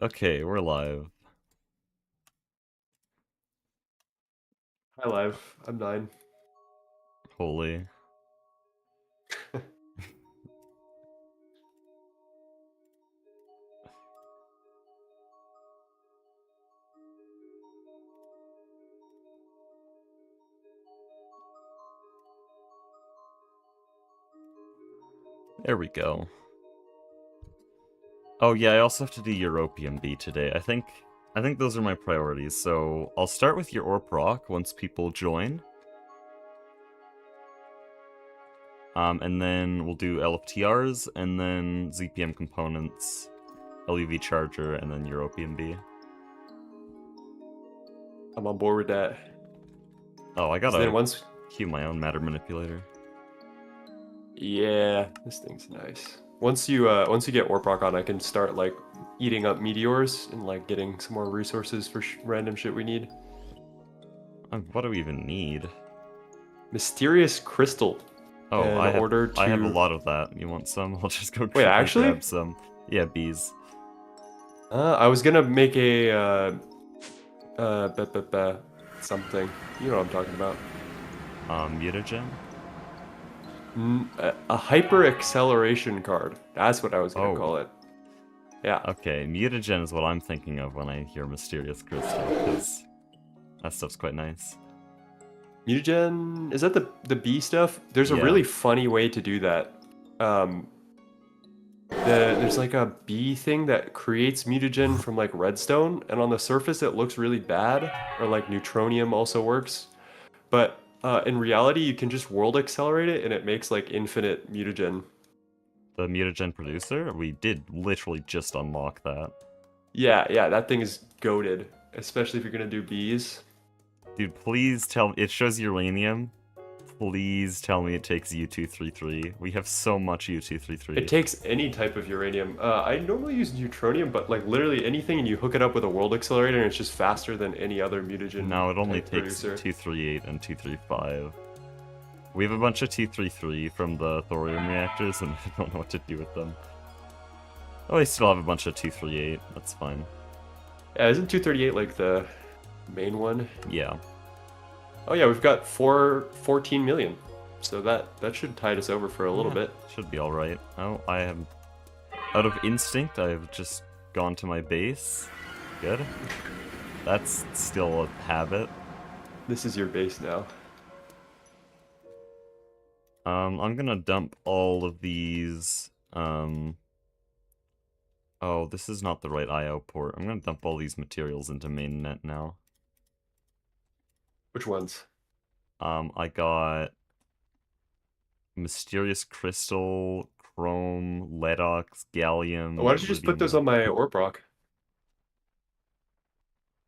Okay, we're live. Hi, Live. I'm 9. Holy. There we go. Oh yeah, I also have to do European B today. I think those are my priorities. So I'll start with your Orp Rock once people join. And then we'll do LFTRs, and then ZPM components, LUV charger, and then European B. I'm on board with that. Oh, I 'Cause then gotta once, cue my own matter manipulator. yeah, this thing's nice. Once you get Warp Rock on, I can start like eating up meteors and like getting some more resources for random shit we need. What do we even need? Mysterious crystal. Oh, In order I have a to lot of that. You want some? I'll just wait, grab actually, some. Yeah, bees. I was gonna make a something. You know what I'm talking about. Mutagen? A hyper acceleration card. That's what I was gonna Oh. call it. Yeah. Okay, mutagen is what I'm thinking of when I hear mysterious crystal, because that stuff's quite nice. Mutagen, is that the bee stuff? There's a Yeah. really funny way to do that. Um, there's like a bee thing that creates mutagen from like redstone, and on the surface it looks really bad, or like neutronium also works. But in reality, you can just world accelerate it, and it makes like infinite mutagen. The mutagen producer? We did literally just unlock that. Yeah, that thing is goated, especially if you're gonna do bees. Dude, please tell me. It shows uranium. Please tell me it takes U233. We have so much It U233. takes any type of uranium. I normally use neutronium, but like literally anything, and you hook it up with a world accelerator, and it's just faster than any other mutagen No, it only type takes producer. 238 and 235. We have a bunch of 233 from the thorium reactors, and I don't know what to do with them. Oh, I still have a bunch of 238. That's fine. Yeah, isn't 238 like the main one? Yeah. Oh yeah, we've got 14 million. So that should tide us over for a little Yeah, bit. should be alright. Oh, I have... Out of instinct, I have just gone to my base. Good. That's still a habit. This is your base now. I'm gonna dump all of these, Oh, this is not the right IO port. I'm gonna dump all these materials into mainnet now. Which ones? I got Mysterious Crystal, Chrome, Ledox, Why Gallium, don't you just put those Rubium. on my Orb Rock?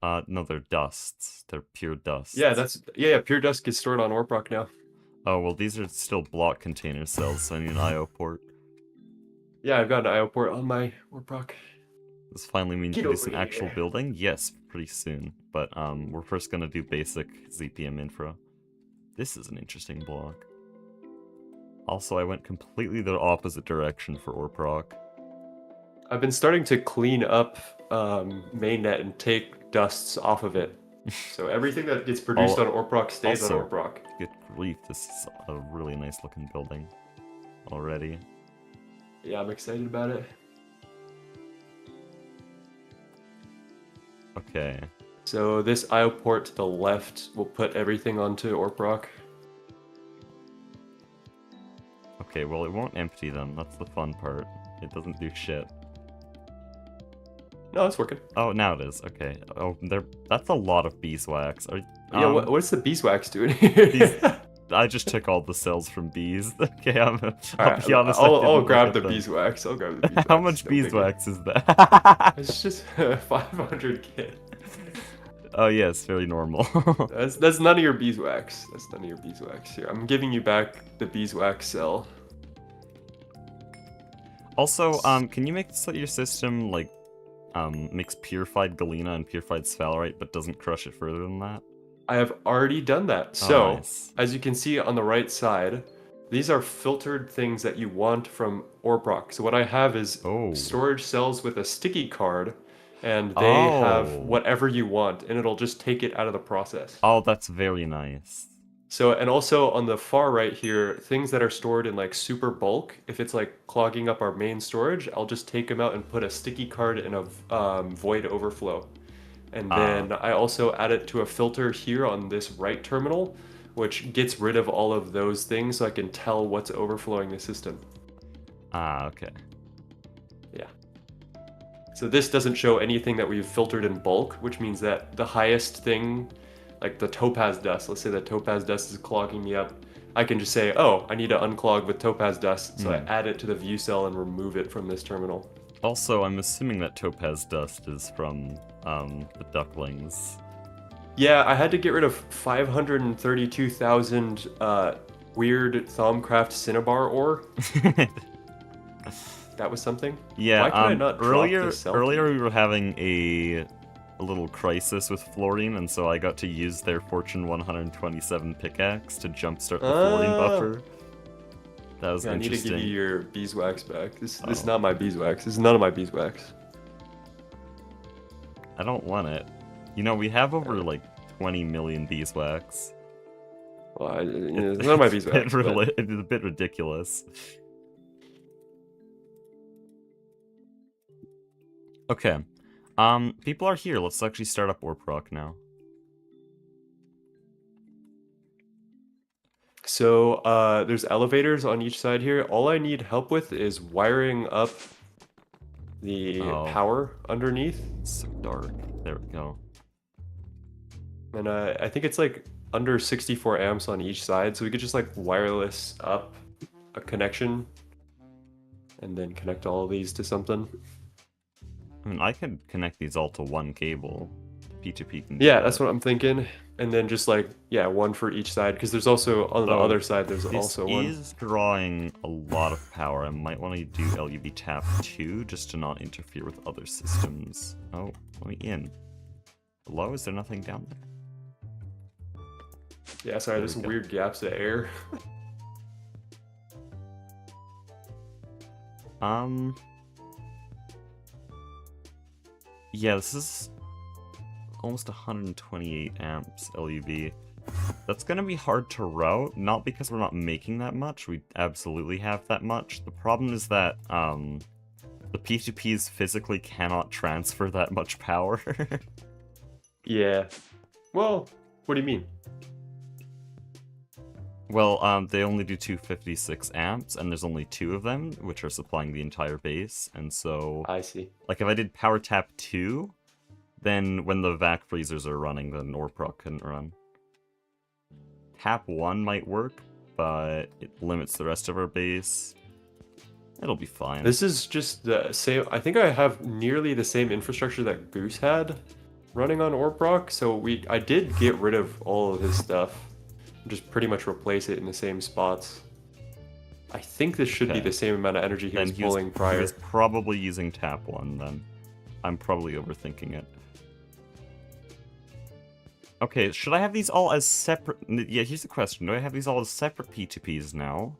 No, they're dusts. They're pure Yeah, dusts. yeah, Pure Dusk is stored on Orb Rock now. Oh, well, these are still block container cells, so I need an IO port. Yeah, I've got an IO port on my Orb Rock. This finally means we Get can do over some actual here. building? Yes, pretty soon. But we're first gonna do basic ZPM infra. This is an interesting block. Also, I went completely the opposite direction for Orproc. I've been starting to clean up mainnet and take dusts off of it. So everything that gets produced on Orproc stays on Also, Orproc. good grief, this is a really nice looking building already. Yeah, I'm excited about it. Okay. So this IO port to the left will put everything onto Orproc. Okay, well it won't empty them, that's the fun part. It doesn't do shit. No, it's working. Oh, now it is, okay. Oh, that's a lot of beeswax. Yeah, what's the beeswax doing these, here? I just took all the cells from bees. Okay, I'll Alright, be honest, I I'll didn't look grab at the them. beeswax. I'll grab the beeswax. How much No biggie. beeswax is that? It's just 500 kit. Oh yes, very normal. That's none of your beeswax. That's none of your beeswax. Here, I'm giving you back the beeswax cell. Also, can you make this so your system, like, makes purified galena and purified sphalerite, but doesn't crush it further than that? I have already done that. Oh, So, nice. as you can see on the right side, these are filtered things that you want from Orproc. So what I have is Oh. storage cells with a sticky card, and they have Oh. whatever you want, and it'll just take it out of the process. Oh, that's very nice. So, and also on the far right here, things that are stored in like super bulk, if it's like clogging up our main storage, I'll just take them out and put a sticky card in a void overflow. And Ah, then I also add it to a filter here on this right terminal, which gets rid of all of those things so I can tell what's overflowing the system. okay. Yeah. So this doesn't show anything that we've filtered in bulk, which means that the highest thing, like the topaz dust, let's say the topaz dust is clogging me up, I can just say, oh, I need to unclog with topaz dust, so I add it to the view cell and remove it from this terminal. Also, I'm assuming that topaz dust is from the ducklings. Yeah, I had to get rid of 532,000 weird Thaumcraft Cinnabar ore. That was something? Yeah, Why could I not drop this cell? earlier we were having a little crisis with fluorine, and so I got to use their Fortune 127 pickaxe to jumpstart the fluorine buffer. That was Yeah, I need to interesting. give you your beeswax back. This is not my beeswax. This is none of my beeswax. I don't want it. You know, we have over like 20 million beeswax. Well, it's none of my beeswax. But... It's a bit ridiculous. Okay. People are here. Let's actually start up Orproc now. So, there's elevators on each side here. All I need help with is wiring up the power underneath. It's so dark. There we go. And I think it's like under 64 amps on each side, so we could just like wireless up a connection and then connect all of these to something. I mean, I could connect these all to one cable. P2P can do Yeah, that. that's what I'm thinking. And then just like, yeah, one for each side, because there's also, on the other side, there's also one. This is drawing a lot of power. I might want to do LUV tap 2 just to not interfere with other systems. Oh, let me in. Hello, is there nothing down there? Yeah, sorry, there's some weird gaps of air. Yeah, this is almost 128 amps LUV. That's gonna be hard to route, not because we're not making that much, we absolutely have that much. The problem is that, the P2Ps physically cannot transfer that much power. Yeah. Well, what do you mean? Well, they only do 256 amps, and there's only 2 of them, which are supplying the entire base, and so... I see. Like, if I did power tap 2, then when the vac freezers are running, then Orproc couldn't run. Tap 1 might work, but it limits the rest of our base. It'll be fine. This is just the same... I think I have nearly the same infrastructure that Goose had running on Orproc, so I did get rid of all of his stuff. Just pretty much replace it in the same spots. I think this should be the same amount of energy he was pulling prior. He was probably using tap 1 then. I'm probably overthinking it. Okay, should I have these all as separate... Yeah, here's the question. Do I have these all as separate P2Ps now?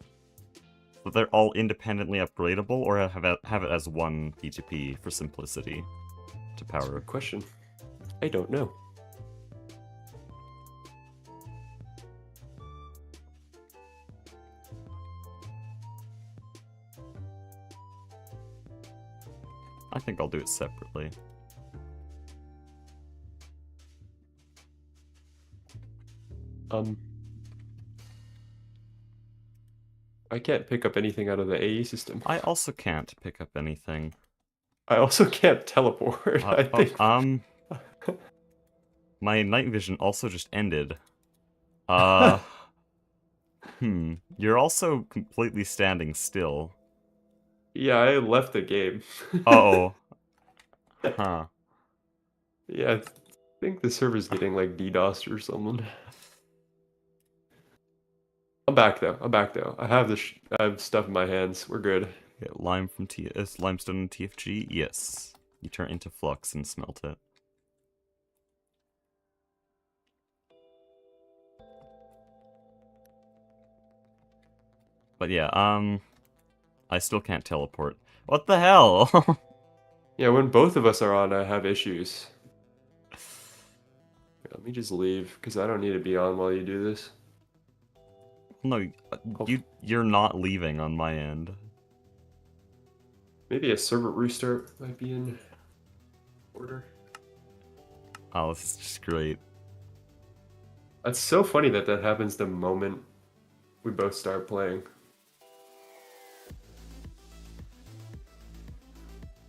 So they're all independently upgradable, or have it as one P2P for simplicity to power? Good question. I don't know. I think I'll do it separately. I can't pick up anything out of the AE system. I also can't pick up anything. I also can't teleport, I think. My night vision also just ended. You're also completely standing still. Yeah, I left the game. Uh-oh. Huh. Yeah, I think the server's getting like DDoSed or something. I'm back though. I have I have stuff in my hands. We're good. Yeah, limestone and TFG? Yes. You turn into flux and smelt it. But yeah, I still can't teleport. What the hell? Yeah, when both of us are on, I have issues. Here, let me just leave, because I don't need to be on while you do this. No, you're not leaving on my end. Maybe a server restart might be in order. Oh, this is just great. It's so funny that that happens the moment we both start playing.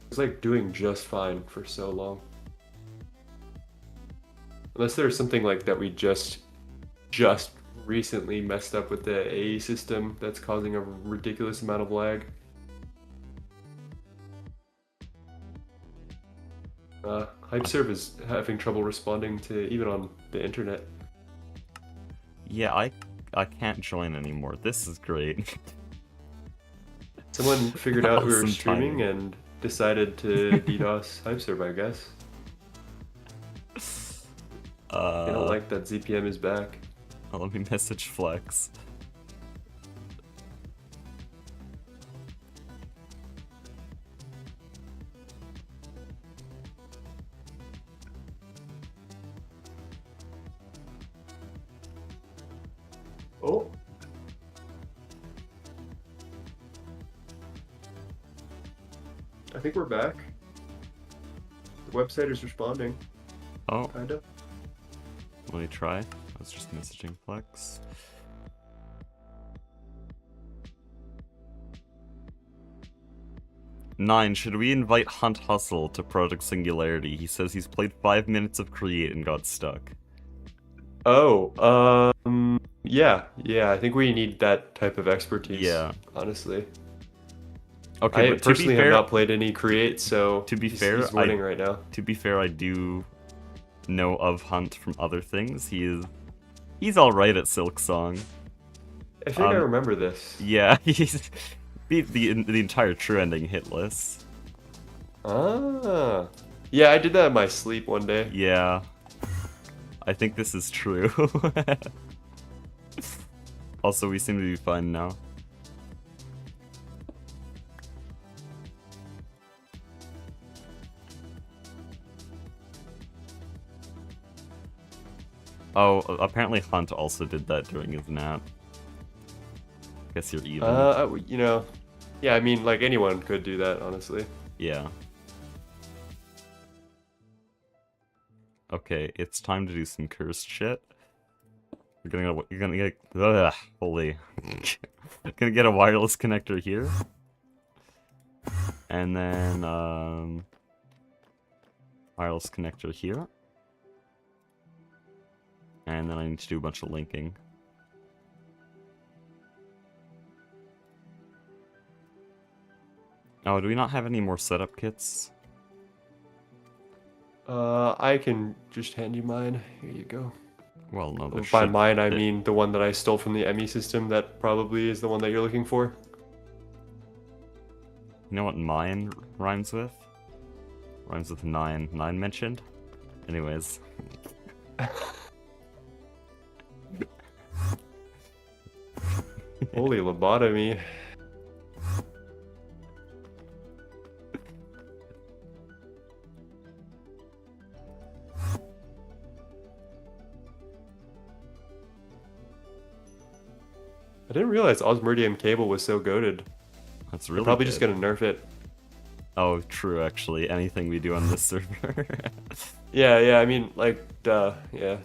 It's like doing just fine for so long. Unless there's something like that we just recently messed up with the AE system that's causing a ridiculous amount of lag. HypeServe is having trouble responding to even on the internet. Yeah, I can't join anymore. This is great. Someone figured out we were Awesome streaming timing. and decided to DDoS HypeServe, I guess. They don't like that ZPM is back. Let me message Flex. Oh. I think we're back. The website is responding. Oh, Kinda. let me try. I was just messaging Flex. Nine, should we invite Hunt Hustle to Project Singularity? He says he's played 5 minutes of Create and got stuck. Oh, yeah, I think we need that type of expertise. Yeah. Honestly. Okay, I but personally to be fair, have not played any Create, so to be fair, he's winning right now. To be fair, I do know of Hunt from other things. He's all right at Silk Song. I think I remember this. Yeah, he's beat the entire True Ending hit list. Ah, yeah, I did that in my sleep one day. Yeah, I think this is true. Also, we seem to be fine now. Oh, apparently Hunt also did that during his nap. Guess you're even. You know, yeah, I mean, like anyone could do that, honestly. Yeah. Okay, it's time to do some cursed shit. You're gonna get holy. Gonna get a wireless connector here. And then wireless connector here. And then I need to do a bunch of linking. Oh, do we not have any more setup kits? I can just hand you mine. Here you go. Well, no, there By should... mine, I mean the one that I stole from the ME system. That probably is the one that you're looking for. You know what mine rhymes with? Rhymes with 9. 9 mentioned? Anyways. Holy lobotomy. I didn't realize Osmeridium cable was so goated. That's really Probably good. just gonna nerf it. Oh, true, actually. Anything we do on this server. Yeah, I mean, like, duh, yeah.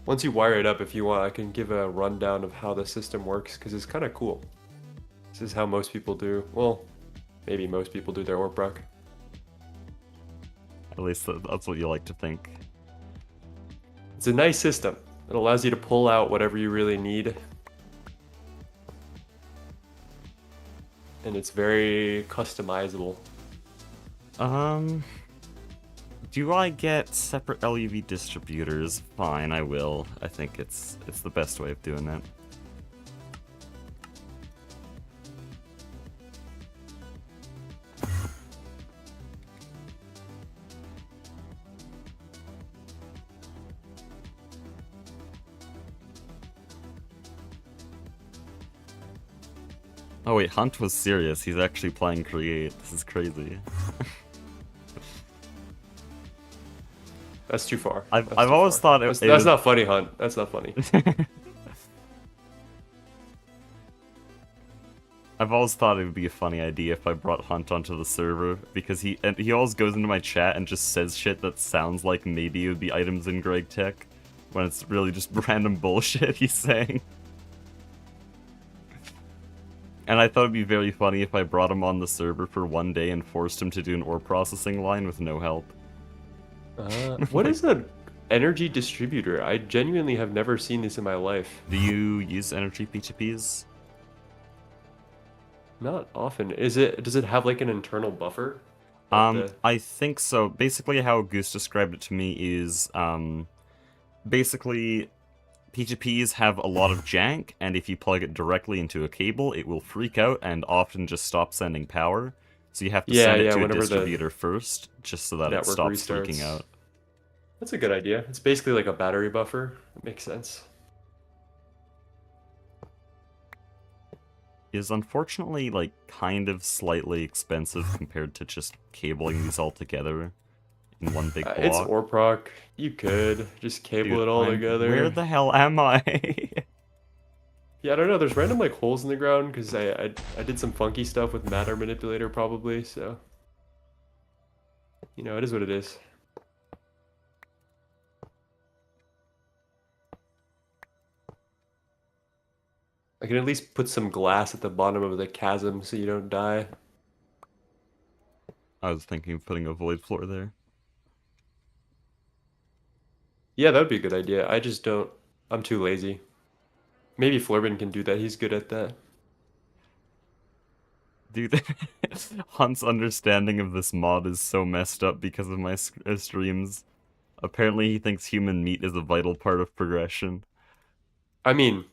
Once you wire it up, if you want, I can give a rundown of how the system works, because it's kind of cool. This is how most people do, well, maybe most people do their ORPROC. At least that's what you like to think. It's a nice system. It allows you to pull out whatever you really need. And it's very customizable. Do I get separate LUV distributors? Fine, I will. I think it's the best way of doing it. Oh wait, Hunt was serious. He's actually playing Create. This is crazy. That's too far. I've That's too always far. thought That's, it that's was... not funny, Hunt. That's not funny. I've always thought it would be a funny idea if I brought Hunt onto the server, because he always goes into my chat and just says shit that sounds like maybe it would be items in Greg Tech, when it's really just random bullshit he's saying. And I thought it'd be very funny if I brought him on the server for one day and forced him to do an ore processing line with no help. What is an energy distributor? I genuinely have never seen this in my life. Do you use energy P2Ps? Not often. Does it have like an internal buffer? I think so. Basically how Goose described it to me is, basically, P2Ps have a lot of jank, and if you plug it directly into a cable, it will freak out and often just stop sending power. So you have to send it to a distributor first, just so that it stops freaking out. That's a good idea. It's basically like a battery buffer. It makes sense. Is unfortunately, like, kind of slightly expensive compared to just cabling these all together in one big block. It's ore proc. You could just cable it all together. Where the hell am I? Yeah, I don't know. There's random like holes in the ground because I did some funky stuff with matter manipulator probably. So you know, it is what it is. I can at least put some glass at the bottom of the chasm so you don't die. I was thinking of putting a void floor there. Yeah, that would be a good idea. I just don't. I'm too lazy. Maybe Florbin can do that. He's good at that. Dude, Hunt's understanding of this mod is so messed up because of my streams. Apparently he thinks human meat is a vital part of progression. I mean,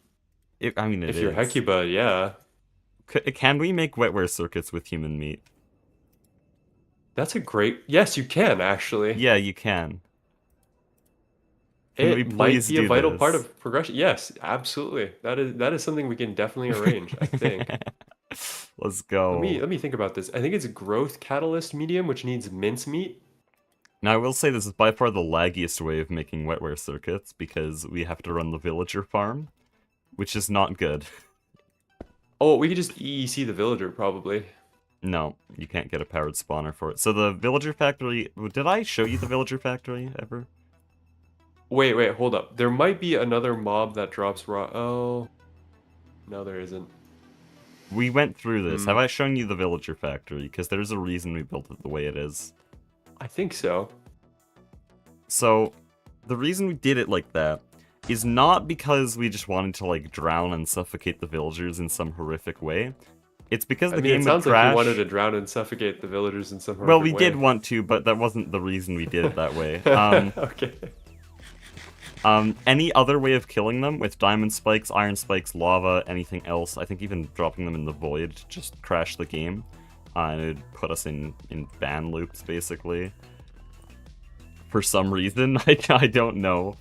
it if is. you're Hecuba, yeah. Can we make wetware circuits with human meat? That's a great... Yes, you can, actually. Yeah, you can. It might be a vital part of progression. Yes, absolutely. That is something we can definitely arrange, I think. Let's go. Let me think about this. I think it's growth catalyst medium, which needs mincemeat. Now, I will say this is by far the laggiest way of making wetware circuits, because we have to run the villager farm, which is not good. Oh, we could just EEC the villager, probably. No, you can't get a powered spawner for it. So the villager factory... Did I show you the villager factory, ever? Wait, hold up. There might be another mob that drops raw... Oh... No, there isn't. We went through this. Have I shown you the villager factory? Because there's a reason we built it the way it is. I think so. So, the reason we did it like that is not because we just wanted to, like, drown and suffocate the villagers in some horrific way. It's because the game would crash. It sounds like you wanted to drown and suffocate the villagers in some horrific way. Well, we did want to, but that wasn't the reason we did it that way. Okay. Any other way of killing them, with diamond spikes, iron spikes, lava, anything else, I think even dropping them in the void, just crash the game. And it would put us in ban loops, basically. For some reason, I don't know.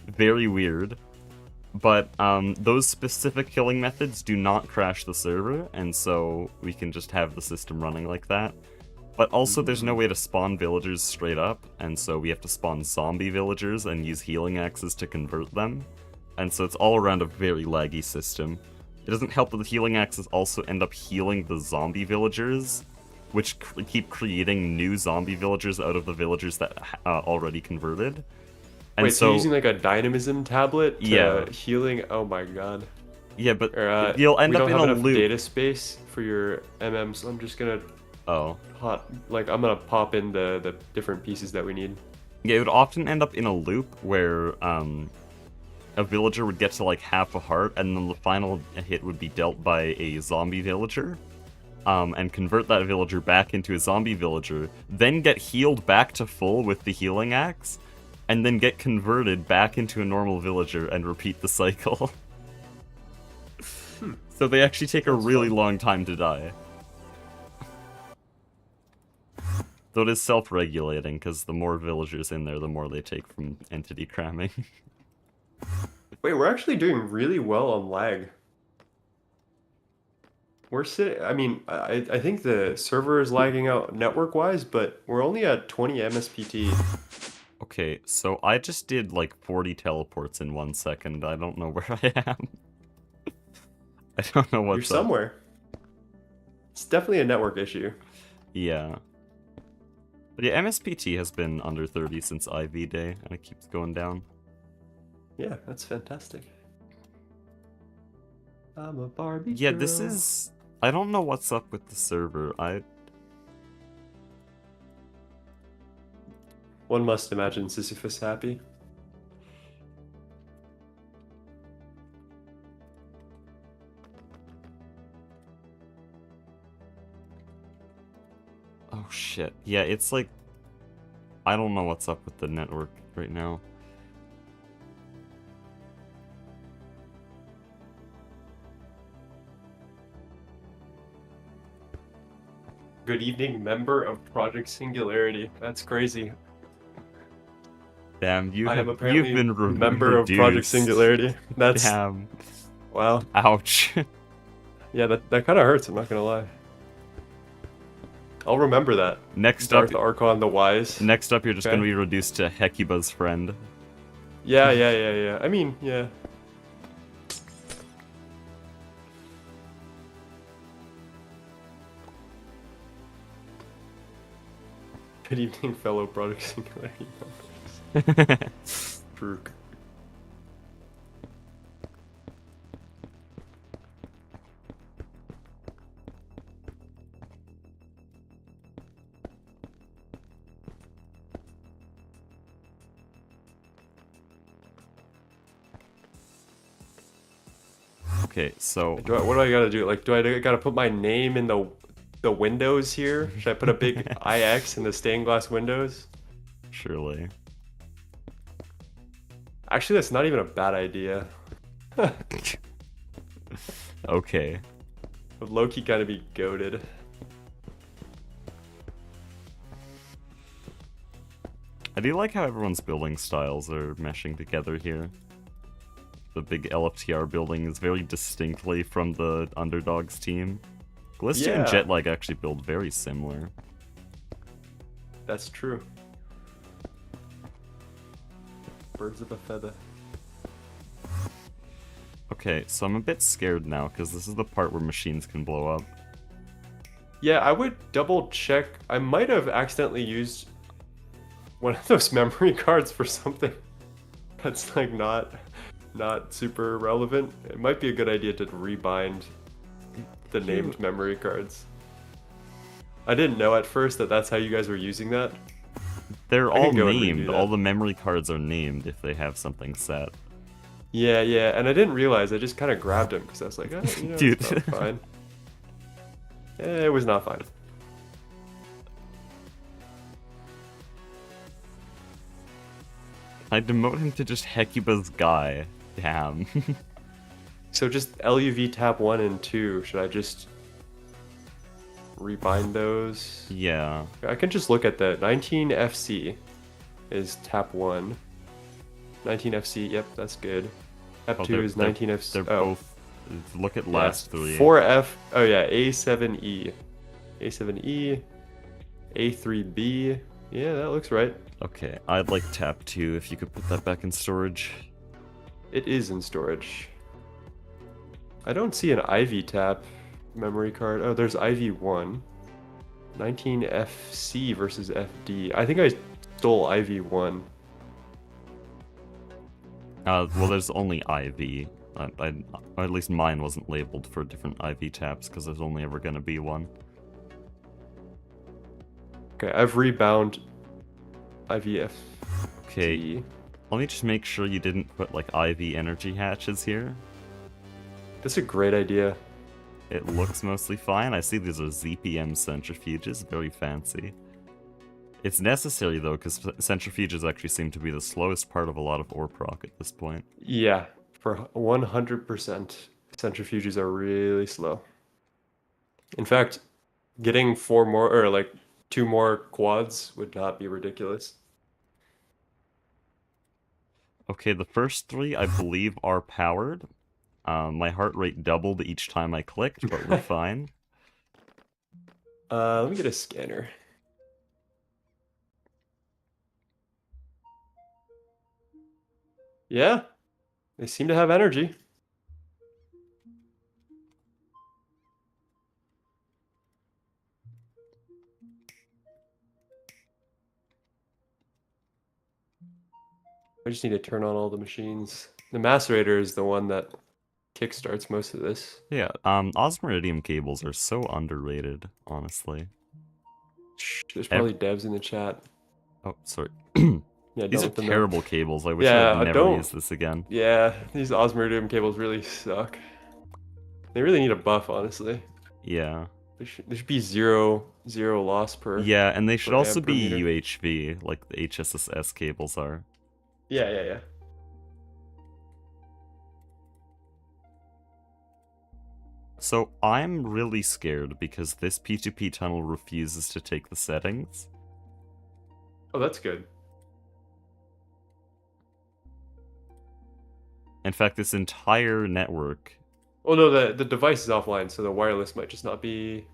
Very weird. But those specific killing methods do not crash the server, and so we can just have the system running like that. But also there's no way to spawn villagers straight up, and so we have to spawn zombie villagers and use healing axes to convert them. And so it's all around a very laggy system. It doesn't help that the healing axes also end up healing the zombie villagers, which keep creating new zombie villagers out of the villagers that already converted. And wait, so you're using like a dynamism tablet to healing? Oh my god. Yeah, but you'll end up in a loop. We don't have enough data space for your MM, so I'm just gonna... Oh. I'm gonna pop in the different pieces that we need. Yeah, it would often end up in a loop where a villager would get to like half a heart, and then the final hit would be dealt by a zombie villager, and convert that villager back into a zombie villager, then get healed back to full with the healing axe, and then get converted back into a normal villager and repeat the cycle. So they actually take a really long time to die. Though it is self-regulating, because the more villagers in there, the more they take from entity cramming. Wait, we're actually doing really well on lag. We're sitting. I mean, I think the server is lagging out network-wise, but we're only at 20 MSPT. Okay, so I just did like 40 teleports in 1 second. I don't know where I am. I don't know You're what's up. somewhere. It's definitely a network issue. Yeah. But yeah, MSPT has been under 30 since IV day, and it keeps going down. Yeah, that's fantastic. I'm a Barbie Yeah, girl. this is... I don't know what's up with the server. One must imagine Sisyphus happy. Oh shit. Yeah, it's like... I don't know what's up with the network right now. Good evening, member of Project Singularity. That's crazy. Damn, I am you've apparently been a member of Project reduced. Singularity. That's Damn. wow. Ouch. Yeah, that kind of hurts. I'm not gonna lie. I'll remember that. Next Darth up, Archon the Wise. next up, you're just Okay. gonna be reduced to Hecuba's friend. Yeah. I mean, yeah. Good evening, fellow Project Singularity members. Drook. Okay, so What do I gotta do? Like, do I gotta put my name in the windows here? Should I put a big IX in the stained glass windows? surely. Actually, that's not even a bad idea. Okay. Would Loki kind of be goaded. I do like how everyone's building styles are meshing together here. The big LFTR building is very distinctly from the Underdogs team. Glista and Yeah. Jetlag actually build very similar. That's true. Birds of a feather. Okay, so I'm a bit scared now, because this is the part where machines can blow up. Yeah, I would double check. I might have accidentally used one of those memory cards for something that's like not super relevant. It might be a good idea to rebind the named memory cards. I didn't know at first that that's how you guys were using that. They're I can all go and redo named. that. All the memory cards are named if they have something set. Yeah, and I didn't realize. I just kind of grabbed him because I was like, oh, Dude. it's not fine. It was not fine. I demote him to just Hecuba's guy. Damn. So just LUV tap 1 and 2. Should I just rebind those? Yeah. I can just look at the 19FC is tap 1. 19FC, yep, that's good. Tap Oh, 2 is 19FC. They're both... Look at last three. 4F, oh yeah, A7E. A7E, A3B. Yeah, that looks right. Okay, I'd like tap 2 if you could put that back in storage. It is in storage. I don't see an IV tap memory card. Oh, there's IV1. 19FC versus FD. I think I stole IV1. Well, there's only IV. Or at least mine wasn't labeled for different IV taps, because there's only ever going to be one. Okay, I've rebound IVF. Okay, let me just make sure you didn't put, like, IV energy hatches here. That's a great idea. It looks mostly fine. I see these are ZPM centrifuges, very fancy. It's necessary, though, because centrifuges actually seem to be the slowest part of a lot of ore proc at this point. Yeah, for 100%. Centrifuges are really slow. In fact, getting 4 more, or like 2 more quads would not be ridiculous. Okay, the first 3, I believe, are powered. My heart rate doubled each time I clicked, but we're fine. Let me get a scanner. Yeah, they seem to have energy. I just need to turn on all the machines. The macerator is the one that kickstarts most of this. Yeah, osmiridium cables are so underrated, honestly. Shh, there's probably devs in the chat. Oh, sorry. Yeah, These don't are let them know. terrible cables. I wish I would never use this again. Yeah, these osmiridium cables really suck. They really need a buff, honestly. Yeah. There should be zero loss per. Yeah, and they should per also amp per be meter. UHV, like the HSSS cables are. Yeah. So I'm really scared because this P2P tunnel refuses to take the settings. Oh, that's good. In fact, this entire network... Oh no, the device is offline, so the wireless might just not be...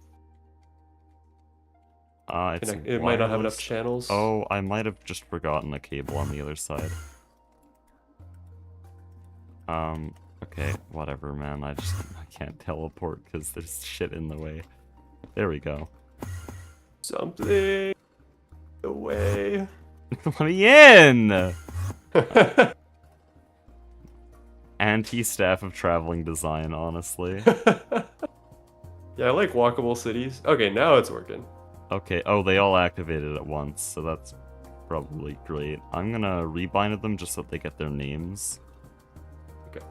it might not have enough channels. Oh, I might have just forgotten a cable on the other side. Okay, whatever, man. I can't teleport because there's shit in the way. There we go. Something the way. Let me in! Anti-staff of traveling design, honestly. Yeah, I like walkable cities. Okay, now it's working. Okay, oh, they all activated at once, so that's probably great. I'm gonna rebind them just so they get their names. Okay.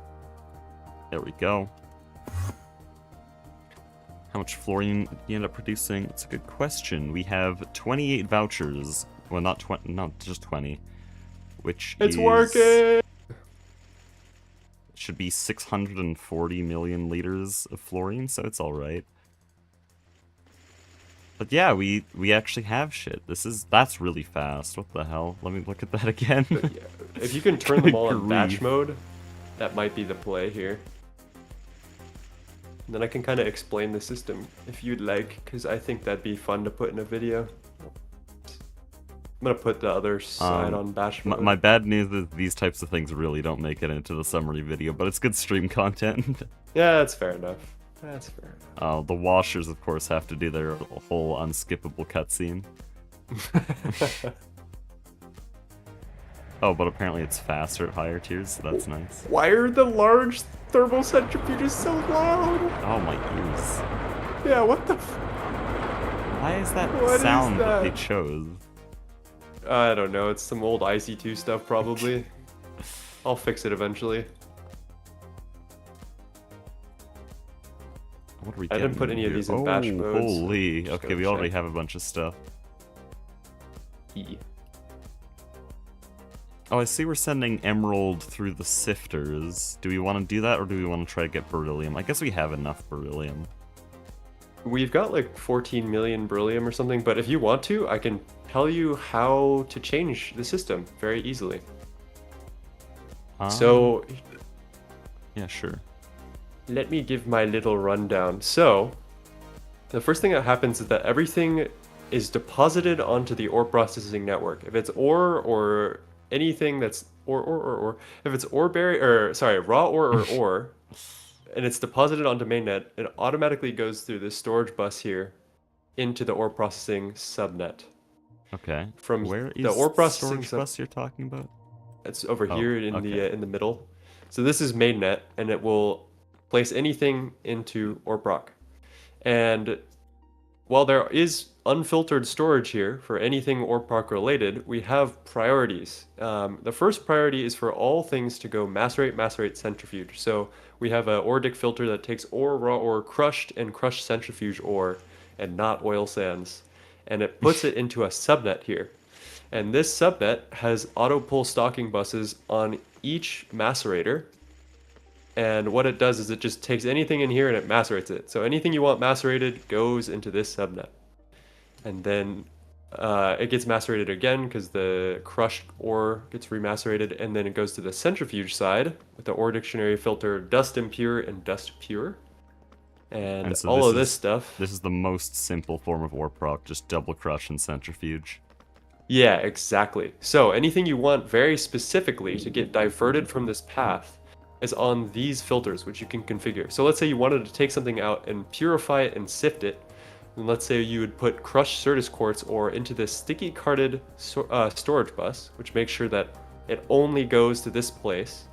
There we go. How much fluorine do you end up producing? It's a good question. We have 28 vouchers. Well, not 20, no, just 20. Which It's working! Should be 640 million liters of fluorine, so it's alright. But yeah, we actually have shit. That's really fast. What the hell? Let me look at that again. Yeah, if you can turn them all in Grief. batch mode, that might be the play here. And then I can kind of explain the system if you'd like, because I think that'd be fun to put in a video. I'm gonna put the other side on batch mode. My bad news is these types of things really don't make it into the summary video, but it's good stream content. Yeah, that's fair enough. That's fair enough. The washers, of course, have to do their whole unskippable cutscene. Oh, but apparently it's faster at higher tiers, so that's nice. Why are the large thermal centrifuges so loud? Oh, my ears. Yeah, what the Why is that What sound is that they that? chose? I don't know, it's some old IC2 stuff probably. I'll fix it eventually. What are we I didn't getting put any of here? these in batch mode. Holy. Just Okay, gotta we already check. have a bunch of stuff. E. Oh, I see we're sending emerald through the sifters. Do we want to do that, or do we want to try to get beryllium? I guess we have enough beryllium. We've got like 14 million beryllium or something, but if you want to, I can tell you how to change the system very easily. So, yeah, sure. let me give my little rundown. So, the first thing that happens is that everything is deposited onto the ore processing network. If it's ore or anything that's ore, if it's raw ore or ore, and it's deposited onto mainnet, it automatically goes through this storage bus here into the ore processing subnet. Okay. From Where is the ore processing storage bus you're talking about? It's over here in okay. the middle. So this is mainnet, and it will place anything into ORPROC. And while there is unfiltered storage here for anything ORPROC related, we have priorities. The first priority is for all things to go macerate, centrifuge. So we have a ORDIC filter that takes ore, raw ore, crushed centrifuge ore, and not oil sands. And it puts it into a subnet here. And this subnet has auto pull stocking buses on each macerator. And what it does is it just takes anything in here and it macerates it. So anything you want macerated goes into this subnet. And then it gets macerated again because the crushed ore gets remacerated, and then it goes to the centrifuge side with the ore dictionary filter dust impure and dust pure. And And so all of this stuff. this is the most simple form of ore proc, just double crush and centrifuge. Yeah, exactly. So anything you want very specifically to get diverted from this path is on these filters, which you can configure. So let's say you wanted to take something out and purify it and sift it. And let's say you would put crushed Certus quartz ore into this sticky carded storage bus, which makes sure that it only goes to this place.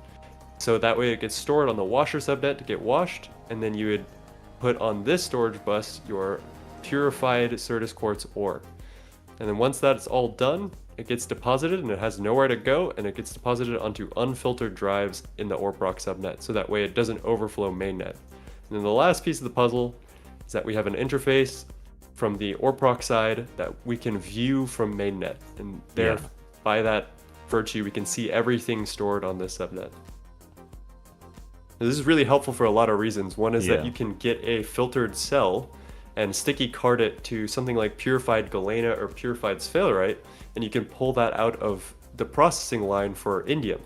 So that way it gets stored on the washer subnet to get washed, and then you would put on this storage bus your purified Certus quartz ore. And then once that's all done, it gets deposited and it has nowhere to go, and it gets deposited onto unfiltered drives in the ORPROC subnet, so that way it doesn't overflow mainnet. And then the last piece of the puzzle is that we have an interface from the ORPROC side that we can view from mainnet, and there, by that virtue, we can see everything stored on this subnet. This is really helpful for a lot of reasons. One is that you can get a filtered cell and sticky card it to something like purified galena or purified sphalerite, and you can pull that out of the processing line for indium.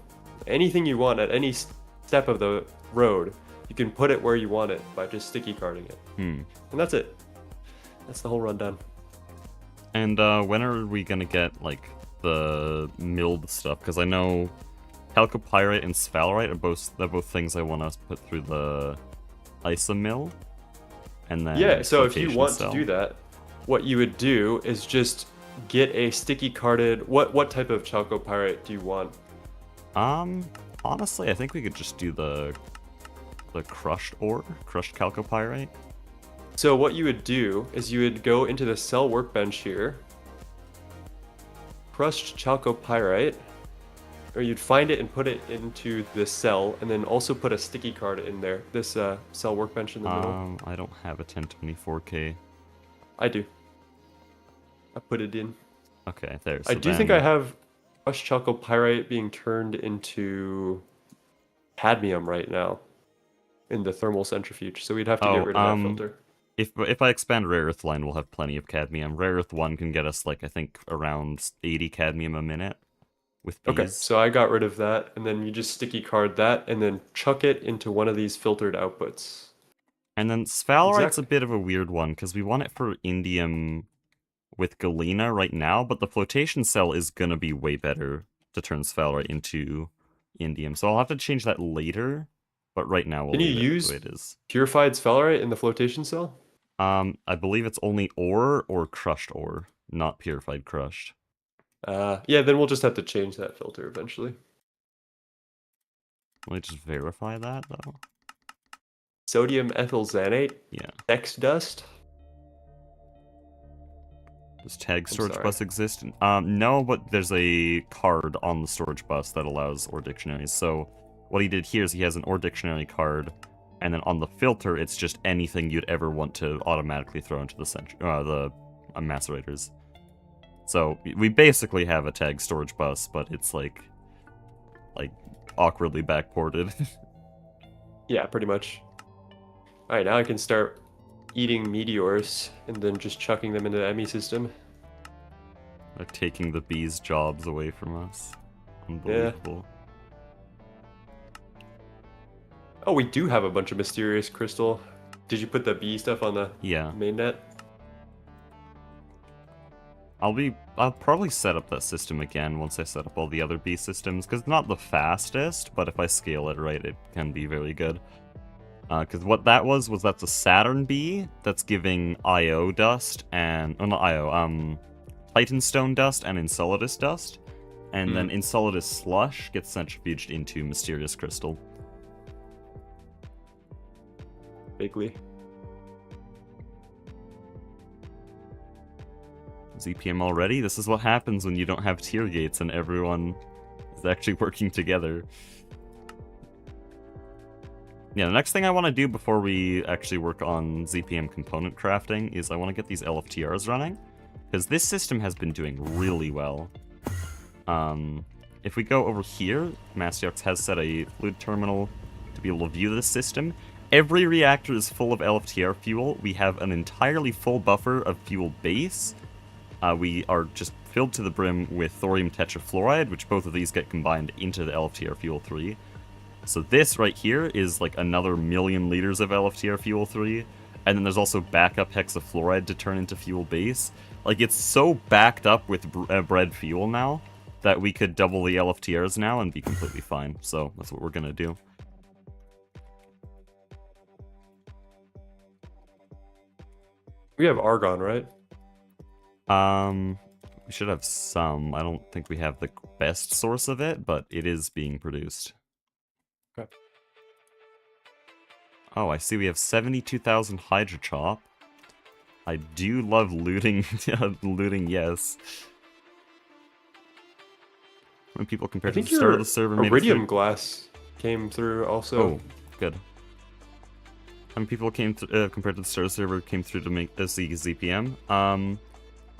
Anything you want at any step of the road, you can put it where you want it by just sticky carding it. And that's it. That's the whole rundown. And when are we gonna get like the milled stuff? Because I know chalcopyrite and sphalerite are both things I want to put through the isomill. And then so if you want to do that, what you would do is just get a sticky carded. What type of chalcopyrite do you want? Honestly, I think we could just do the crushed chalcopyrite. So what you would do is you would go into the cell workbench here, crushed chalcopyrite, or you'd find it and put it into this cell, and then also put a sticky card in there, this cell workbench in the middle. I don't have a 1024K. I do. I put it in. Okay, there. So I do think I have crushed chalcopyrite being turned into cadmium right now in the thermal centrifuge, so we'd have to get rid of that filter. If I expand Rare Earth line, we'll have plenty of cadmium. Rare Earth 1 can get us, like, I think, around 80 cadmium a minute with bees. Okay, so I got rid of that, and then you just sticky card that, and then chuck it into one of these filtered outputs. And then sphalerite's a bit of a weird one, because we want it for indium with galena right now, but the flotation cell is going to be way better to turn sphalerite into indium. So I'll have to change that later, but right now we'll leave it the way it is. Purified sphalerite in the flotation cell? I believe it's only ore or crushed ore, not purified crushed. Yeah, then we'll just have to change that filter eventually. Let me just verify that, though. Sodium ethyl xanate? Yeah. X dust? Does tag storage bus exist? No, but there's a card on the storage bus that allows ore dictionaries. So what he did here is he has an ore dictionary card, and then on the filter, it's just anything you'd ever want to automatically throw into the macerators. So we basically have a tag storage bus, but it's like awkwardly backported. Yeah, pretty much. All right, now I can start eating meteors and then just chucking them into the ME system. They're taking the bees' jobs away from us. Unbelievable. Yeah. Oh, we do have a bunch of mysterious crystal. Did you put the bee stuff on the mainnet? I'll probably set up that system again once I set up all the other bee systems, because it's not the fastest, but if I scale it right, it can be very good. Because what that was that's a Saturn bee that's giving IO dust and... Oh, not IO, Titanstone dust and Enceladus dust. And then Enceladus slush gets centrifuged into Mysterious Crystal. Bigly. ZPM already? This is what happens when you don't have tier gates and everyone is actually working together. Yeah, the next thing I want to do before we actually work on ZPM component crafting is I want to get these LFTRs running, because this system has been doing really well. If we go over here, Mastiox has set a fluid terminal to be able to view this system. Every reactor is full of LFTR fuel. We have an entirely full buffer of fuel base, we are just filled to the brim with thorium tetrafluoride, which both of these get combined into the LFTR Fuel 3. So this right here is like another 1,000,000 liters of LFTR Fuel 3, and then there's also backup hexafluoride to turn into fuel base. Like, it's so backed up with bread fuel now that we could double the LFTRs now and be completely fine. So that's what we're gonna do. We have argon, right? We should have some. I don't think we have the best source of it, but it is being produced. Okay. Oh, I see we have 72,000 Hydrochop. I do love looting, looting, yes. When people compare I to think the start of your the server, made it iridium through... glass came through also. Oh, good. How many people came compared to the start of the server came through to make this ZPM?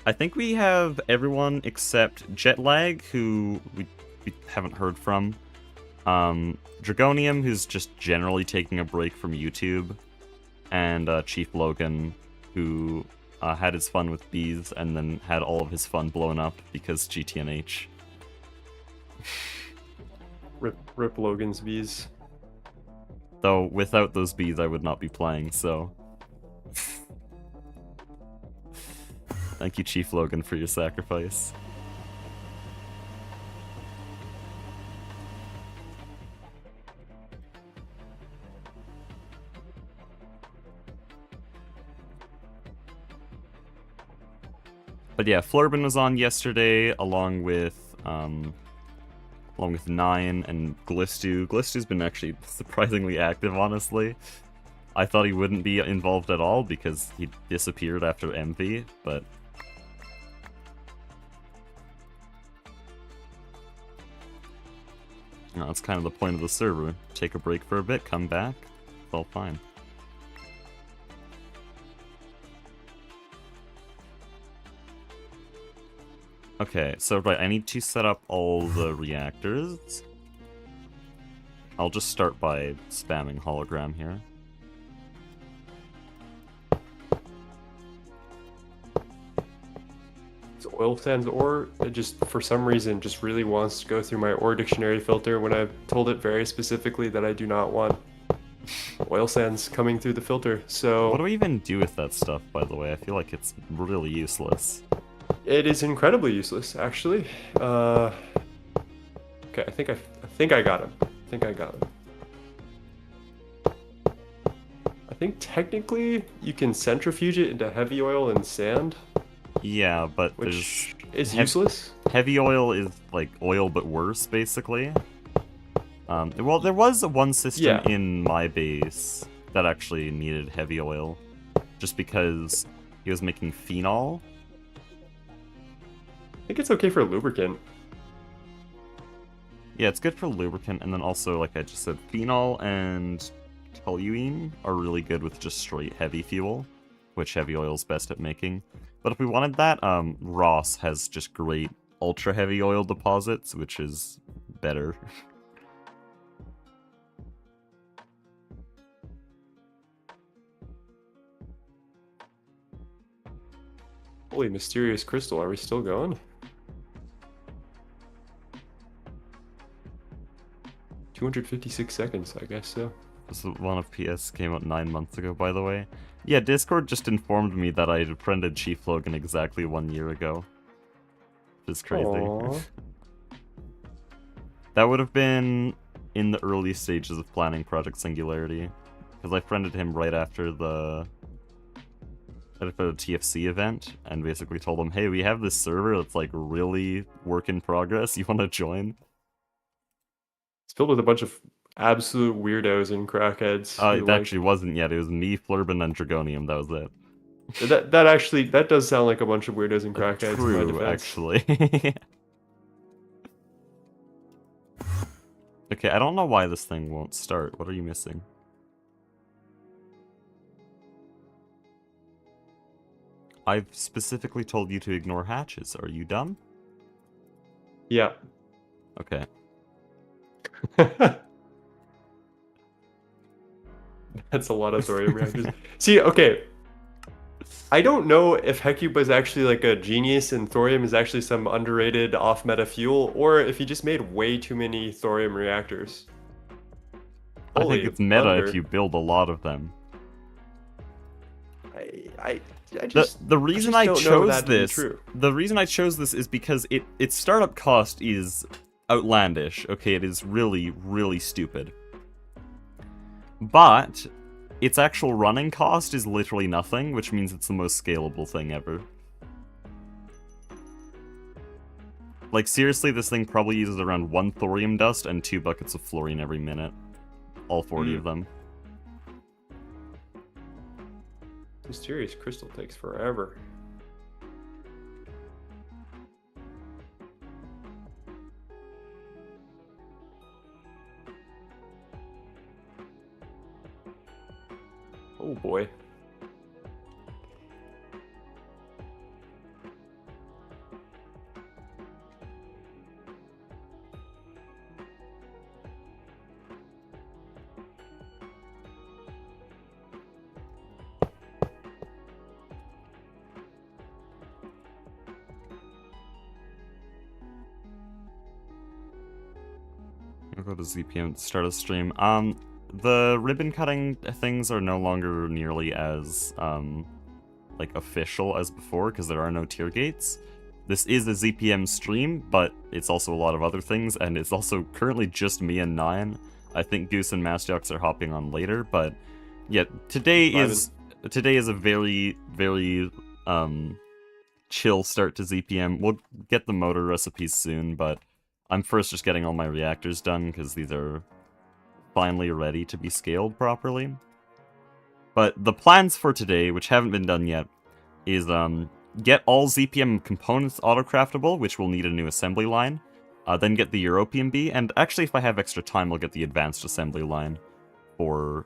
I think we have everyone except Jetlag, who we haven't heard from. Dragonium, who's just generally taking a break from YouTube, and Chief Logan, who had his fun with bees and then had all of his fun blown up because GTNH. Rip Logan's bees. Though without those bees I would not be playing, so... Thank you, Chief Logan, for your sacrifice. But yeah, Flurbin was on yesterday, along with Nine and Glistu. Glistu's been actually surprisingly active, honestly. I thought he wouldn't be involved at all because he disappeared after MV, but... No, that's kind of the point of the server. Take a break for a bit, come back, it's all fine. Okay, so right, I need to set up all the reactors. I'll just start by spamming hologram here. So oil sands ore, it just, for some reason, just really wants to go through my ore dictionary filter when I've told it very specifically that I do not want oil sands coming through the filter, so... What do we even do with that stuff, by the way? I feel like it's really useless. It is incredibly useless, actually. Okay, I think I got him. I think technically you can centrifuge it into heavy oil and sand. Yeah, but which is useless. Heavy oil is like oil but worse, basically. Well, there was one system in my base that actually needed heavy oil, just because he was making phenol. I think it's okay for lubricant. Yeah, it's good for lubricant, and then also, like I just said, phenol and toluene are really good with just straight heavy fuel, which heavy oil is best at making. But if we wanted that, Ross has just great ultra heavy oil deposits, which is better. Holy mysterious crystal, are we still going? 256 seconds, I guess so. This one of PS came out 9 months ago, by the way. Yeah, Discord just informed me that I had friended Chief Logan exactly 1 year ago. Which is crazy. That would have been in the early stages of planning Project Singularity, because I friended him right after the TFC event, and basically told him, hey, we have this server that's like really work in progress, you want to join? It's filled with a bunch of absolute weirdos and crackheads. It actually wasn't yet. It was me, Flurbin, and Dragonium. That was it. That does sound like a bunch of weirdos and crackheads. True, in my defense. Actually. Okay, I don't know why this thing won't start. What are you missing? I've specifically told you to ignore hatches. Are you dumb? Yeah. Okay. That's a lot of thorium reactors. See, okay. I don't know if Hecuba is actually like a genius and thorium is actually some underrated off-meta fuel, or if he just made way too many thorium reactors. I think Holy it's meta if thunder. you build a lot of them. I, I, I The just, the I reason just I don't know chose that to be this, true. is because its startup cost is outlandish. Okay, it is really, really stupid. But its actual running cost is literally nothing, which means it's the most scalable thing ever. Like, seriously, this thing probably uses around 1 thorium dust and 2 buckets of fluorine every minute. All 40 of them. Mysterious crystal takes forever. Oh boy. I'll go to ZPM to start a stream. The ribbon cutting things are no longer nearly as, like, official as before, because there are no tier gates. This is a ZPM stream, but it's also a lot of other things, and it's also currently just me and Nine. I think Goose and Mastiox are hopping on later, but yeah, today is a very, very, chill start to ZPM. We'll get the motor recipes soon, but I'm first just getting all my reactors done, because these are finally ready to be scaled properly. But the plans for today, which haven't been done yet, is get all ZPM components auto-craftable, which will need a new assembly line, then get the European B, and actually if I have extra time I'll get the advanced assembly line for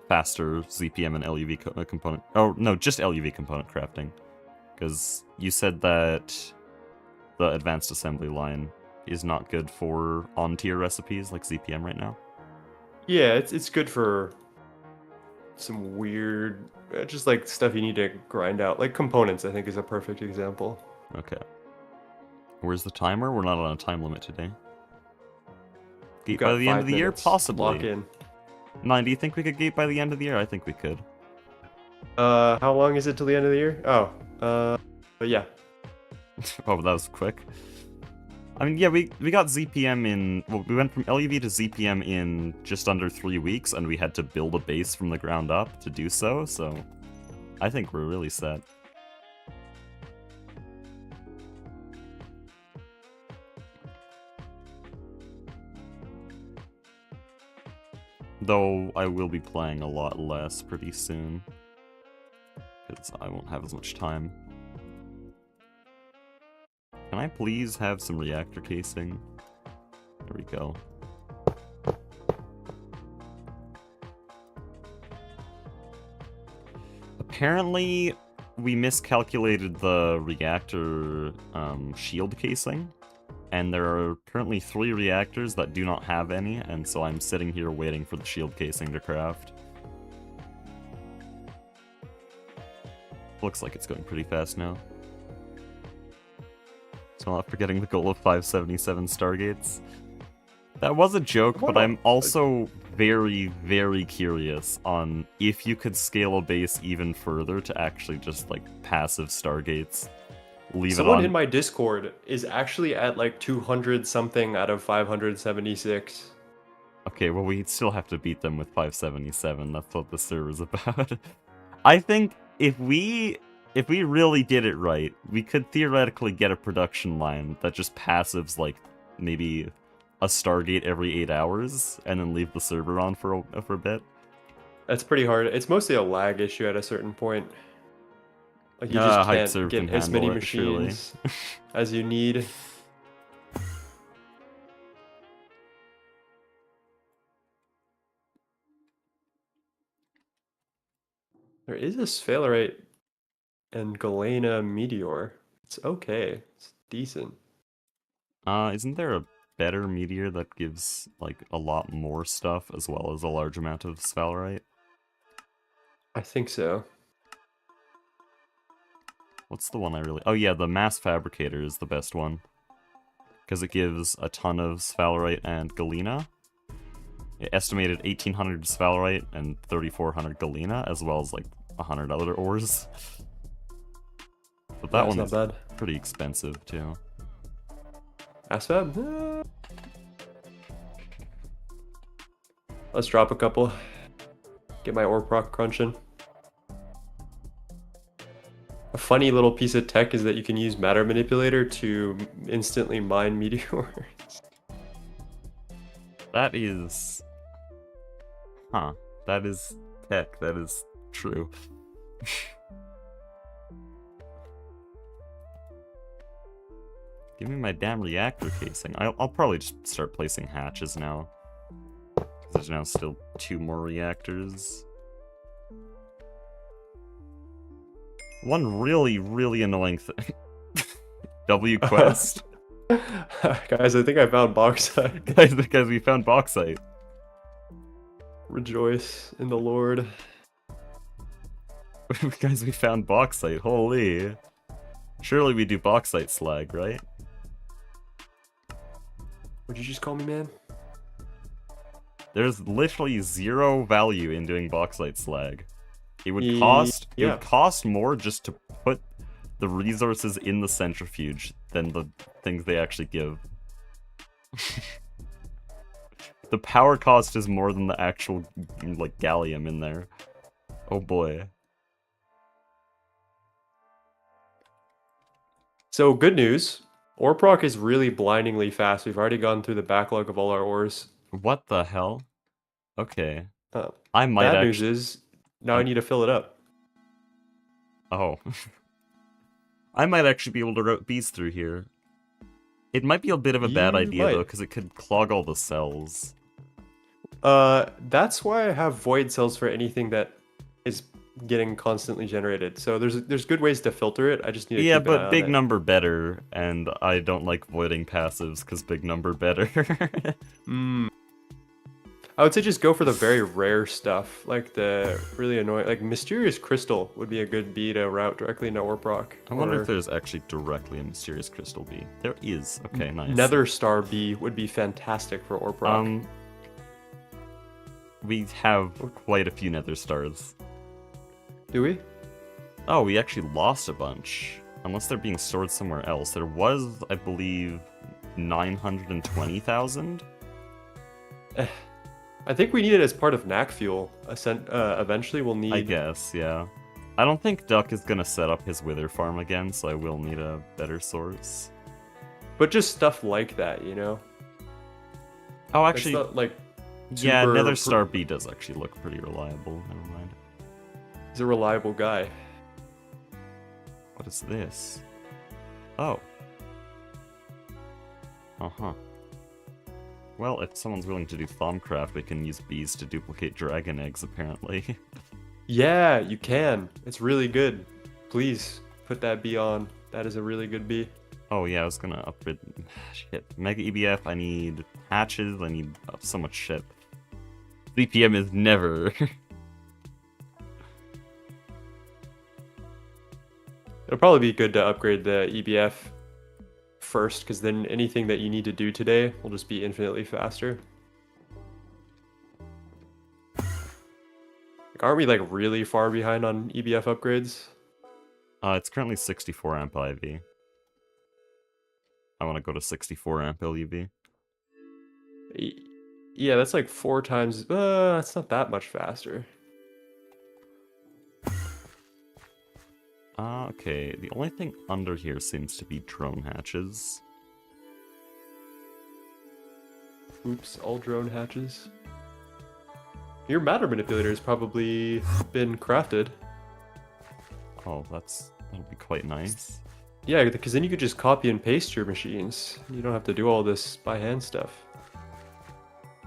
faster ZPM and LUV component... Oh, no, just LUV component crafting. Because you said that the advanced assembly line is not good for on-tier recipes like ZPM right now. Yeah, it's good for some weird, just like stuff you need to grind out. Like components, I think, is a perfect example. Okay. Where's the timer? We're not on a time limit today. We've Gate by got the end of 5 the year? minutes. Possibly. Lock in. Nine, do you think we could gate by the end of the year? I think we could. How long is it till the end of the year? Oh, but yeah. Oh, that was quick. I mean, yeah, we got ZPM in... Well, we went from LUV to ZPM in just under 3 weeks, and we had to build a base from the ground up to do so, so... I think we're really set. Though, I will be playing a lot less pretty soon. Because I won't have as much time. Can I please have some reactor casing? There we go. Apparently, we miscalculated the reactor shield casing, and there are currently 3 reactors that do not have any, and so I'm sitting here waiting for the shield casing to craft. Looks like it's going pretty fast now. So not forgetting the goal of 577 Stargates. That was a joke, but I'm also very, very curious on if you could scale a base even further to actually just, like, passive Stargates. Leave Someone it on... in my Discord is actually at like 200 something out of 576. Okay, well, we still have to beat them with 577. That's what the server's about. I think if we really did it right, we could theoretically get a production line that just passives, like, maybe a Stargate every 8 hours, and then leave the server on for a bit. That's pretty hard. It's mostly a lag issue at a certain point. Like you just can't get as many machines as you need. There is a sphalerite and Galena meteor. It's okay. It's decent. Isn't there a better meteor that gives, like, a lot more stuff as well as a large amount of sphalerite? I think so. What's the one I really... Oh yeah, the Mass Fabricator is the best one. Because it gives a ton of sphalerite and galena. It estimated 1,800 sphalerite and 3,400 galena, as well as like 100 other ores. But that one not is bad. pretty expensive too. Asfab? Let's drop a couple. Get my ore proc crunching. A funny little piece of tech is that you can use matter manipulator to instantly mine meteors. That is... Huh. That is tech. That is true. Give me my damn reactor casing. I'll probably just start placing hatches now. There's now still 2 more reactors. One really, really annoying thing. W quest. Guys, I think I found bauxite. guys, we found bauxite. Rejoice in the Lord. Guys, we found bauxite. Holy. Surely we do bauxite slag, right? What'd you just call me, man? There's literally 0 value in doing bauxite slag. It would Yeah. cost more just to put the resources in the centrifuge than the things they actually give. The power cost is more than the actual like gallium in there. Oh boy. So good news. Ore proc is really blindingly fast. We've already gone through the backlog of all our ores. What the hell? Okay. Uh, I might Bad actually... news is now I need to fill it up. Oh. I might actually be able to route bees through here. It might be a bit of a bad You idea, might. though, because it could clog all the cells. That's why I have void cells for anything that is getting constantly generated. So there's good ways to filter it. I just need to Yeah, keep an eye but on big it. number better, and I don't like voiding passives, because big number better. I would say just go for the very rare stuff, like the really annoying, like Mysterious Crystal would be a good bee to route directly into ore proc. I wonder or if there's actually directly a Mysterious Crystal bee. There is. Okay, nice. Nether Star bee would be fantastic for ore proc. We have quite a few nether stars. Do we? Oh, we actually lost a bunch. Unless they're being stored somewhere else. There was, I believe, 920,000? I think we need it as part of knack fuel. Eventually we'll need... I guess, yeah. I don't think Duck is gonna set up his wither farm again, so I will need a better source. But just stuff like that, you know? Oh, It's actually, not like... yeah, super Nether Star B does actually look pretty reliable. Never mind. He's a reliable guy. What is this? Oh. Uh-huh. Well, if someone's willing to do Thaumcraft, we can use bees to duplicate dragon eggs, apparently. Yeah, you can. It's really good. Please put that bee on. That is a really good bee. Oh yeah, I was gonna upgrade... Shit. Mega EBF, I need hatches, I need so much shit. ZPM is never... It'll probably be good to upgrade the EBF first, because then anything that you need to do today will just be infinitely faster. Like, aren't we like really far behind on EBF upgrades? It's currently 64 amp IV. I want to go to 64 amp LUV. Yeah, that's like 4 times. That's not that much faster. Okay, the only thing under here seems to be drone hatches. Oops, all drone hatches. Your matter manipulator has probably been crafted. Oh, that'll be quite nice. Yeah, because then you could just copy and paste your machines. You don't have to do all this by hand stuff.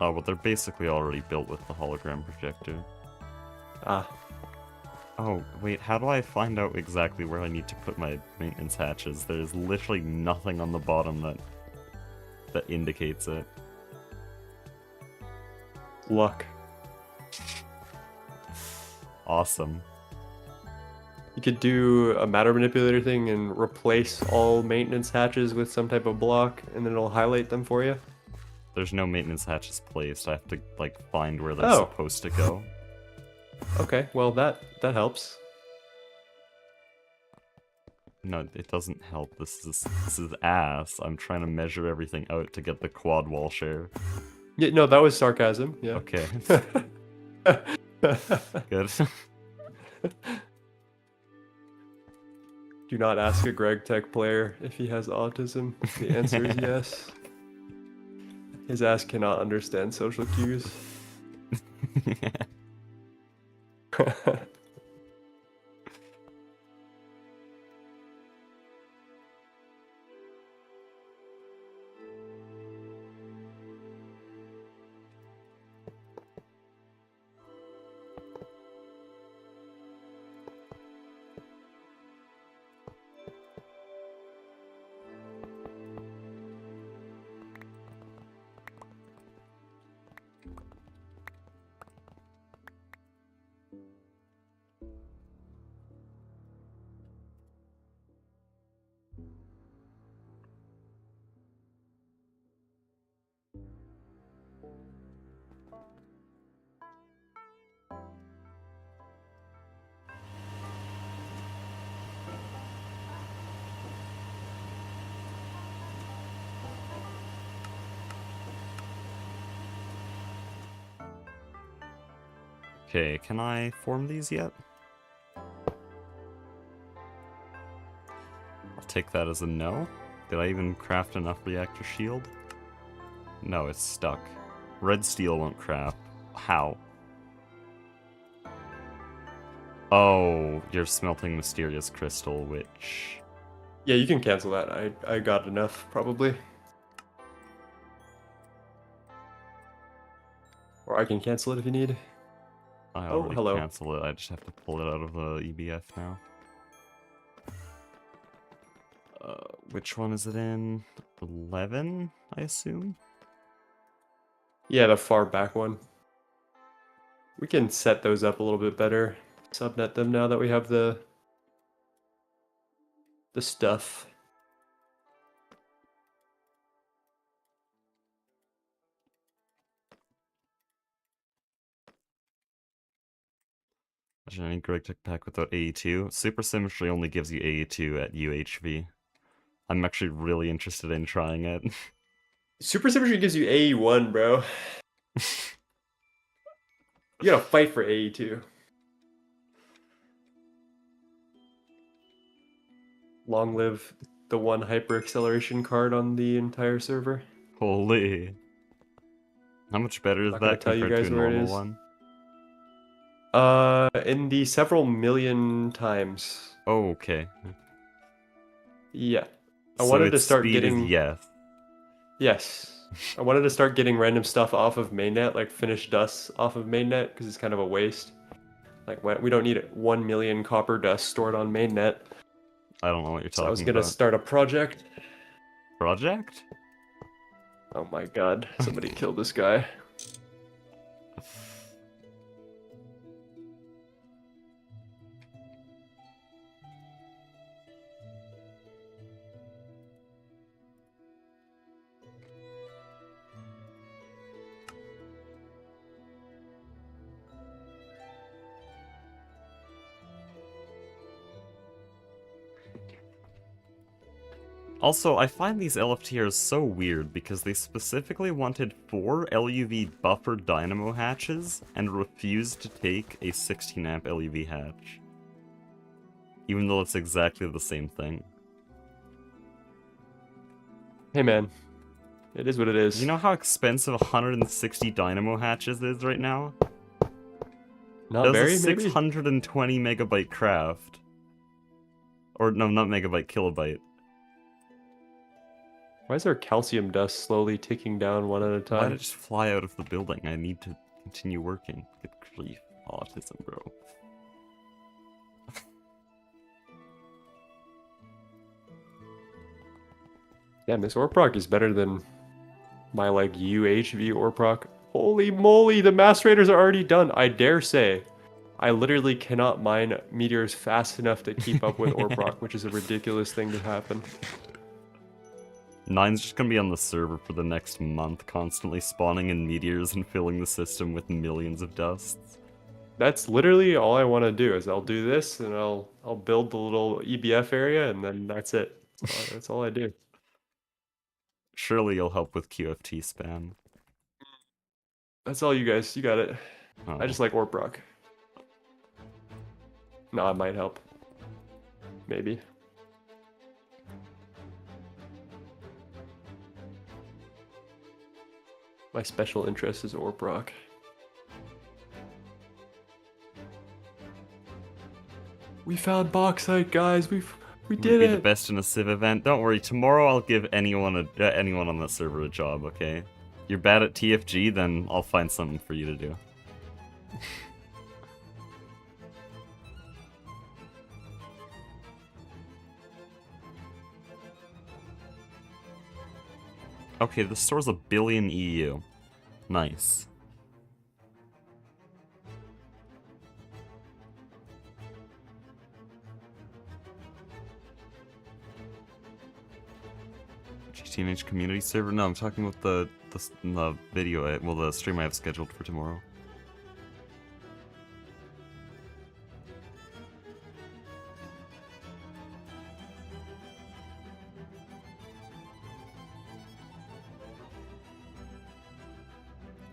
Oh, but they're basically already built with the hologram projector. Ah. Oh, wait, how do I find out exactly where I need to put my maintenance hatches? There's literally nothing on the bottom that indicates it. Luck. Awesome. You could do a matter manipulator thing and replace all maintenance hatches with some type of block, and then it'll highlight them for you. There's no maintenance hatches placed. I have to like find where they're Oh. supposed to go. Okay, well that helps. No, it doesn't help. This is ass. I'm trying to measure everything out to get the quad wall share. Yeah, no, that was sarcasm. Yeah. Okay. Good. Do not ask a Greg Tech player if he has autism. The answer is yes. His ass cannot understand social cues. Okay, can I form these yet? I'll take that as a no. Did I even craft enough reactor shield? No, it's stuck. Red steel won't craft. How? Oh, you're smelting mysterious crystal, which... Yeah, you can cancel that. I got enough, probably. Or I can cancel it if you need. I Oh, already hello. cancel it. I just have to pull it out of the EBF now. Which one is it in? 11, I assume? Yeah, the far back one. We can set those up a little bit better. Subnet them now that we have the stuff. Imagine any Greg Tech pack without AE2. Super Symmetry only gives you AE2 at UHV. I'm actually really interested in trying it. Super Symmetry gives you AE1, bro. You gotta fight for AE2. Long live the one hyper acceleration card on the entire server. Holy. How much better is Not gonna that tell you compared to guys a where it normal is. one? In the several million times. Oh, okay. Yeah. I So wanted to its start speed getting... is yes. Yes. I wanted to start getting random stuff off of mainnet, like finished dust off of mainnet, because it's kind of a waste. Like, we don't need 1 million copper dust stored on mainnet. I don't know what you're So talking I was gonna about. start a project. Project? Oh my god, somebody killed this guy. Also, I find these LFTRs so weird because they specifically wanted 4 LUV buffer dynamo hatches and refused to take a 16 amp LUV hatch. Even though it's exactly the same thing. Hey man, it is what it is. You know how expensive 160 dynamo hatches is right now? Not very, There's a maybe? 620 megabyte craft. Or no, not megabyte, kilobyte. Why is there calcium dust slowly ticking down one at a Why time? did it just fly out of the building? I need to continue working. Good grief. Autism, bro. Damn, this Orproc is better than my, UHV Orproc. Holy moly, the Mass Raiders are already done. I dare say I literally cannot mine meteors fast enough to keep up with orb rock, which is a ridiculous thing to happen. 9's just gonna be on the server for the next month, constantly spawning in meteors and filling the system with millions of dusts. That's literally all I want to do is I'll do this and I'll build the little EBF area and then that's it. That's all I do. Surely you'll help with QFT spam. That's all you guys. You got it. I Oh. just like orb rock. No, it might help. Maybe. My special interest is orb rock. We found bauxite, guys. We did Be the it. best in a Civ event. Don't worry, tomorrow I'll give anyone on the server a job, okay? You're bad at TFG, then I'll find something for you to do. Okay, the store's 1 billion EU. Nice. Teenage community server? No, I'm talking about the video, well, the stream I have scheduled for tomorrow.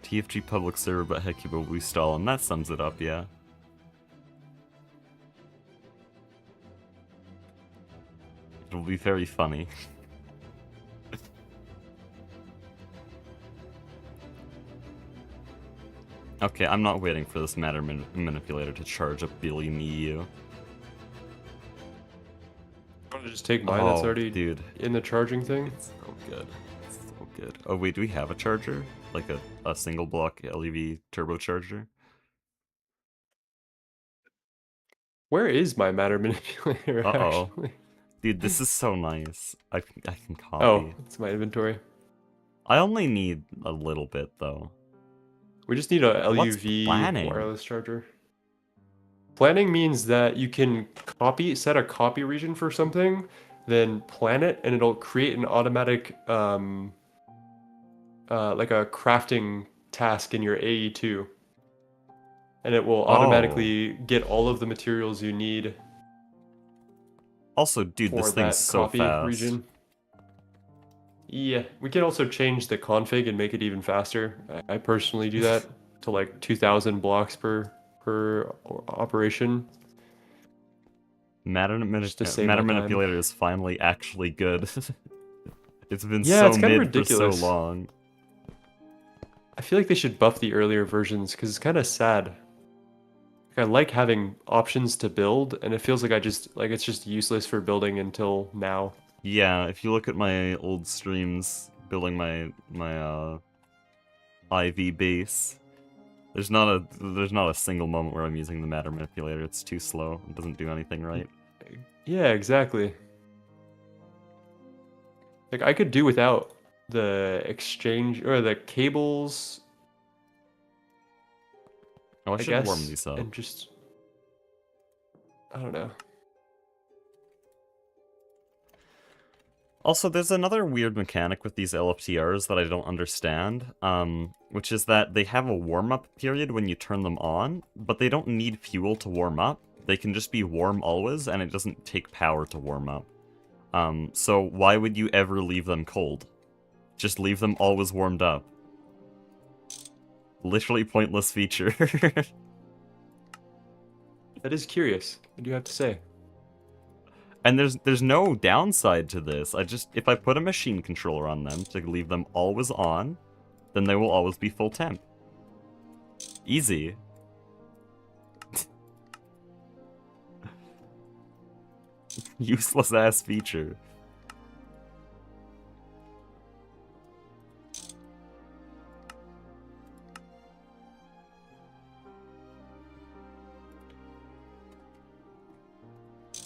TFG public server, but Hecuba will be stalling. That sums it up, yeah. It'll be very funny. Okay, I'm not waiting for this matter manipulator to charge 1 billion EU. Want to just take mine that's already dude, in the charging thing? it's so good. It's so good. Oh wait, do we have a charger? Like a single block LEV turbocharger? Where is my matter manipulator Uh-oh. actually? Dude, this is so nice. I can copy. Oh, it's my inventory. I only need a little bit though. We just need a What's LUV planning? wireless charger. Planning means that you can set a copy region for something, then plan it, and it'll create an automatic, like a crafting task in your AE2. And it will automatically get all of the materials you need. Also, dude, this thing's so fast. Region. Yeah, we can also change the config and make it even faster. I personally do that to like 2,000 blocks per operation. Matter manipulator is finally actually good. It's been yeah, so it's kind of mid for so ridiculous. long. I feel like they should buff the earlier versions because it's kind of sad. Like, I like having options to build, and it feels like it's just useless for building until now. Yeah, if you look at my old streams building my IV base, there's not a single moment where I'm using the matter manipulator. It's too slow. It doesn't do anything right. Yeah, exactly. Like I could do without the exchange or the cables. Oh, I should warm guess, these up. and just I don't know. Also, there's another weird mechanic with these LFTRs that I don't understand, which is that they have a warm-up period when you turn them on, but they don't need fuel to warm up. They can just be warm always, and it doesn't take power to warm up. So why would you ever leave them cold? Just leave them always warmed up. Literally pointless feature. That is curious. What do you have to say? And there's no downside to this. If I put a machine controller on them to leave them always on, then they will always be full temp. Easy. Useless ass feature.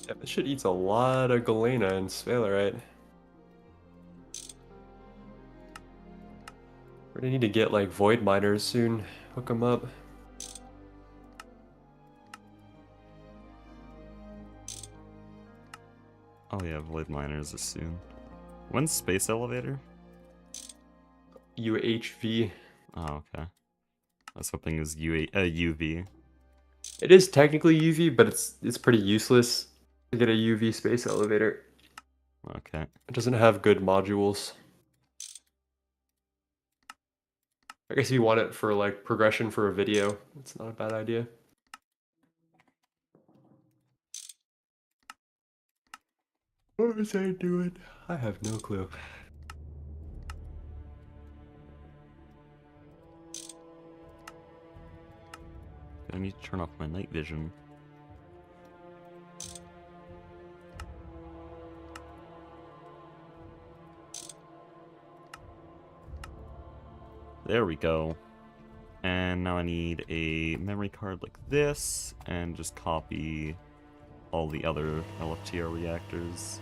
Yeah, this shit eats a lot of galena and sphalerite. We're gonna need to get like void miners soon. Hook them up. Oh yeah, void miners is soon. When's space elevator? UHV. Oh, okay. I was hoping it was UV. It is technically UV, but it's pretty useless to get a UV space elevator. Okay. It doesn't have good modules. I guess if you want it for like progression for a video, it's not a bad idea. What was I doing? I have no clue. I need to turn off my night vision. There we go. And now I need a memory card like this, and just copy all the other LFTR reactors.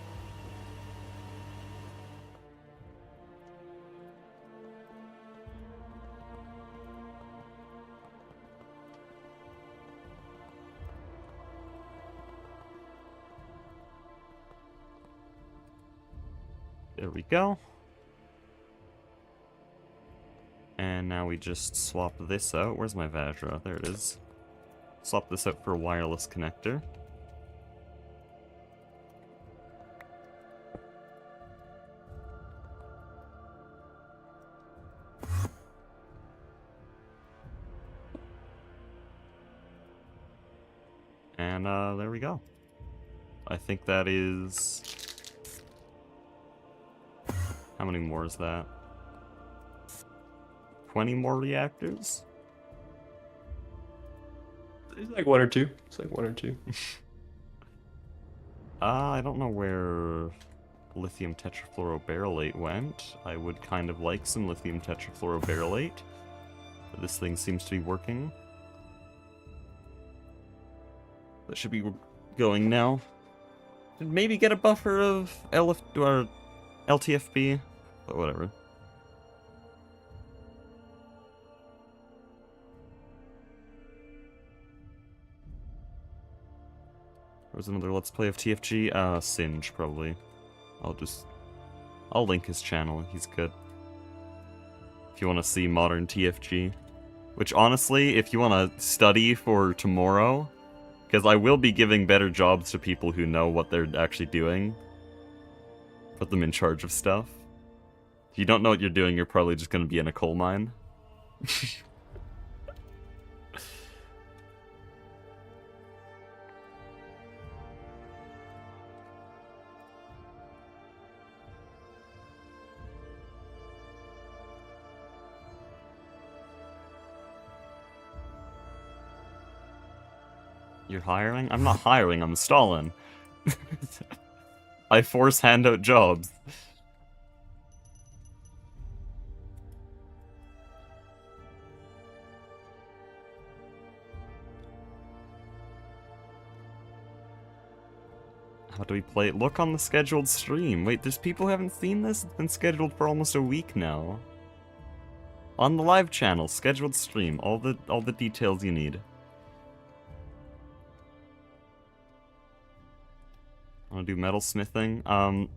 There we go. And now we just swap this out. Where's my Vajra? There it is. Swap this out for a wireless connector. And there we go. I think that is... How many more is that? 20 more reactors? It's like one or two. It's like one or two. I don't know where lithium tetrafluorobarylate went. I would kind of like some lithium tetrafluorobarylate. But this thing seems to be working. That should be going now. And maybe get a buffer of LTFB, but whatever. There's another Let's Play of TFG. Singe, probably. I'll link his channel, he's good. If you want to see modern TFG. Which, honestly, if you want to study for tomorrow, because I will be giving better jobs to people who know what they're actually doing. Put them in charge of stuff. If you don't know what you're doing, you're probably just going to be in a coal mine. You're hiring? I'm not hiring, I'm stalling. I force hand out jobs. How do we play it? Look on the scheduled stream. Wait, there's people who haven't seen this? It's been scheduled for almost a week now. On the live channel, scheduled stream, all the details you need. Want to do metalsmithing?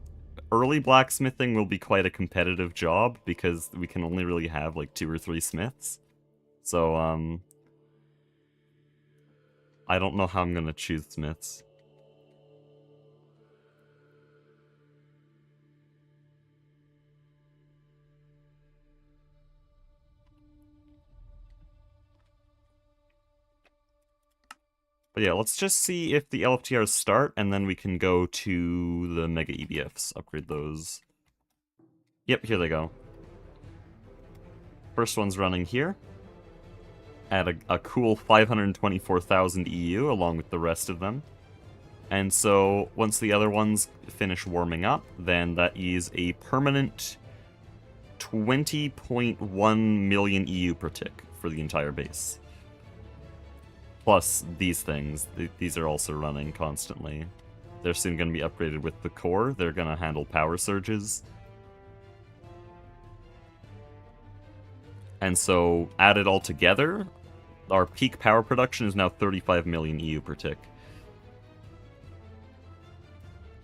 Early blacksmithing will be quite a competitive job because we can only really have like 2 or 3 smiths. So, I don't know how I'm gonna choose smiths. But yeah, let's just see if the LFTRs start, and then we can go to the Mega EBFs, upgrade those. Yep, here they go. First one's running here, at a cool 524,000 EU, along with the rest of them. And so, once the other ones finish warming up, then that is a permanent 20.1 million EU per tick for the entire base. Plus these things, these are also running constantly. They're soon going to be upgraded with the core. They're going to handle power surges. And so, added all together, our peak power production is now 35 million EU per tick.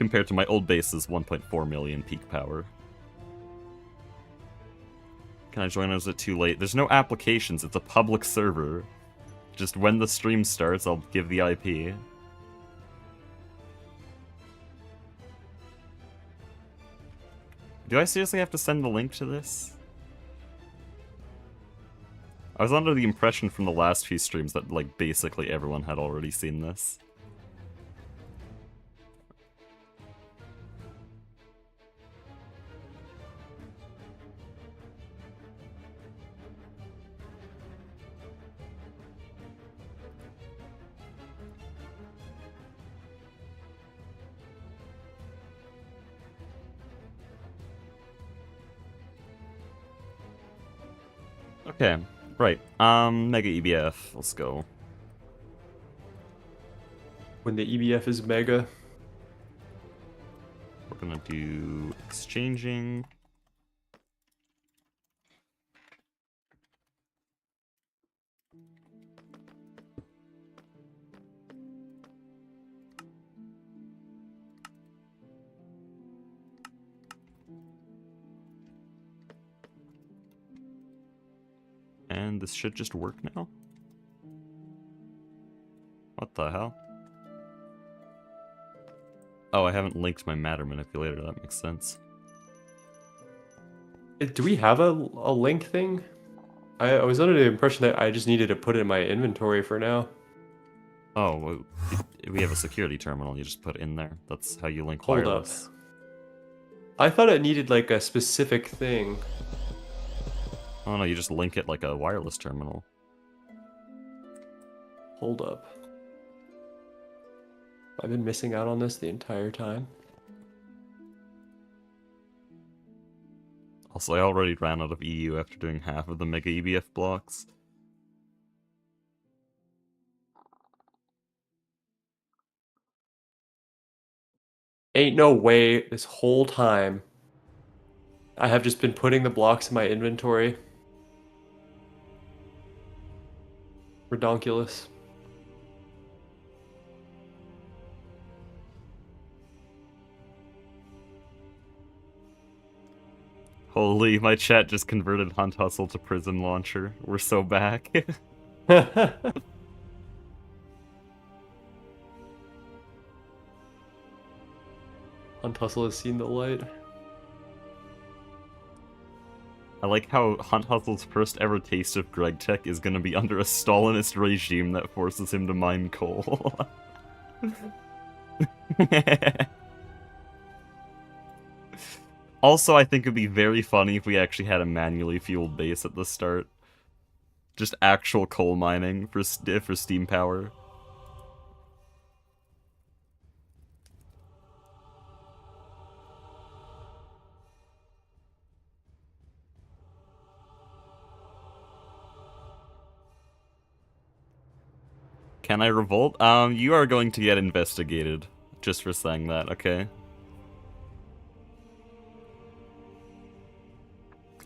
compared to my old base's 1.4 million peak power. Can I join us at too late? There's no applications, it's a public server. Just when the stream starts, I'll give the IP. Do I seriously have to send the link to this? I was under the impression from the last few streams that, like, basically everyone had already seen this. Okay, right. Mega EBF, let's go. When the EBF is mega. We're gonna do exchanging. And this should just work now? What the hell? Oh, I haven't linked my matter manipulator, that makes sense. Do we have a link thing? I was under the impression that I just needed to put it in my inventory for now. Oh, well, we have a security terminal, you just put it in there. That's how you link Hold wireless. up. I thought it needed like a specific thing. Oh no, you just link it like a wireless terminal. Hold up. I've been missing out on this the entire time. Also, I already ran out of EU after doing half of the Mega EBF blocks. Ain't no way this whole time I have just been putting the blocks in my inventory. Redonkulous. Holy, my chat just converted Hunt Hustle to Prison Launcher. We're so back. Hunt Hustle has seen the light. I like how Hunt Hustle's first ever taste of Greg Tech is gonna be under a Stalinist regime that forces him to mine coal. Also, I think it'd be very funny if we actually had a manually fueled base at the start. Just actual coal mining for steam power. Can I revolt? You are going to get investigated. Just for saying that, okay?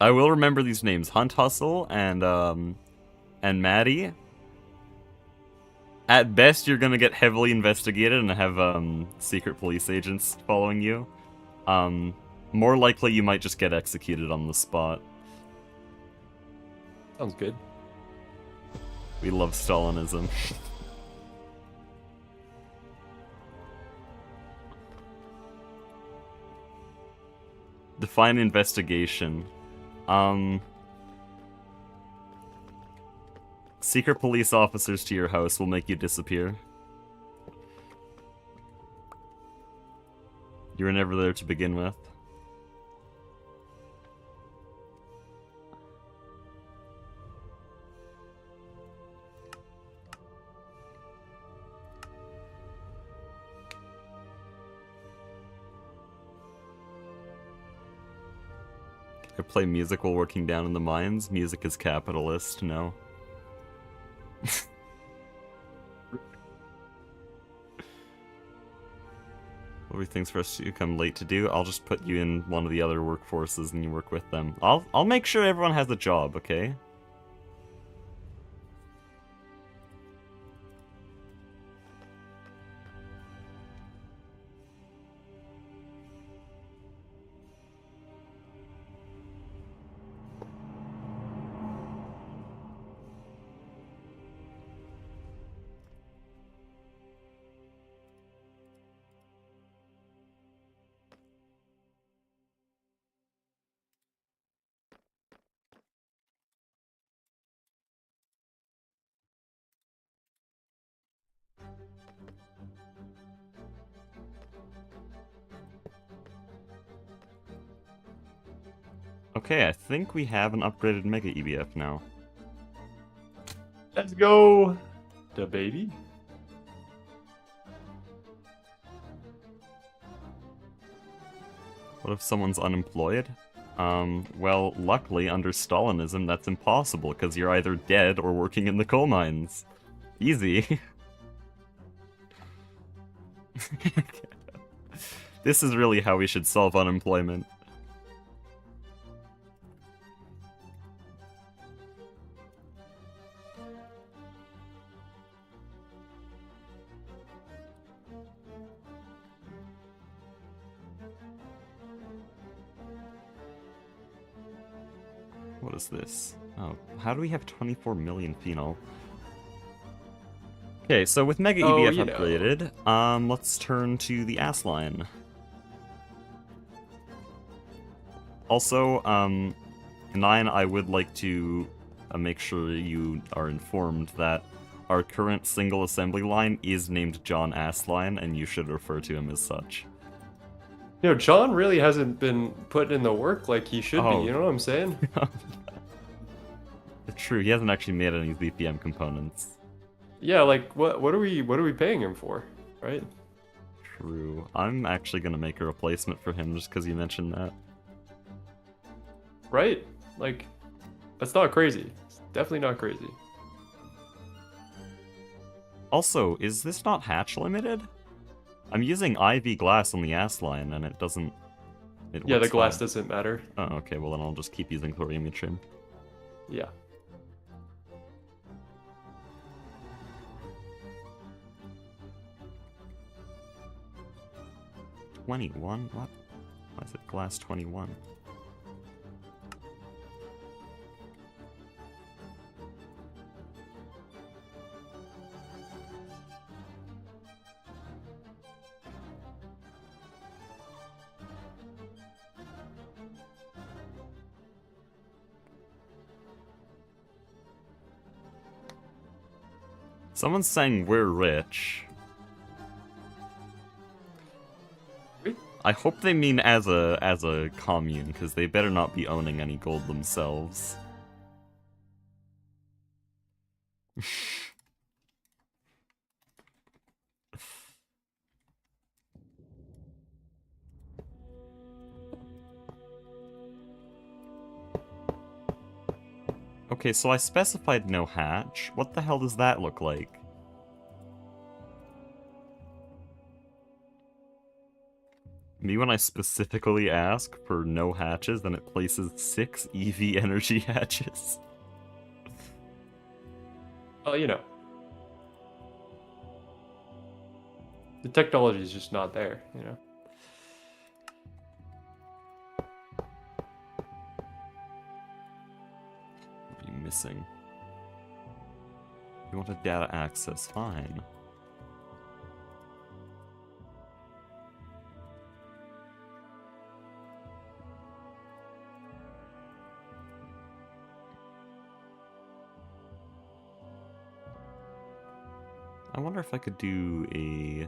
I will remember these names. Hunt Hustle and Maddie. At best, you're gonna get heavily investigated and have, secret police agents following you. More likely you might just get executed on the spot. Sounds good. We love Stalinism. Define investigation. Secret police officers to your house will make you disappear. You were never there to begin with. I play music while working down in the mines. Music is capitalist, no. What were things for us to come late to do? I'll just put you in one of the other workforces and you work with them. I'll make sure everyone has a job, okay? Okay, I think we have an upgraded Mega EBF now. Let's go, the baby. What if someone's unemployed? Well, luckily, under Stalinism, that's impossible, because you're either dead or working in the coal mines. Easy. This is really how we should solve unemployment. What is this? Oh, how do we have 24 million phenol? Okay, so with Mega EBF you know. upgraded, let's turn to the ass line. Also, Nine, I would like to make sure you are informed that our current single assembly line is named John Assline, and you should refer to him as such. You know, John really hasn't been putting in the work like he should be, you know what I'm saying? True, he hasn't actually made any ZPM components. Yeah, like what are we paying him for, right? True. I'm actually gonna make a replacement for him just because you mentioned that. Right? Like, that's not crazy. It's definitely not crazy. Also, is this not hatch limited? I'm using IV glass on the ass line and it doesn't... Yeah, the glass fine. doesn't matter. Oh, okay, well then I'll just keep using thorium trim. Yeah. What? Why is it glass 21? Someone's saying we're rich. I hope they mean as a commune, because they better not be owning any gold themselves. Okay, so I specified no hatch. What the hell does that look like? Me when I specifically ask for no hatches, then it places 6 EV energy hatches. Well, you know. The technology is just not there, you know. What are you missing? You want a data access? Fine. I wonder if I could do a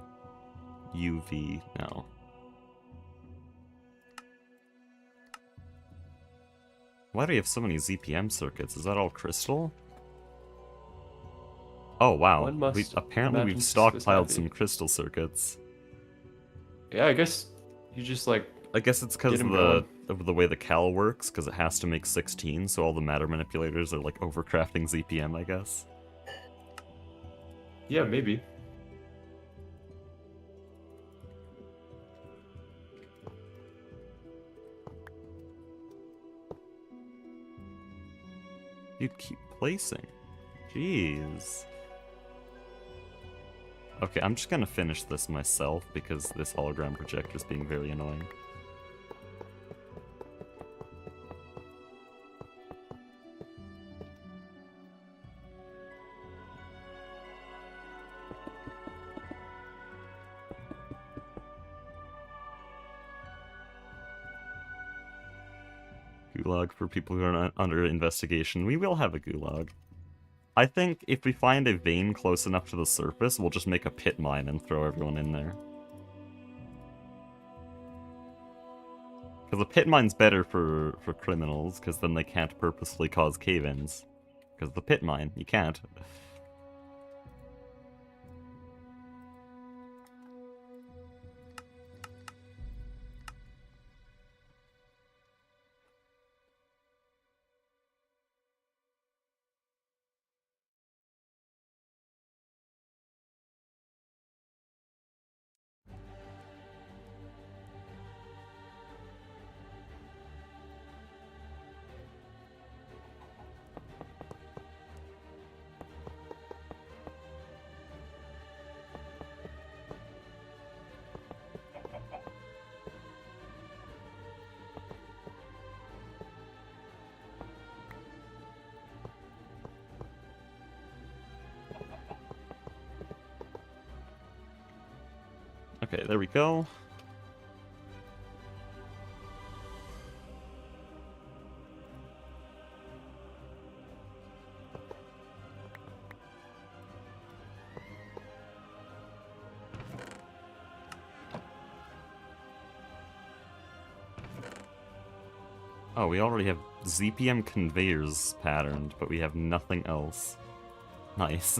UV now. Why do we have so many ZPM circuits? Is that all crystal? Oh wow, apparently we've stockpiled some crystal circuits. Yeah, I guess you just like... I guess it's because of the way the cal works, because it has to make 16, so all the matter manipulators are like overcrafting ZPM, I guess. Yeah, maybe. You'd keep placing. Jeez. Okay, I'm just gonna finish this myself because this hologram projector is being very annoying. Gulag for people who are not under investigation. We will have a gulag. I think if we find a vein close enough to the surface, we'll just make a pit mine and throw everyone in there. Because the pit mine's better for criminals, because then they can't purposefully cause cave-ins. Because the pit mine, you can't. Okay, there we go. Oh, we already have ZPM conveyors patterned, but we have nothing else. Nice.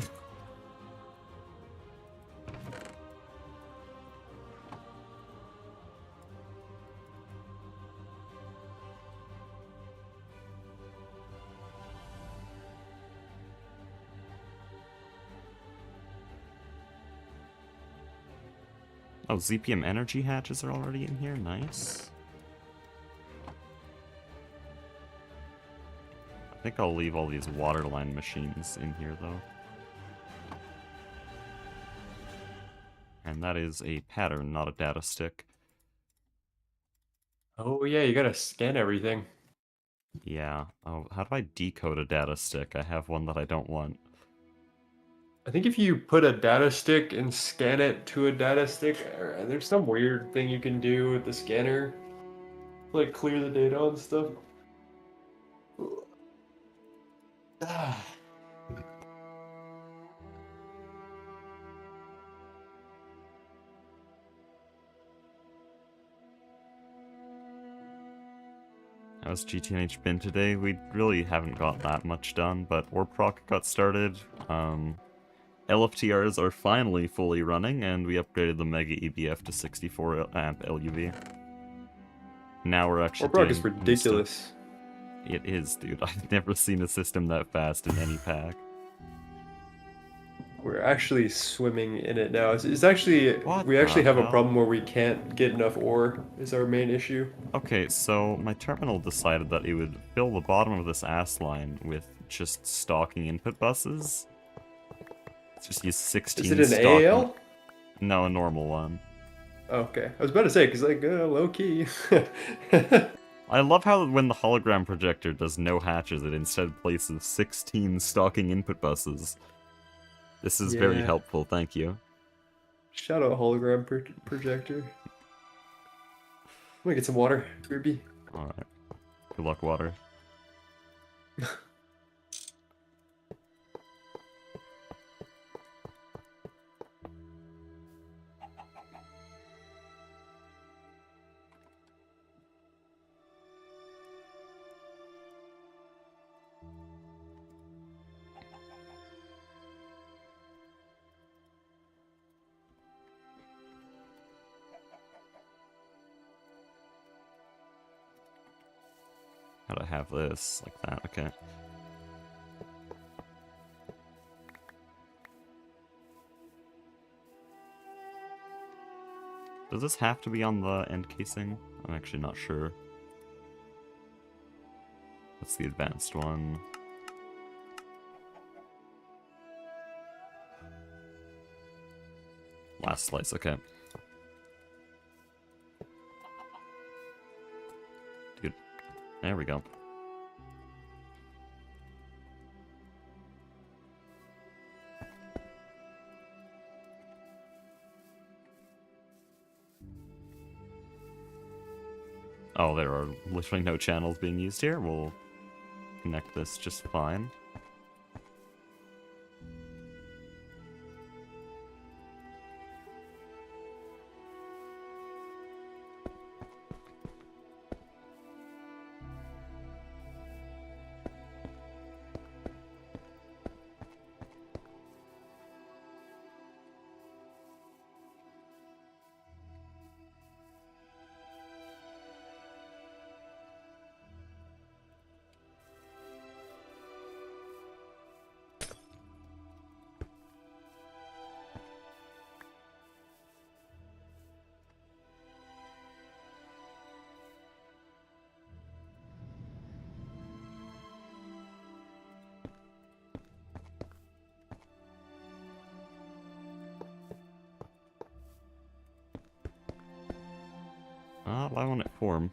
Oh, ZPM energy hatches are already in here? Nice. I think I'll leave all these waterline machines in here, though. And that is a pattern, not a data stick. Oh yeah, you gotta scan everything. Yeah. Oh, how do I decode a data stick? I have one that I don't want. I think if you put a data stick and scan it to a data stick, there's some weird thing you can do with the scanner, like clear the data and stuff. Ah. How's GTNH been today? We really haven't got that much done, but Warproc got started. LFTRs are finally fully running, and we upgraded the Mega EBF to 64 amp LUV. Now we're actually Warproc is doing new stuff. ridiculous. It is, dude. I've never seen a system that fast in any pack. We're actually swimming in it now. It's actually What we actually the have a hell? problem where we can't get enough ore. Is our main issue. Okay, so my terminal decided that it would fill the bottom of this ass line with just stocking input buses. Let's just use 16 Is it an stocking. AAL? No, a normal one. Okay, I was about to say because like low key. I love how when the hologram projector does no hatches, it instead places 16 stocking input buses. This is very Yeah. helpful, thank you. Shout out hologram projector. I'm gonna get some water, Ruby. Alright. Good luck, water. How'd I have this? Like that, okay. Does this have to be on the end casing? I'm actually not sure. That's the advanced one. Last slice, okay. Dude, there we go. Oh, there are literally no channels being used here. We'll connect this just fine. Why won't it form?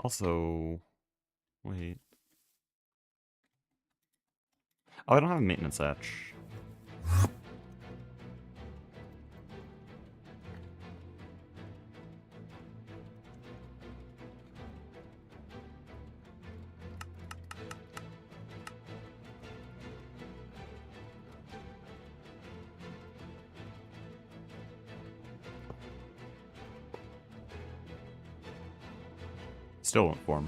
Also, wait. Oh, I don't have a maintenance hatch. Still won't form.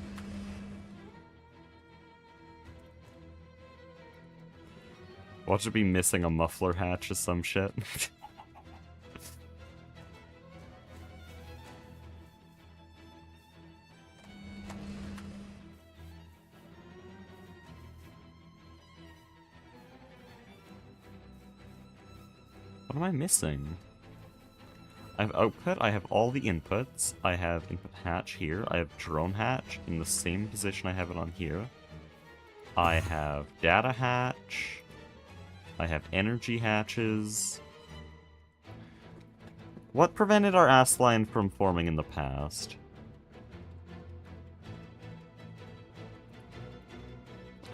Watch it be missing a muffler hatch or some shit. What am I missing? I have output, I have all the inputs, I have input hatch here, I have drone hatch in the same position I have it on here. I have data hatch, I have energy hatches. What prevented our ass line from forming in the past?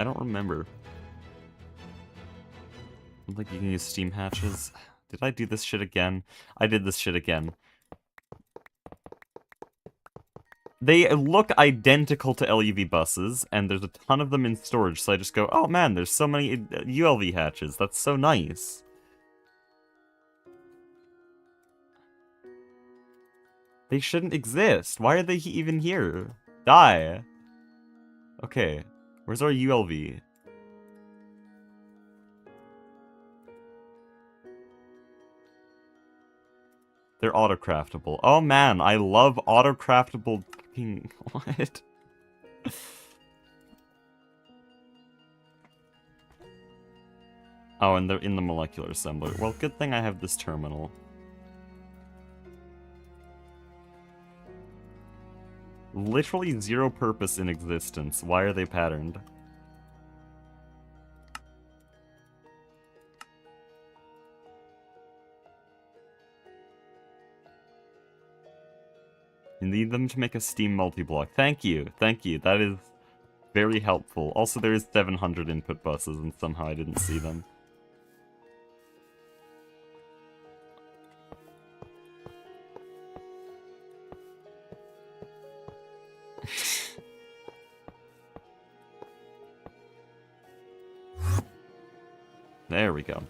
I don't remember. I don't think you can use steam hatches. Did I do this shit again? I did this shit again. They look identical to LUV buses, and there's a ton of them in storage, so I just go, oh man, there's so many ULV hatches. That's so nice. They shouldn't exist. Why are they even here? Die. Okay, where's our ULV? They're autocraftable. Oh man, I love autocraftable fucking... What? Oh, and they're in the molecular assembler. Well, good thing I have this terminal. Literally zero purpose in existence. Why are they patterned? You need them to make a Steam multi-block. Thank you, thank you. That is very helpful. Also, there is 700 input buses, and somehow I didn't see them. There we go.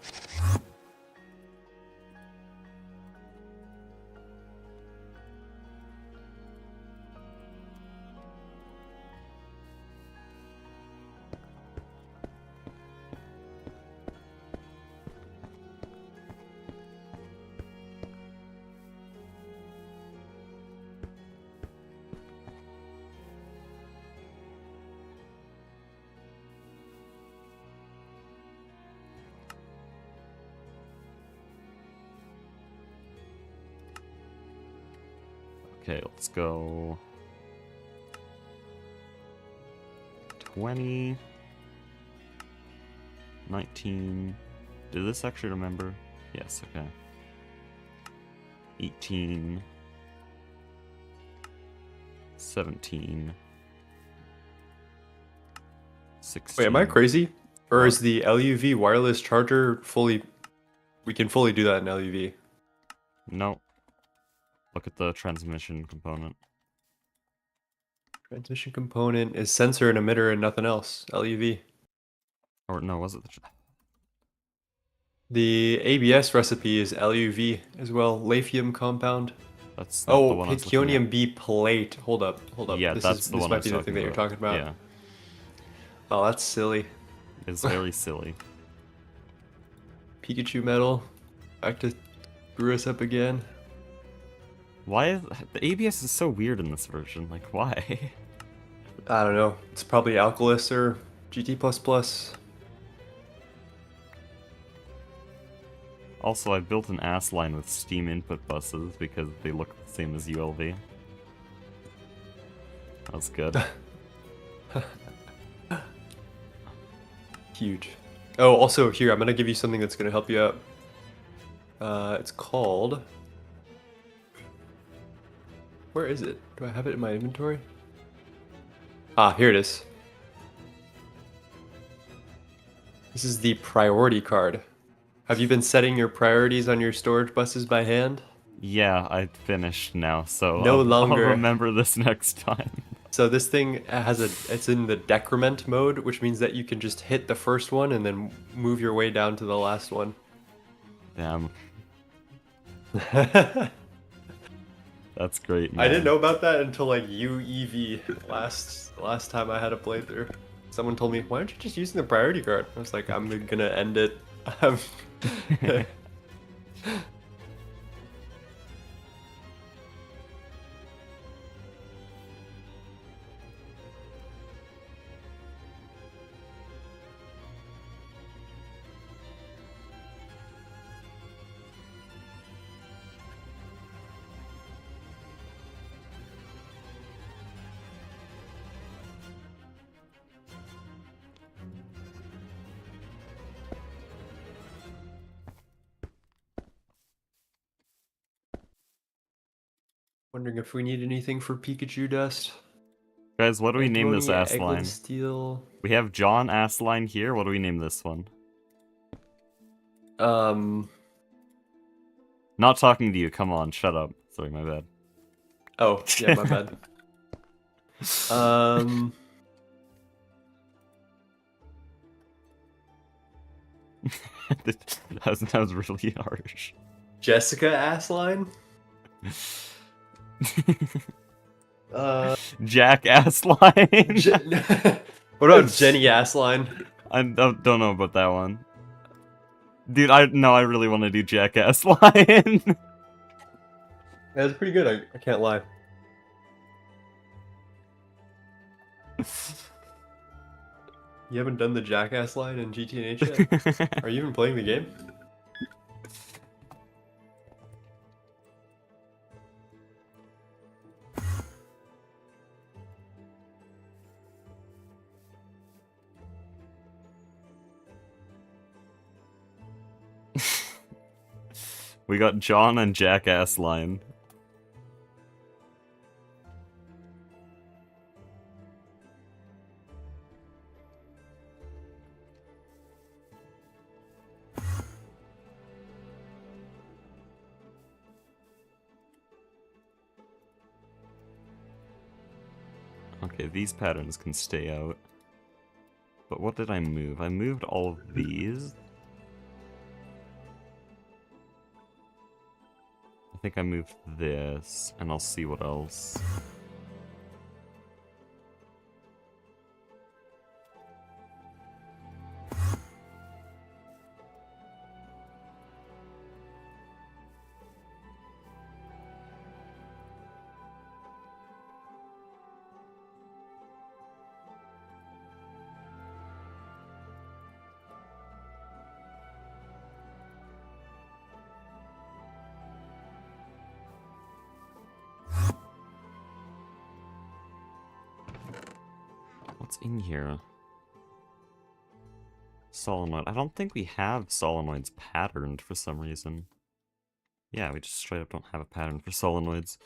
Okay, let's go 20, 19, did this actually remember? Yes, okay. 18, 17, 16. Wait, am I crazy? Or is the LUV wireless charger fully... We can fully do that in LUV. No. Look at the transmission component. Transmission component is sensor and emitter and nothing else. LUV. Or no, was it The ABS recipe is LUV as well. Lithium compound. That's not the Oh, one I was looking Piconium at. B plate. Hold up, hold up. Yeah, that's the one I might was be the thing that you're talking about. Yeah, Oh, that's silly. it's very silly. Pikachu metal. Back to screw us up again. Why is the ABS is so weird in this version? Like, why? I don't know. It's probably Alkalis or GT++. Also, I built an ass line with steam input buses because they look the same as ULV. That was good. Huge. Oh, also here, I'm gonna give you something that's gonna help you out. It's called... Where is it? Do I have it in my inventory? Ah, here it is. This is the priority card. Have you been setting your priorities on your storage buses by hand? Yeah, I finished now, so No I'll longer. remember this next time. So this thing has it's in the decrement mode, which means that you can just hit the first one and then move your way down to the last one. Damn, that's great, man. I didn't know about that until like UEV last time I had a playthrough. Someone told me, "Why aren't you just using the priority card?" I was like, "I'm gonna end it." Wondering if we need anything for Pikachu dust. Guys, what do we name this Antimony, ass line? Eggled steel. We have John ass line here. What do we name this one? Not talking to you. Come on, shut up. Sorry, my bad. Oh, yeah, my bad. that was really harsh. Jessica Assline? Jack ass line. What about Jenny Assline? I don't know about that one. Dude, I really want to do Jackass line. That's pretty good, I can't lie. You haven't done the Jackass line in GTH yet? Are you even playing the game? We got John and Jackass line. Okay, these patterns can stay out. But what did I move? I moved all of these. I think I moved this, and I'll see what else. What's in here? Solenoid. I don't think we have solenoids patterned for some reason. Yeah, we just straight up don't have a pattern for solenoids.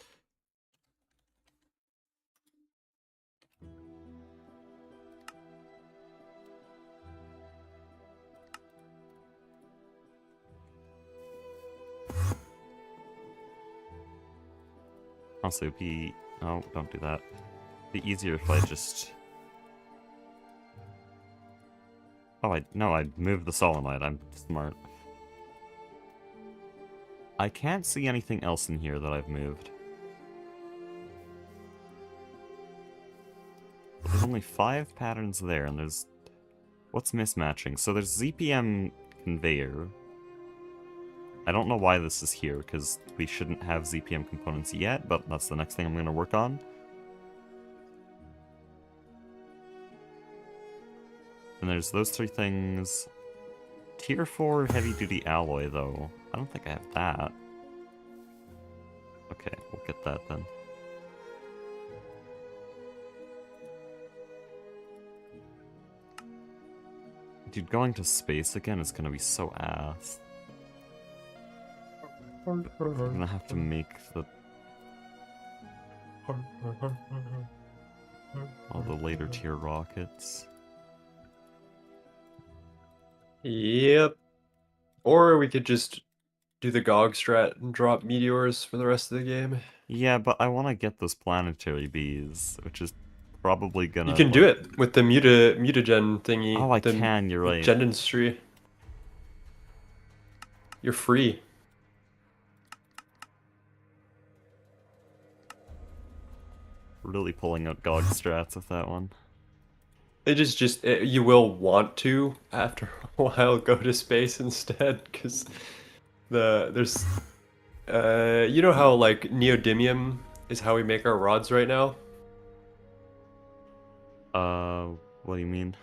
Also, it'd be... Oh, don't do that. It'd be easier if I just... Oh, no, I moved the solenoid. I'm smart. I can't see anything else in here that I've moved. There's only 5 patterns there, and there's... What's mismatching? So there's ZPM conveyor. I don't know why this is here, because we shouldn't have ZPM components yet, but that's the next thing I'm going to work on. And there's those 3 things. Tier 4 heavy-duty alloy, though. I don't think I have that. Okay, we'll get that then. Dude, going to space again is gonna be so ass. I'm gonna have to make the all the later tier rockets. Yep. Or we could just do the GOG strat and drop meteors for the rest of the game. Yeah, but I want to get those planetary bees, which is probably gonna. You can do it with the mutagen thingy. Oh, I the can. You're right. Gen industry. You're free. Really pulling out GOG strats with that one. You will want to after a while go to space instead, because there's you know how like neodymium is how we make our rods right now. What do you mean?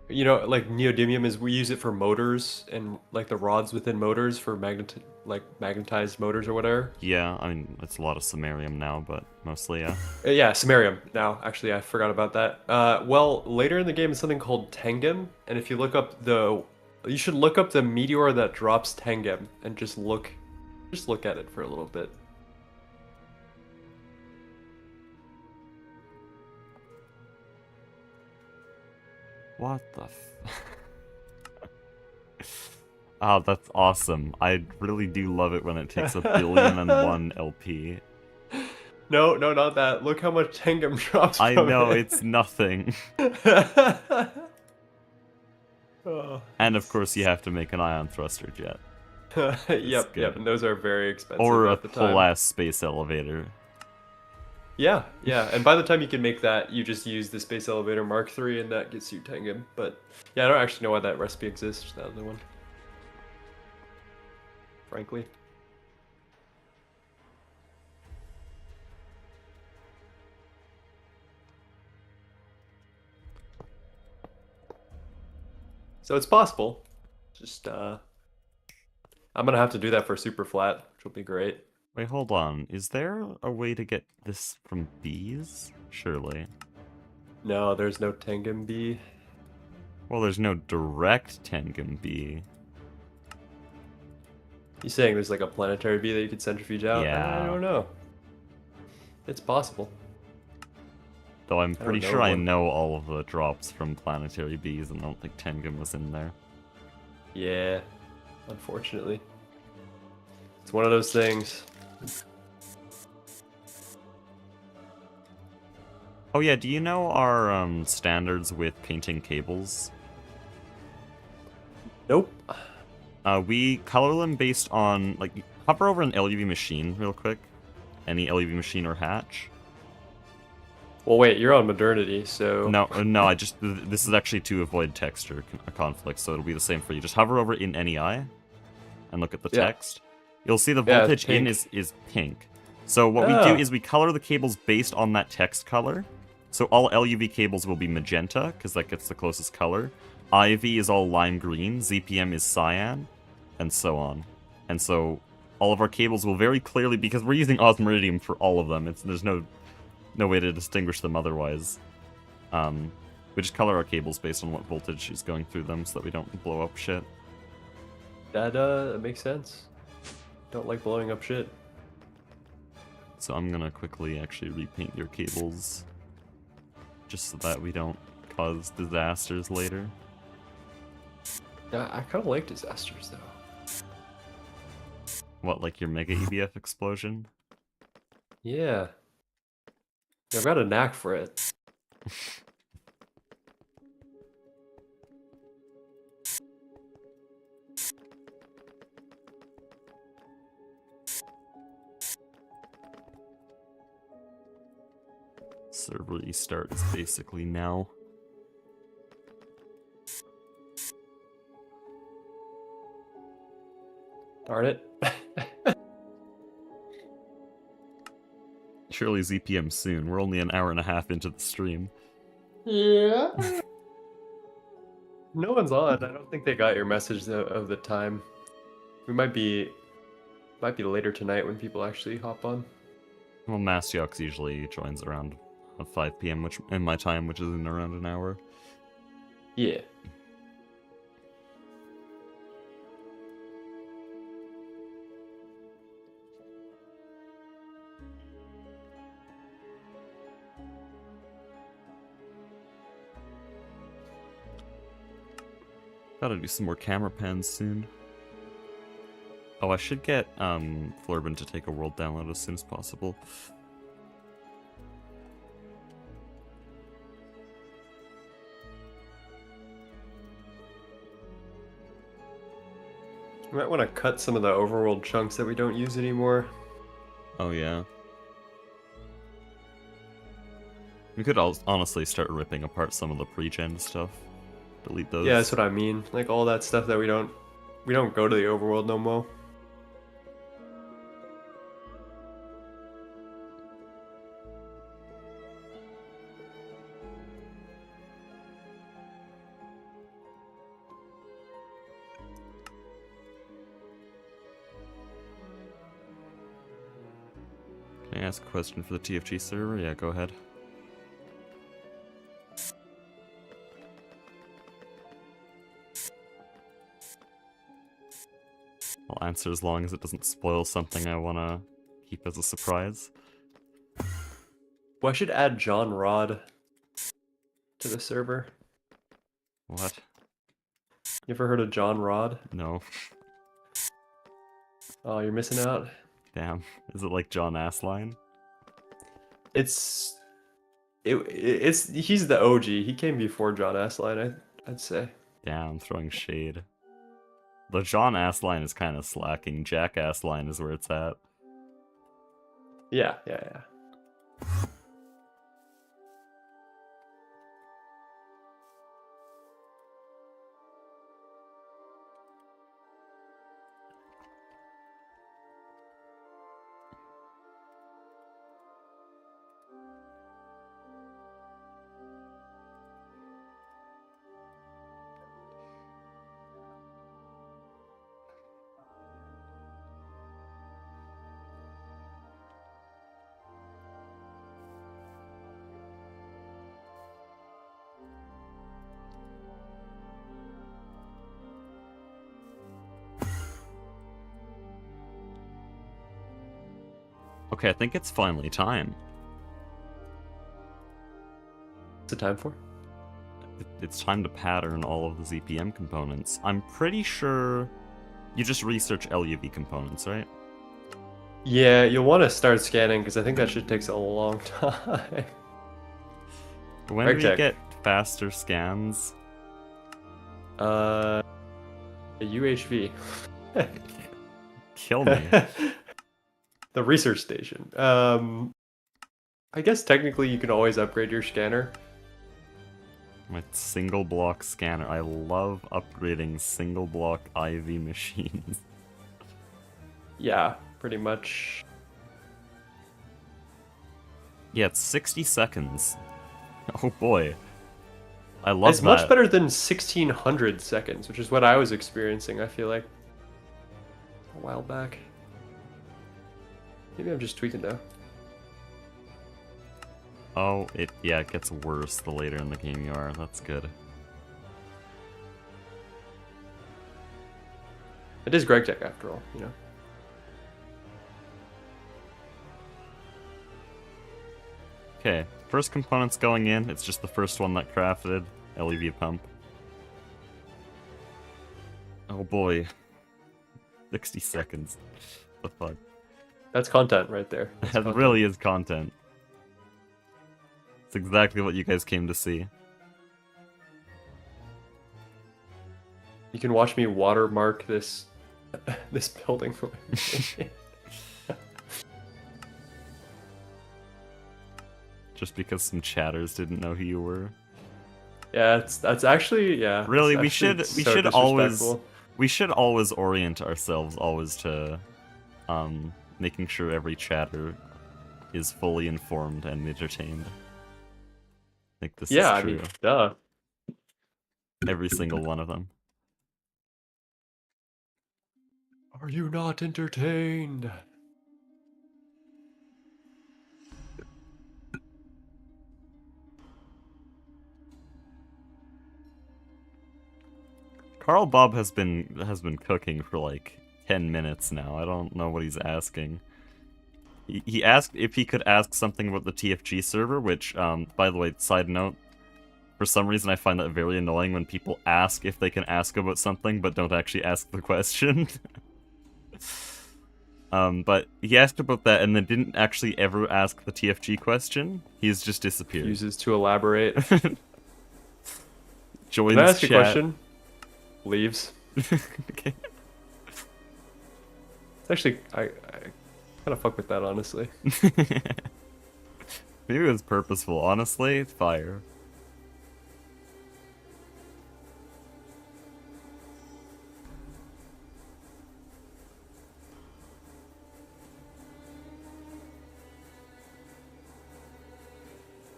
You know, like neodymium is we use it for motors and like the rods within motors for magnetized motors or whatever. Yeah, I mean it's a lot of samarium now, but mostly yeah. Yeah, samarium now. Actually, I forgot about that. Well, later in the game is something called tangum, and if you look up you should look up the meteor that drops tangum and just look at it for a little bit. What the Oh, that's awesome. I really do love it when it takes 1,000,000,001 LP. No, not that. Look how much tangum drops I from know, it. it's nothing. Oh. And of course you have to make an ion thruster jet. Yep, and those are very expensive Or a at the time. full-ass space elevator. Yeah, and by the time you can make that, you just use the Space Elevator Mark III, and that gets you tangum. But yeah, I don't actually know why that recipe exists. That other one, frankly. So it's possible. Just I'm gonna have to do that for super flat, which will be great. Wait, hold on. Is there a way to get this from bees? Surely. No, there's no tangum bee. Well, there's no direct Tengen bee. You saying there's like a planetary bee that you could centrifuge out? Yeah. I don't know. It's possible. Though I'm pretty know sure I one. know all of the drops from planetary bees, and I don't think Tengen was in there. Yeah, unfortunately. It's one of those things. Oh yeah, do you know our standards with painting cables? Nope. We color them based on, like, hover over an LUV machine real quick. Any LUV machine or hatch. Well, wait, you're on modernity, so... No, this is actually to avoid texture conflict, so it'll be the same for you. Just hover over in any eye, and look at the text. You'll see the voltage in is pink. So what we do is we color the cables based on that text color. So all LUV cables will be magenta, because that gets the closest color. IV is all lime green, ZPM is cyan, and so on. And so all of our cables will very clearly, because we're using osmiridium for all of them, there's no way to distinguish them otherwise. We just color our cables based on what voltage is going through them so that we don't blow up shit. That makes sense. Don't like blowing up shit. So I'm gonna quickly actually repaint your cables, just so that we don't cause disasters later. Yeah, I kind of like disasters, though. What, like your Mega EBF explosion? Yeah. I've got a knack for it. Server restart is basically now. Darn it. Surely ZPM soon. We're only an hour and a half into the stream. Yeah. No one's on. I don't think they got your message of the time. We might be later tonight when people actually hop on. Well, Mastiox usually joins around 5 p.m., which in my time, which is in around an hour. Yeah. Gotta do some more camera pans soon. Oh, I should get Florbin to take a world download as soon as possible. We might want to cut some of the overworld chunks that we don't use anymore. Oh yeah. We could honestly start ripping apart some of the pre-gen stuff. Delete those. Yeah, that's what I mean. Like all that stuff that we don't go to the overworld no more. Can I ask a question for the TFG server? Yeah, go ahead. I'll answer as long as it doesn't spoil something I want to keep as a surprise. Well, I should add John Rod to the server. What? You ever heard of John Rod? No. Oh, you're missing out. Damn. Is it like John Assline? It's he's the OG. He came before John Assline, I'd say. Damn, throwing shade. The John Assline is kind of slacking. Jack Assline is where it's at. Yeah. Okay, I think it's finally time. What's the time for? It's time to pattern all of the ZPM components. I'm pretty sure you just research LUV components, right? Yeah, you'll want to start scanning because I think that shit takes a long time. When do you Check. get faster scans? A UHV. Kill me. The research station. I guess technically you can always upgrade your scanner. My single block scanner. I love upgrading single block IV machines. Yeah, pretty much. Yeah, it's 60 seconds. Oh boy. I love It's that. much better than 1600 seconds, which is what I was experiencing, I feel like, a while back. Maybe I'm just tweaking though. Oh, it gets worse the later in the game you are. That's good. It is Greg Tech after all, you know. Okay, first component's going in. It's just the first one that crafted. LEV pump. Oh boy. 60 seconds. The fuck? That's content right there. That's That content. really is content. It's exactly what you guys came to see. You can watch me watermark this this building for me. Just because some chatters didn't know who you were. Yeah, that's actually Really, it's we actually should so always disrespectful. orient ourselves always to making sure every chatter is fully informed and entertained. I think this is Yeah, I true. mean, duh. Every single one of them. Are you not entertained? Carl Bob has been cooking for like 10 minutes now. I don't know what he's asking. He asked if he could ask something about the TFG server, which, by the way, side note, for some reason I find that very annoying when people ask if they can ask about something but don't actually ask the question. But he asked about that and then didn't actually ever ask the TFG question. He's just disappeared. Uses to elaborate. Joins Can I ask chat. a question? Leaves. Okay. It's actually, I kind of fuck with that, honestly. Maybe it was purposeful. Honestly, it's fire.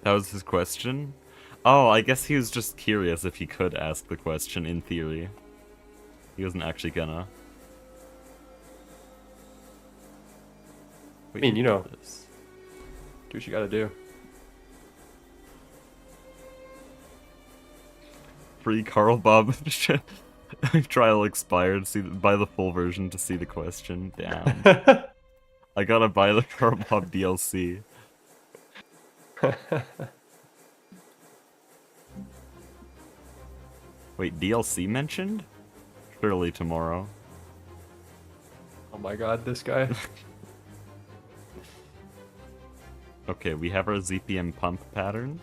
That was his question? Oh, I guess he was just curious if he could ask the question in theory. He wasn't actually gonna. I mean, you know, do what you gotta do. Free Carl Bob trial expired. Buy the full version to see the question. Damn. I gotta buy the Carl Bob DLC. Wait, DLC mentioned? Surely tomorrow. Oh my god, this guy. Okay, we have our ZPM pump pattern.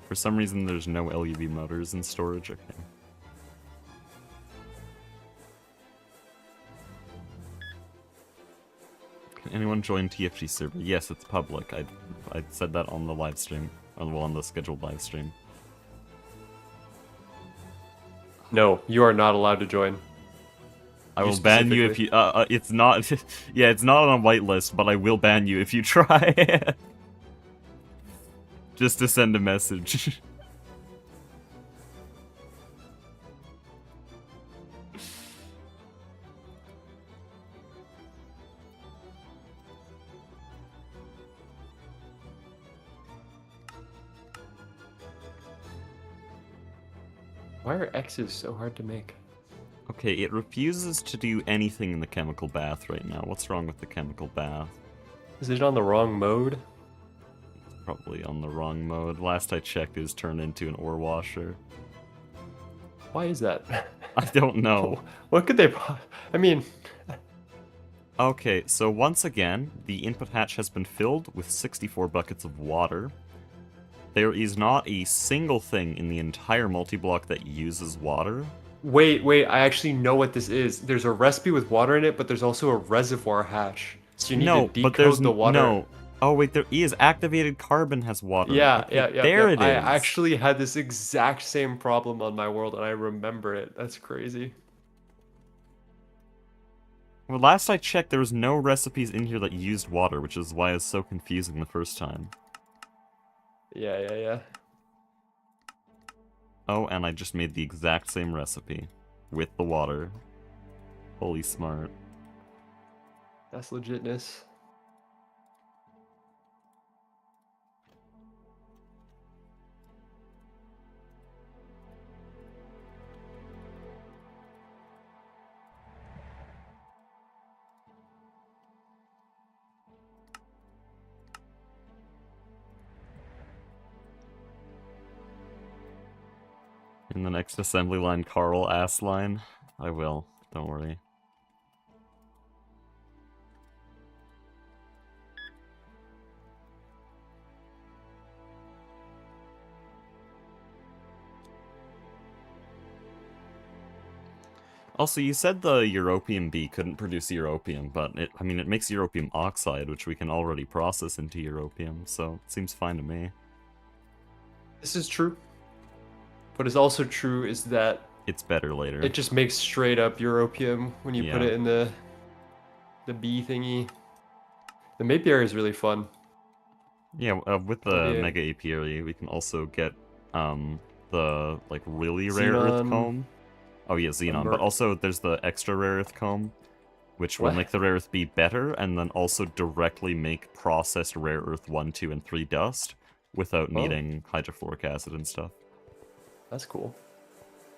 For some reason, there's no LUV motors in storage. Okay. Can anyone join TFG server? Yes, it's public. I said that on the live stream. On the scheduled live stream. No, you are not allowed to join. I will ban you if you. It's not. Yeah, it's not on a whitelist, but I will ban you if you try. Just to send a message. Why are X's so hard to make? Okay, it refuses to do anything in the chemical bath right now. What's wrong with the chemical bath? Is it on the wrong mode? Probably on the wrong mode. Last I checked, it was turned into an ore washer. Why is that? I don't know. What could they... I mean... Okay, so once again, the input hatch has been filled with 64 buckets of water. There is not a single thing in the entire multi-block that uses water. Wait, I actually know what this is. There's a recipe with water in it, but there's also a reservoir hatch. So you need to decode the water. No. Oh wait, there is. Activated carbon has water. Yeah, okay, yeah. There it is. I actually had this exact same problem on my world, and I remember it. That's crazy. Well, last I checked, there was no recipes in here that used water, which is why it's so confusing the first time. Yeah. Oh, and I just made the exact same recipe. With the water. Holy smart. That's legitness. In the next assembly line, Carl ass line. I will. Don't worry. Also, you said the Europium B couldn't produce Europium, but it makes Europium oxide, which we can already process into Europium, so it seems fine to me. This is true. What is also true is that it's better later. It just makes straight up Europium when you put it in the B thingy. The Mapiary is really fun. Yeah, with the Mega Apiary, we can also get the like really rare earth comb. Oh yeah, Xenon. mer- But also there's the extra rare earth comb, which will What? make the rare earth be better, and then also directly make processed rare earth 1, 2, and 3 dust without Oh, needing hydrofluoric acid and stuff. that's cool.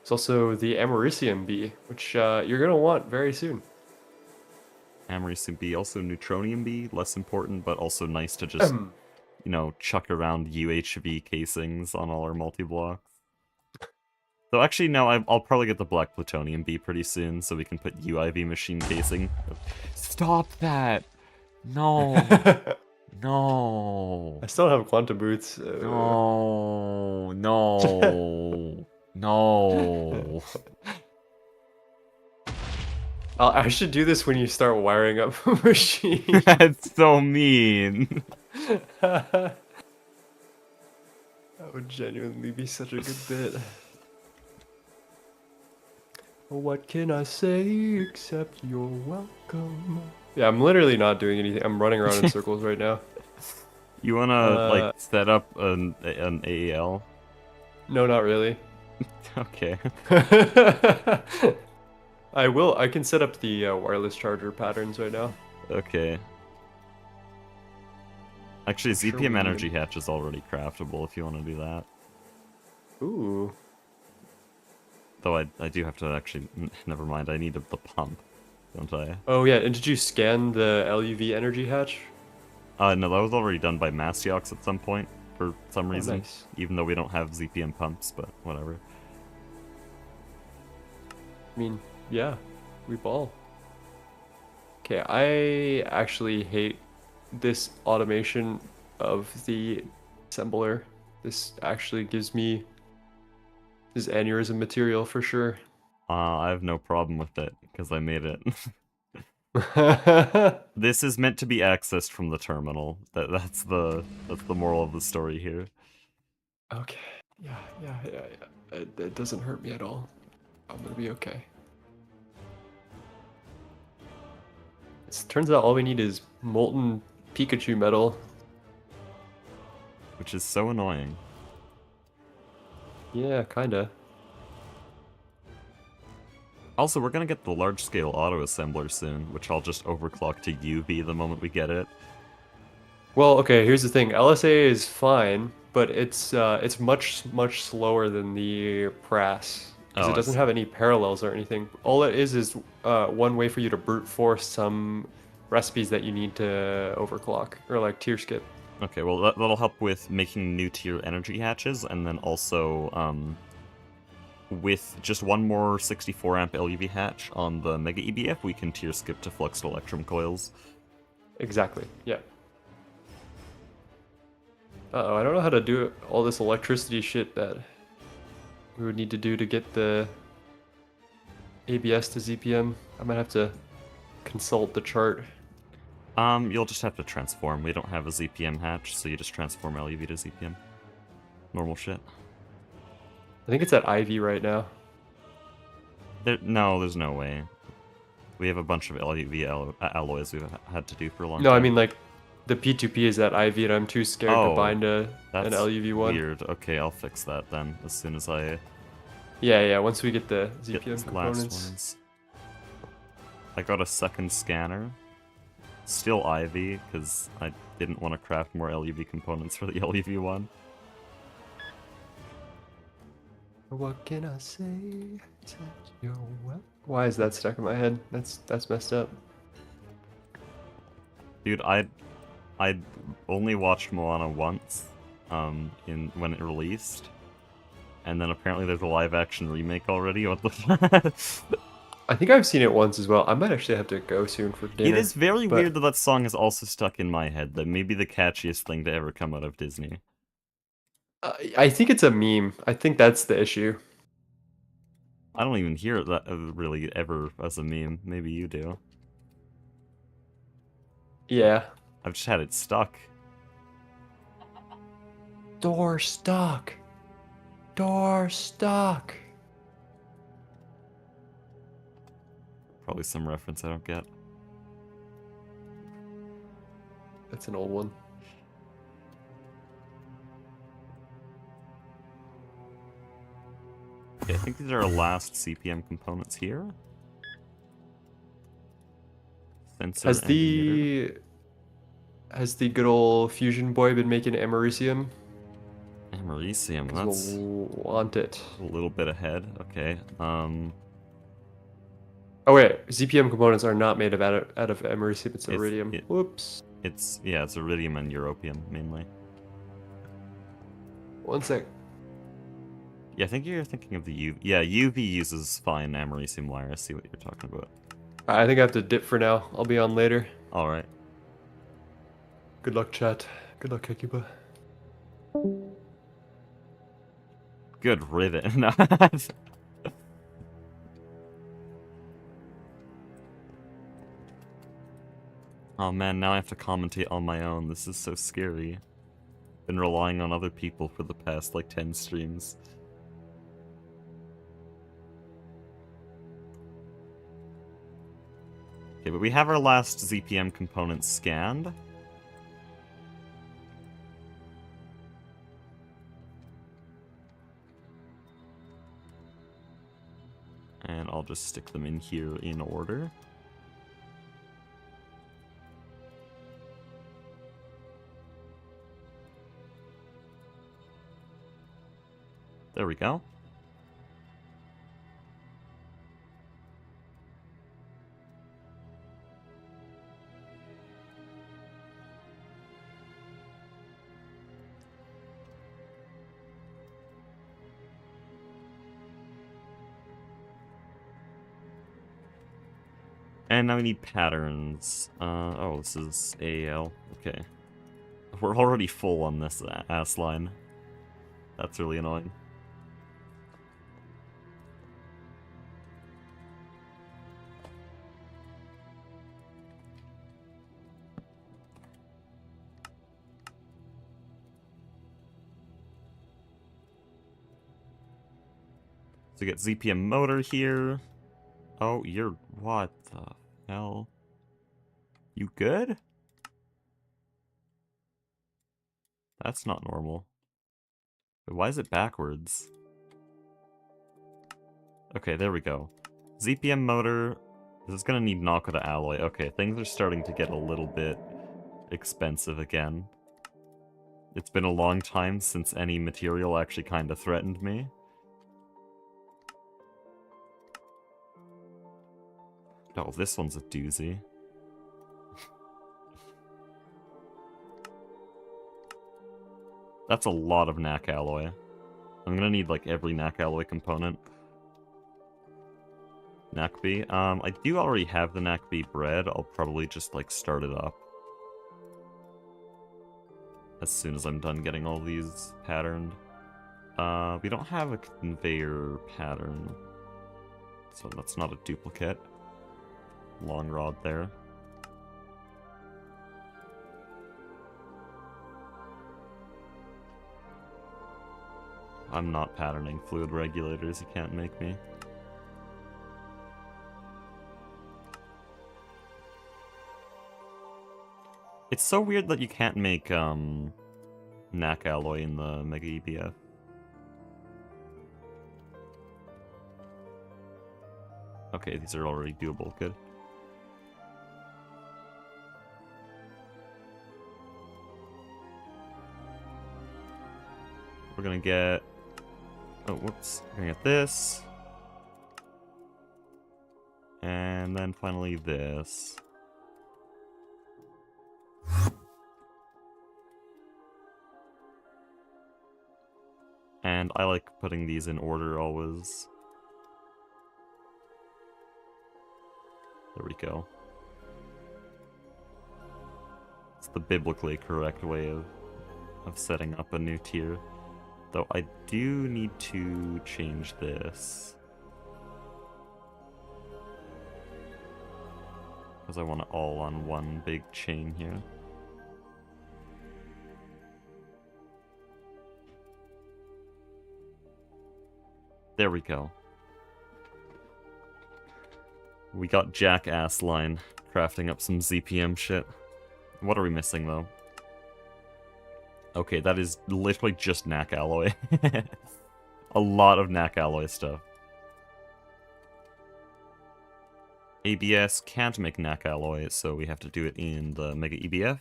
It's also the Americium bee, which you're gonna want very soon. Americium B, also Neutronium B, less important, but also nice to just, you know, chuck around UHV casings on all our multi-blocks. Though actually, no, I'll probably get the Black Plutonium B pretty soon, so we can put UIV machine casing. Stop that! No! I No! still have quantum boots. No! No! No! I should do this when you start wiring up a machine. That's so mean! That would genuinely be such a good bit. What can I say except you're welcome? Yeah, I'm literally not doing anything. I'm running around in circles right now. You wanna, like, set up an AEL? No, not really. Okay. I will. I can set up the wireless charger patterns right now. Okay. Actually, Sure ZPM we energy need- hatch is already craftable if you want to do that. Ooh. Though I do have to actually... Never mind, I need the pump, don't I? Oh yeah, and did you scan the LUV energy hatch? No, that was already done by Mastiox at some point, for some Oh, reason. nice. Even though we don't have ZPM pumps, but whatever. I mean, yeah, we ball. Okay, I actually hate this automation of the assembler. This actually gives me this aneurysm material for sure. I have no problem with it, because I made it. This is meant to be accessed from the terminal. That's the moral of the story here. Okay. Yeah. It doesn't hurt me at all. I'm gonna be okay. It turns out all we need is molten Pikachu metal. Which is so annoying. Yeah, kinda. Also, we're gonna get the large-scale auto-assembler soon, which I'll just overclock to UV the moment we get it. Well, okay, here's the thing. LSA is fine, but it's much slower than the Prass because Oh, it I doesn't see. have any parallels or anything. All it is one way for you to brute force some recipes that you need to overclock or like tier skip. Okay, well that'll help with making new tier energy hatches, and then also with just one more 64 amp LUV hatch on the Mega EBF, we can tier skip to fluxed electrum coils. Exactly. Yeah. Uh-oh, I don't know how to do all this electricity shit that we would need to do to get the ABS to ZPM. I might have to consult the chart. You'll just have to transform. We don't have a ZPM hatch, so you just transform LUV to ZPM. Normal shit. I think it's at IV right now. No, there's no way. We have a bunch of LUV alloys we've had to do for a long time. No, I mean like the P2P is at IV and I'm too scared to bind an That's LUV one. weird. Okay, I'll fix that then as soon as I Yeah, once we get the get ZPM these components. last ones. I got a second scanner. Still Ivy, because I didn't want to craft more LUV components for the LUV one. What can I say? Why is that stuck in my head? That's messed up. Dude, I only watched Moana once, when it released, and then apparently there's a live action remake already. What the? I think I've seen it once as well. I might actually have to go soon for dinner. It is very but weird that that song is also stuck in my head. That may be the catchiest thing to ever come out of Disney. I think it's a meme. I think that's the issue. I don't even hear that really ever as a meme. Maybe you do. Yeah. I've just had it stuck. Door stuck. Door stuck. Probably some reference I don't get. That's an old one. Okay. think these are our last CPM components here. Sensor Has and emitter. the good old fusion boy been making americium? Americium, Because that's we'll want it. a little bit ahead. Okay. Oh wait, ZPM components are not made out of americium. It's It's- iridium. it- Whoops. It's iridium and europium mainly. One sec. Yeah, I think you're thinking of the UV. Yeah, UV uses fine americium wire. I see what you're talking about. I think I have to dip for now. I'll be on later. All right. Good luck, chat. Good luck, Kekiba. Good riddance. Oh man, now I have to commentate on my own. This is so scary. Been relying on other people for the past like 10 streams. Okay, but we have our last ZPM component scanned. And I'll just stick them in here in order. There we go. And now we need patterns. Oh, this is AAL. Okay. We're already full on this ass line. That's really annoying. So we get ZPM motor here. Oh, you're... what the hell? You good? That's not normal. But why is it backwards? Okay, there we go. ZPM motor. This is gonna need Nakata alloy. Okay, things are starting to get a little bit expensive again. It's been a long time since any material actually kind of threatened me. Oh, this one's a doozy. That's a lot of NAC alloy. I'm gonna need like every NAC alloy component. NACB. I do already have the NACB bread. I'll probably just like start it up as soon as I'm done getting all these patterned. We don't have a conveyor pattern, so that's not a duplicate. Long rod there. I'm not patterning fluid regulators, you can't make me. It's so weird that you can't make NAC alloy in the Mega EBF. Okay, these are already doable, good. We're gonna get... oh, whoops. We're gonna get this. And then finally this. And I like putting these in order always. There we go. It's the biblically correct way of setting up a new tier. Though I do need to change this. Because I want it all on one big chain here. There we go. We got jackass line crafting up some ZPM shit. What are we missing though? Okay, that is literally just NAC alloy. A lot of NAC alloy stuff. ABS can't make NAC alloy, so we have to do it in the Mega EBF.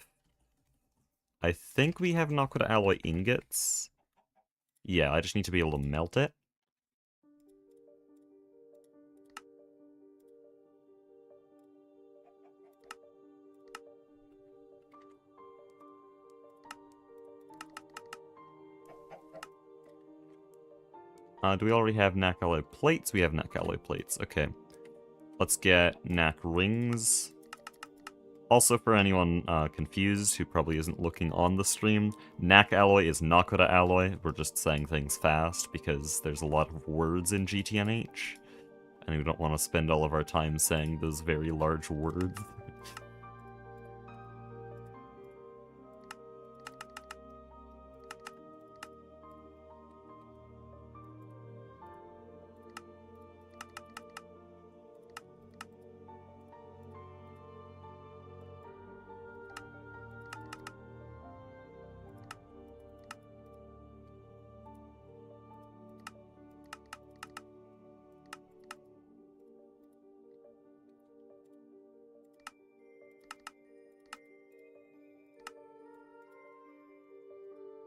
I think we have Nakoda alloy ingots. Yeah, I just need to be able to melt it. Do we already have NAC alloy plates? We have NAC alloy plates. Okay. Let's get NAC rings. Also, for anyone confused who probably isn't looking on the stream, NAC alloy is Nakoda alloy. We're just saying things fast because there's a lot of words in GTNH, and we don't want to spend all of our time saying those very large words.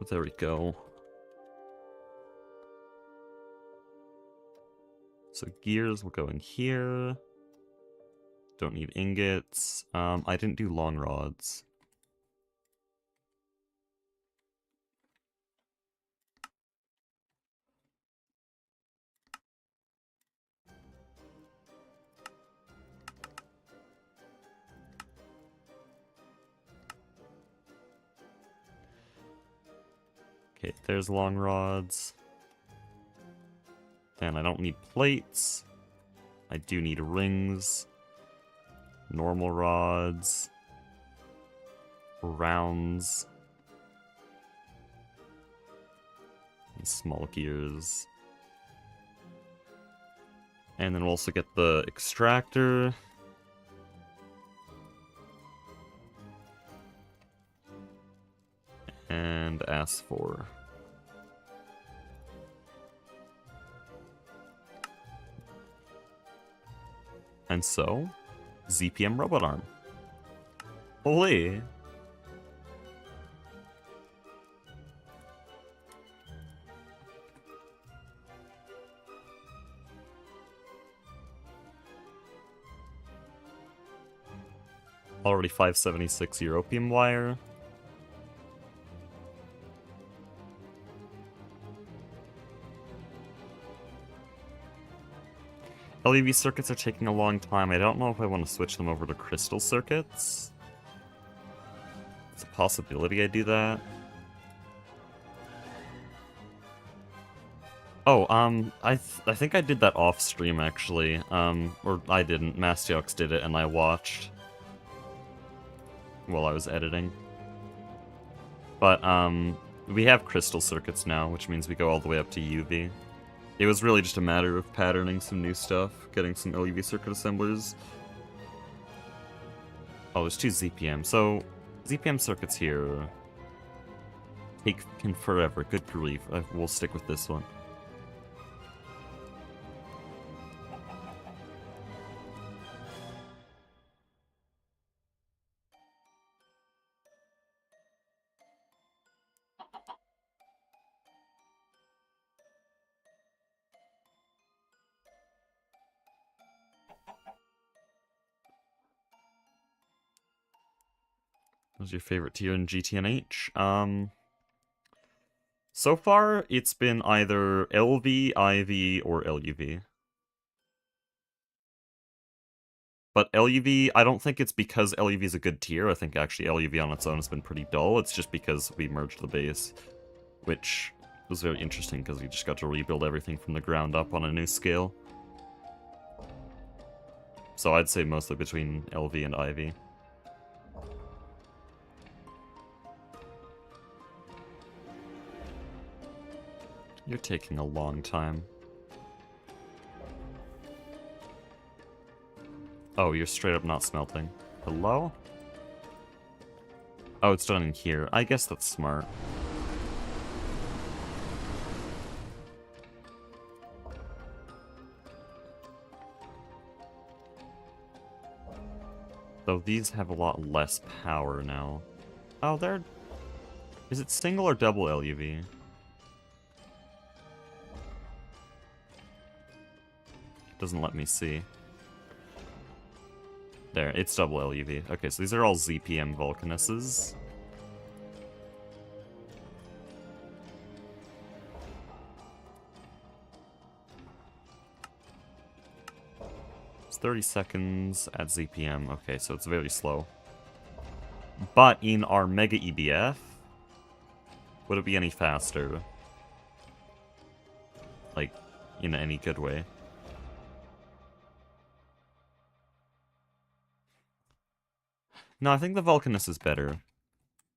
But there we go. So gears will go in here. Don't need ingots. I didn't do long rods. Okay, there's long rods. And I don't need plates. I do need rings. Normal rods. Rounds. And small gears. And then we'll also get the extractor. And AS4. And so, ZPM robot arm. Holy! Already 576 European wire. LEV circuits are taking a long time. I don't know if I want to switch them over to crystal circuits. It's a possibility I do that. Oh, I think I did that off stream actually. Or I didn't. Mastiox did it and I watched while I was editing. But we have crystal circuits now, which means we go all the way up to UV. It was really just a matter of patterning some new stuff, getting some LEV circuit assemblers. Oh, there's 2 ZPM. So, ZPM circuits here can forever. Good grief. We'll stick with this one. What's your favorite tier in GTNH? So far, it's been either LV, IV, or LUV. But LUV, I don't think it's because LUV is a good tier. I think actually LUV on its own has been pretty dull. It's just because we merged the base, which was very interesting because we just got to rebuild everything from the ground up on a new scale. So I'd say mostly between LV and IV. You're taking a long time. Oh, you're straight up not smelting. Hello? Oh, it's done in here. I guess that's smart. Though these have a lot less power now. Oh, they're... Is it single or double LUV? Doesn't let me see. There, it's double LUV. Okay, so these are all ZPM Vulcanuses. It's 30 seconds at ZPM. Okay, so it's very slow. But in our Mega EBF, would it be any faster? Like, in any good way? No, I think the Vulcanus is better.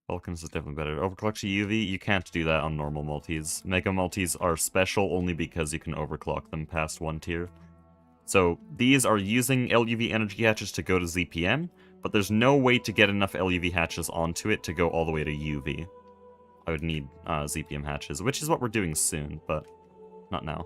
Vulcanus is definitely better. Overclock to UV, you can't do that on normal multis. Mega multis are special only because you can overclock them past 1 tier. So these are using LUV energy hatches to go to ZPM, but there's no way to get enough LUV hatches onto it to go all the way to UV. I would need ZPM hatches, which is what we're doing soon, but not now.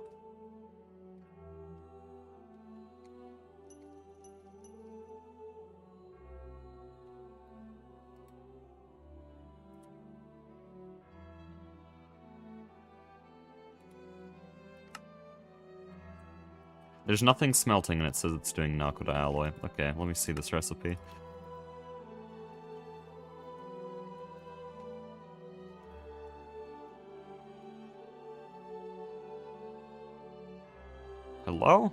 There's nothing smelting and it says it's doing Nakoda alloy. Okay, let me see this recipe. Hello?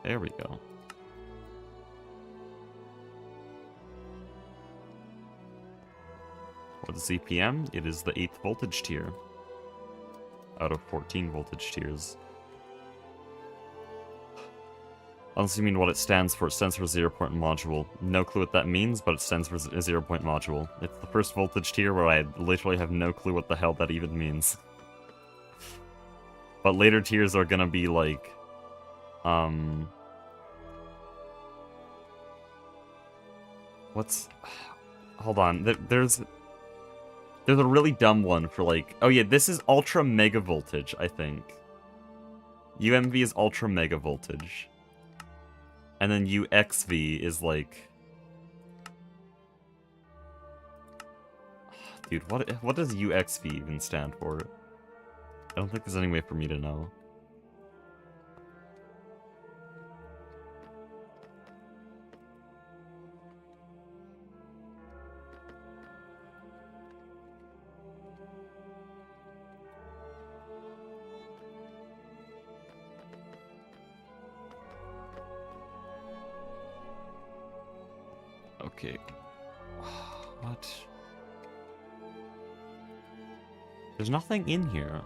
There we go. For the ZPM, it is the 8th voltage tier. Out of 14 voltage tiers. Unless you mean what it stands for. It stands for 0-point module. No clue what that means, but it stands for a 0-point module. It's the first voltage tier where I literally have no clue what the hell that even means. But later tiers are gonna be like... What's... Hold on. There's a really dumb one for like... Oh yeah, this is ultra mega voltage, I think. UMV is ultra mega voltage. And then UXV is like... Dude, what does UXV even stand for? I don't think there's any way for me to know. Okay. What? There's nothing in here.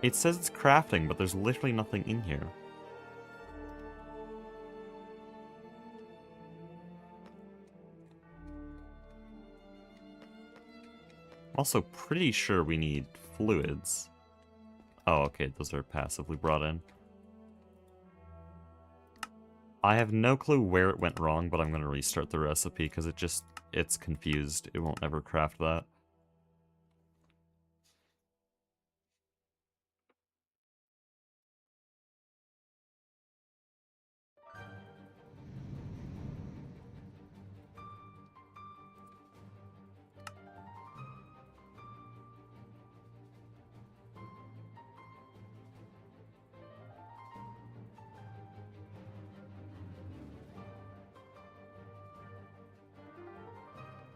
It says it's crafting, but there's literally nothing in here. Also pretty sure we need fluids. Oh, okay, those are passively brought in. I have no clue where it went wrong, but I'm going to restart the recipe because it's confused. It won't ever craft that.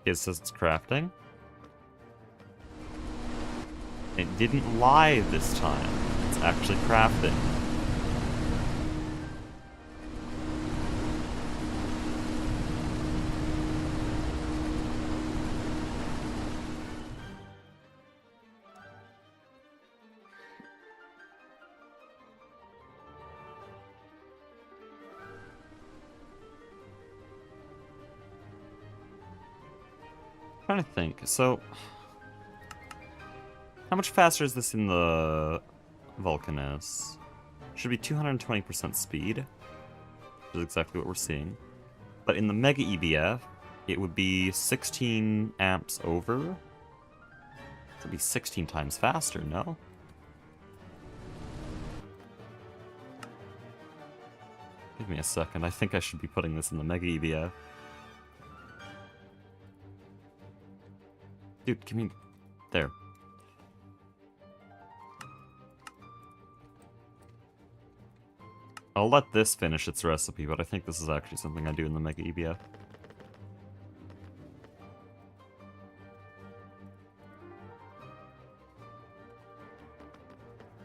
It says it's crafting. It didn't lie this time. It's actually crafting. Trying to think. So, how much faster is this in the Vulcanus? Should be 220% speed, which is exactly what we're seeing. But in the Mega EBF, it would be 16 amps over. It would be 16 times faster, no? Give me a second. I think I should be putting this in the Mega EBF. Dude, give me... There. I'll let this finish its recipe, but I think this is actually something I do in the Mega EBF.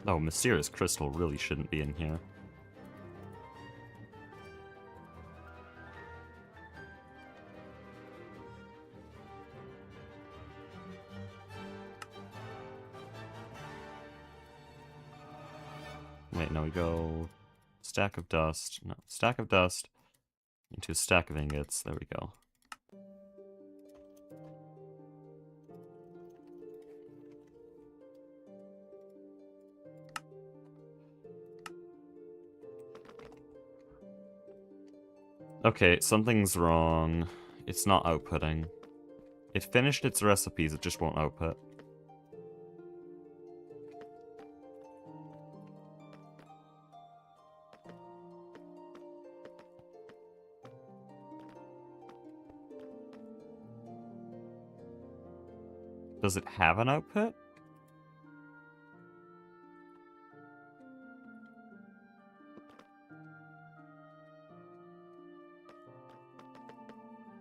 Oh, Mysterious Crystal really shouldn't be in here. Wait, no, we go... Stack of dust. No, stack of dust into a stack of ingots. There we go. Okay, something's wrong. It's not outputting. It finished its recipes, it just won't output. Does it have an output?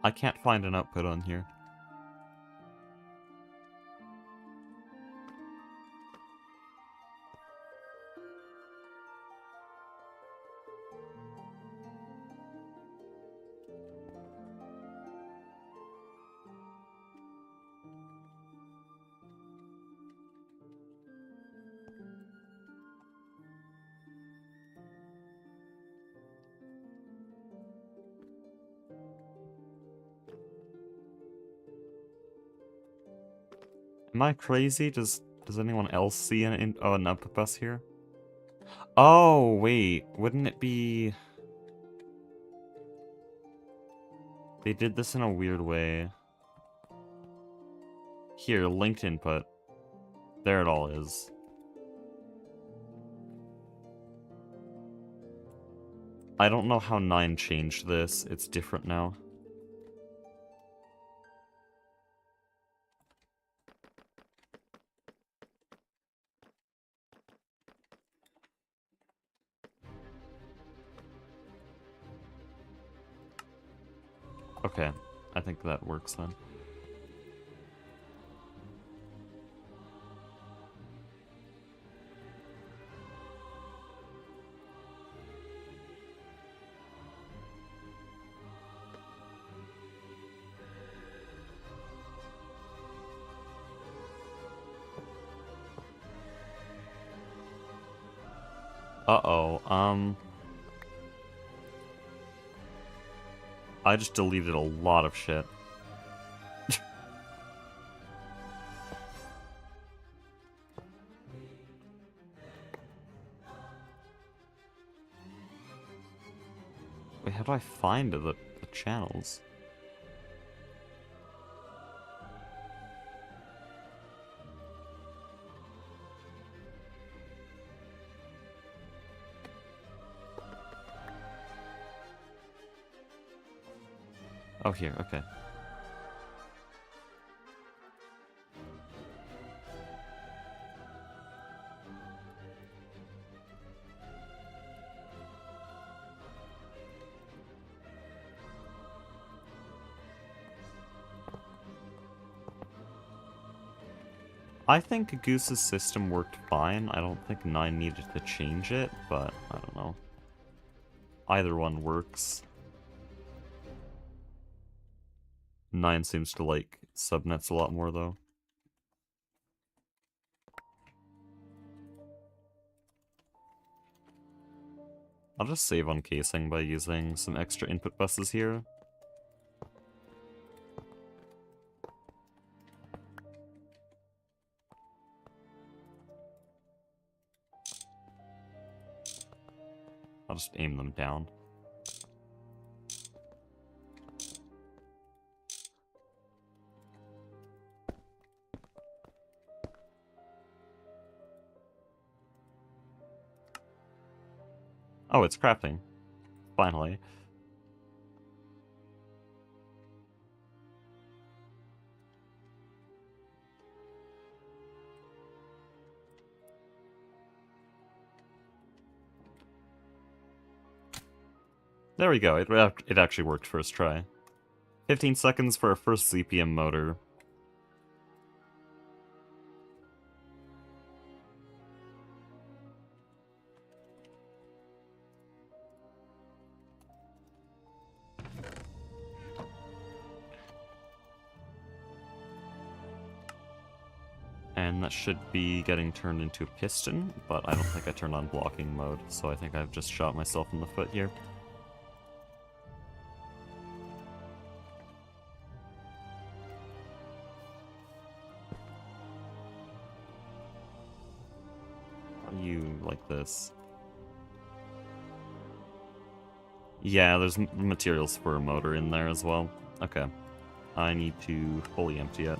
I can't find an output on here. Am I crazy? Does anyone else see an output bus here? Oh, wait. Wouldn't it be... They did this in a weird way. Here, linked input. There it all is. I don't know how 9 changed this. It's different now. Okay, I think that works then. Uh-oh, I just deleted a lot of shit. Wait, how do I find the channels? Oh, here, okay. I think Goose's system worked fine. I don't think 9 needed to change it, but I don't know. Either one works. 9 seems to like subnets a lot more, though. I'll just save on casing by using some extra input buses here. I'll just aim them down. Oh, it's crafting. finally. There we go, it actually worked first try. 15 seconds for our first ZPM motor. And that should be getting turned into a piston, but I don't think I turned on blocking mode, so I think I've just shot myself in the foot here. You like this? Yeah, there's materials for a motor in there as well. Okay. I need to fully empty it.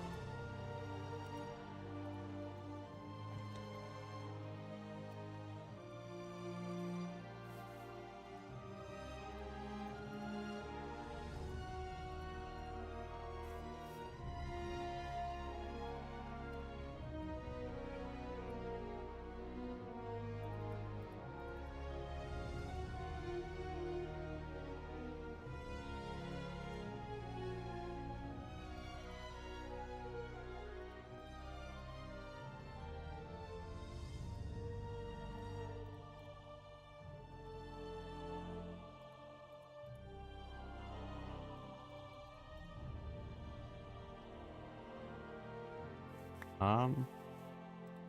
Can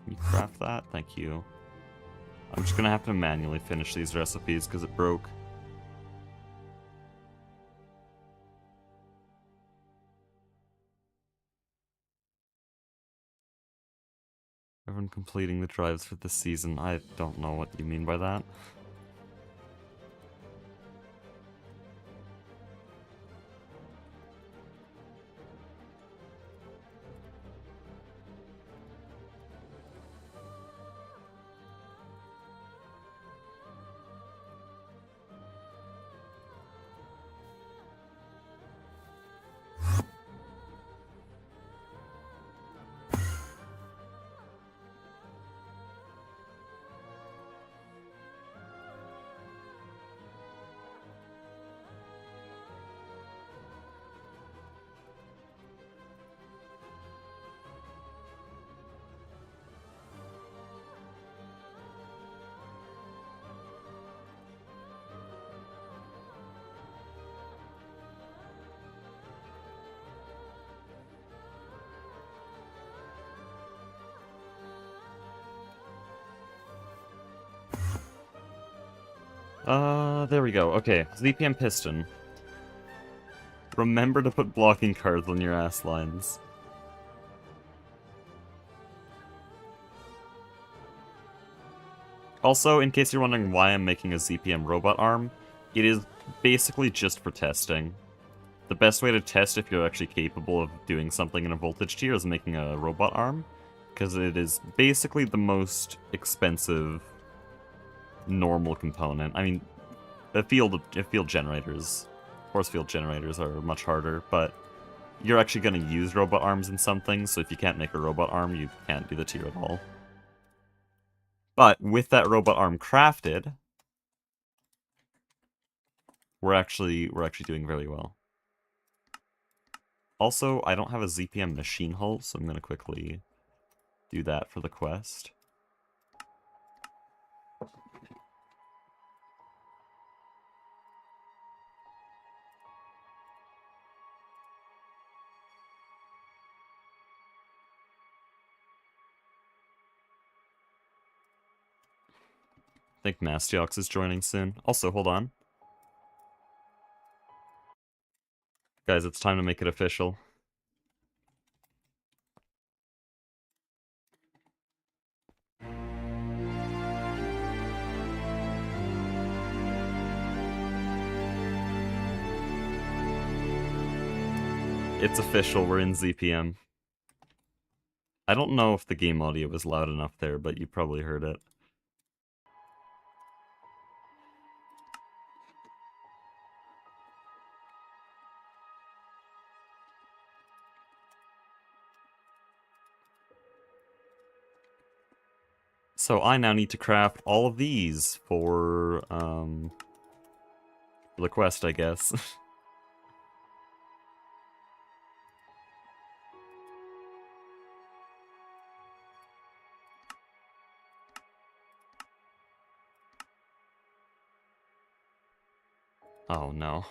you craft that? Thank you. I'm just gonna have to manually finish these recipes because it broke. Everyone completing the drives for this season. I don't know what you mean by that. There we go. Okay, ZPM piston. Remember to put blocking cards on your ass lines. Also, in case you're wondering why I'm making a ZPM robot arm, it is basically just for testing. The best way to test if you're actually capable of doing something in a voltage tier is making a robot arm, because it is basically the most expensive normal component. I mean, field generators, force field generators are much harder, but you're actually going to use robot arms in something, so if you can't make a robot arm, you can't do the tier at all. But with that robot arm crafted, we're actually doing very well. Also, I don't have a ZPM machine hull, so I'm going to quickly do that for the quest. I think Mastiox is joining soon. Also, hold on. Guys, it's time to make it official. It's official, we're in ZPM. I don't know if the game audio was loud enough there, but you probably heard it. So I now need to craft all of these for the quest, I guess. Oh no.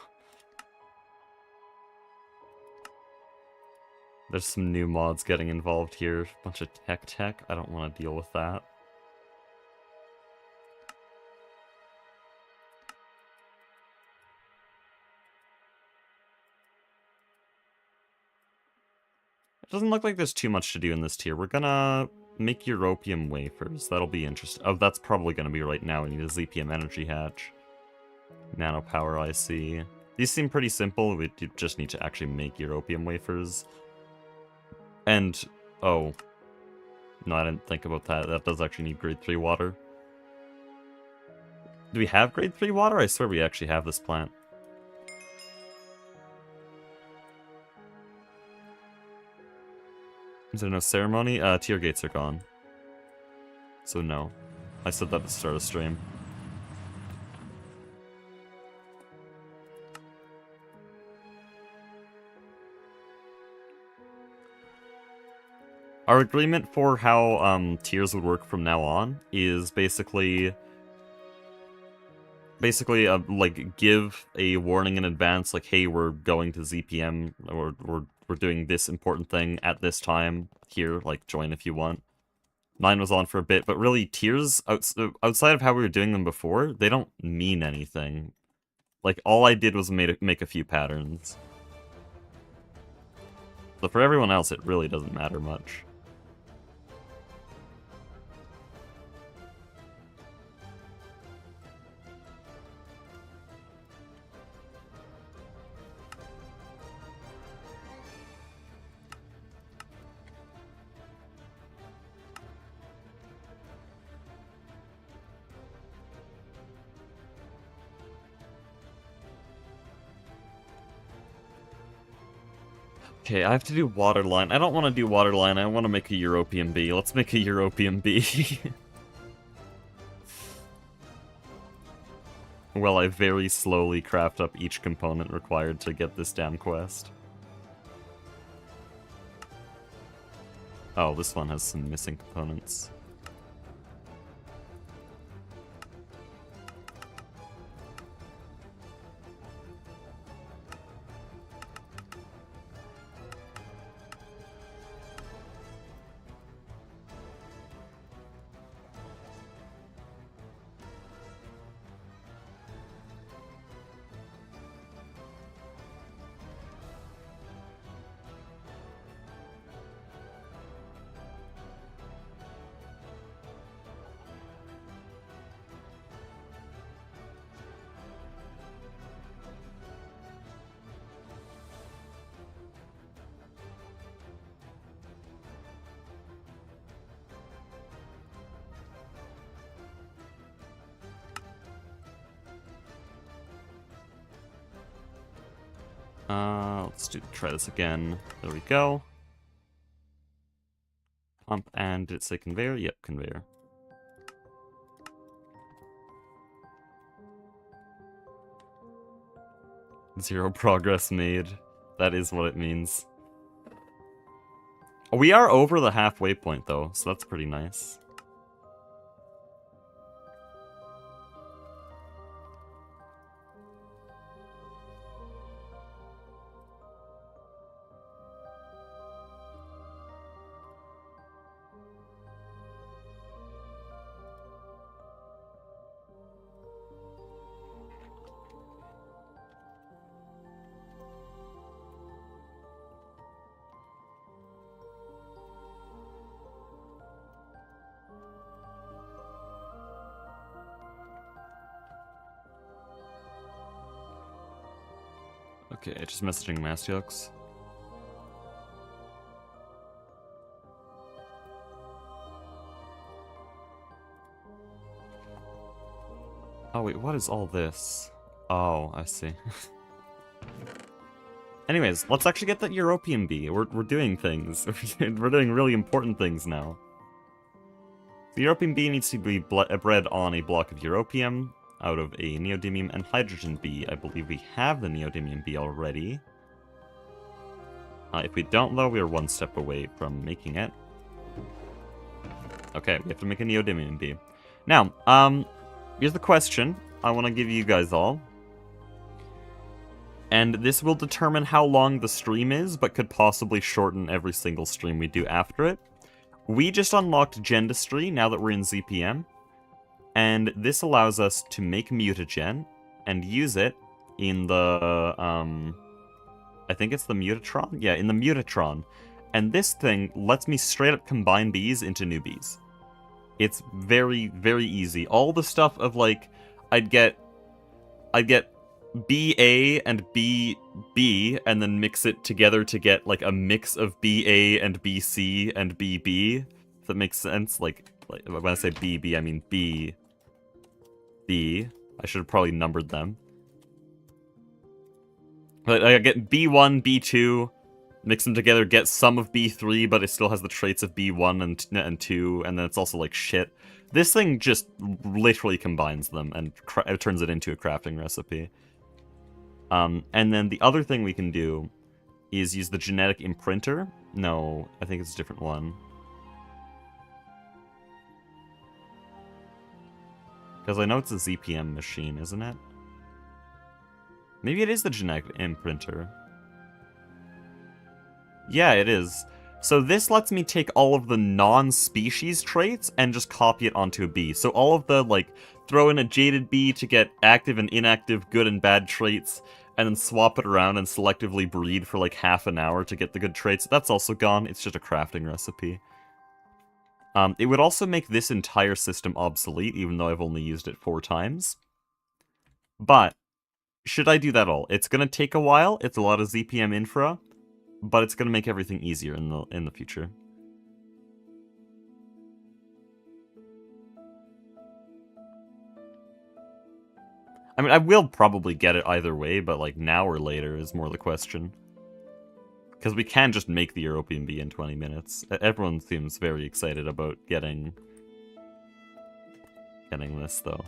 There's some new mods getting involved here. Bunch of tech. I don't want to deal with that. It doesn't look like there's too much to do in this tier. We're gonna make Europium wafers. That'll be interesting. Oh, that's probably gonna be right now. We need a ZPM energy hatch. Nano power IC. These seem pretty simple. We just need to actually make Europium wafers. And, oh. No, I didn't think about that. That does actually need grade 3 water. Do we have grade 3 water? I swear we actually have this plant. Is there no ceremony? Tier gates are gone. So no. I said that at the start of stream. Our agreement for how tiers would work from now on is basically like give a warning in advance, like, hey, we're going to ZPM, or we're doing this important thing at this time here, like, join if you want. Mine was on for a bit, but really, tiers, outside of how we were doing them before, they don't mean anything. Like, all I did was make a few patterns. So for everyone else, it really doesn't matter much. Okay, I have to do waterline. I don't want to do waterline. I want to make a Europium bee. Let's make a Europium bee. Well, I very slowly craft up each component required to get this damn quest. Oh, this one has some missing components. Let's try this again. There we go. Pump, and did it say conveyor? Yep, conveyor. Zero progress made. That is what it means. We are over the halfway point, though, so that's pretty nice. Okay, just messaging Mastiox. Oh wait, what is all this? Oh, I see. Anyways, let's actually get that Europium bee. We're doing things. We're doing really important things now. The Europium B needs to be bred on a block of Europium out of a Neodymium and Hydrogen B. I believe we have the Neodymium B already. If we don't, though, we are one step away from making it. Okay, we have to make a Neodymium B. Now, here's the question I want to give you guys all. And this will determine how long the stream is, but could possibly shorten every single stream we do after it. We just unlocked Gendustry now that we're in ZPM. And this allows us to make mutagen and use it in the, I think it's the Mutatron? Yeah, in the Mutatron. And this thing lets me straight up combine bees into new bees. It's very, very easy. All the stuff of, like, I'd get BA and BB, and then mix it together to get, like, a mix of BA and BC and BB, if that makes sense. Like when I say BB, I mean B. I should have probably numbered them. But I get B1, B2, mix them together, get some of B3, but it still has the traits of B1 and 2, and then it's also like shit. This thing just literally combines them and it turns it into a crafting recipe. And then the other thing we can do is use the genetic imprinter. No, I think it's a different one. Because I know it's a ZPM machine, isn't it? Maybe it is the genetic imprinter. Yeah, it is. So this lets me take all of the non-species traits and just copy it onto a bee. So all of the, like, throw in a jaded bee to get active and inactive, good and bad traits, and then swap it around and selectively breed for like half an hour to get the good traits. That's also gone. It's just a crafting recipe. It would also make this entire system obsolete, even though I've only used it 4 times. But should I do that all? It's going to take a while. It's a lot of ZPM infra, but it's going to make everything easier in the future. I mean, I will probably get it either way, but like now or later is more the question. Because we can just make the European bee in 20 minutes. Everyone seems very excited about getting this, though.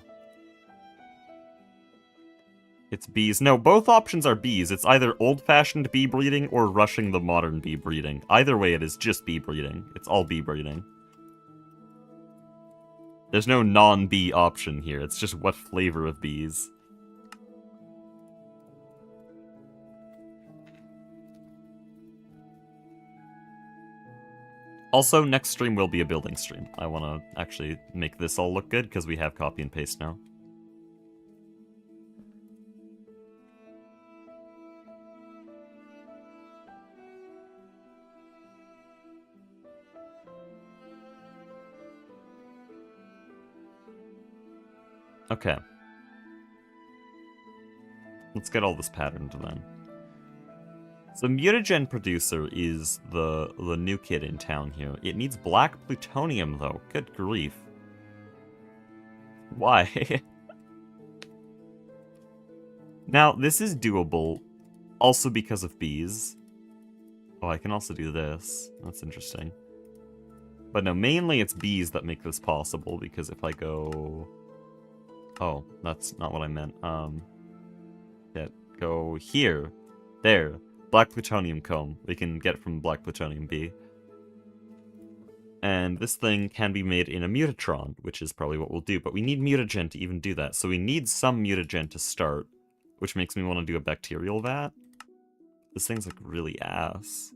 It's bees. No, both options are bees. It's either old-fashioned bee breeding or rushing the modern bee breeding. Either way, it is just bee breeding. It's all bee breeding. There's no non-bee option here. It's just what flavor of bees. Also, next stream will be a building stream. I want to actually make this all look good, because we have copy and paste now. Okay. Let's get all this patterned then. So mutagen producer is the new kid in town here. It needs black plutonium though. Good grief. Why? Now, this is doable also because of bees. Oh, I can also do this. That's interesting. But no, mainly it's bees that make this possible, because if I go... Oh, that's not what I meant. Yeah, go here. There. Black plutonium comb. We can get it from black plutonium B. And this thing can be made in a mutatron, which is probably what we'll do. But we need mutagen to even do that. So we need some mutagen to start, which makes me want to do a bacterial vat. This thing's like really ass.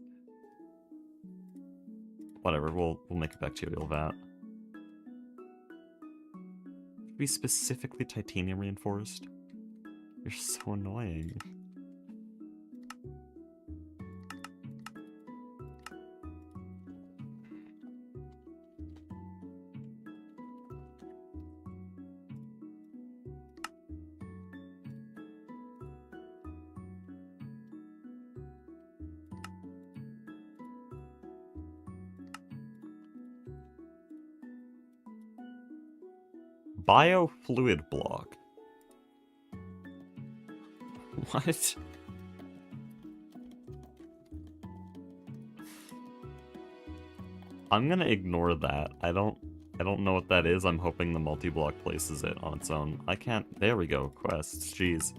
Whatever, we'll make a bacterial vat. Be specifically titanium reinforced. You're so annoying. Biofluid block. What? I'm gonna ignore that. I don't I don't know what that is. I'm hoping the multi-block places it on its own. I can't... There we go. Quests. Jeez.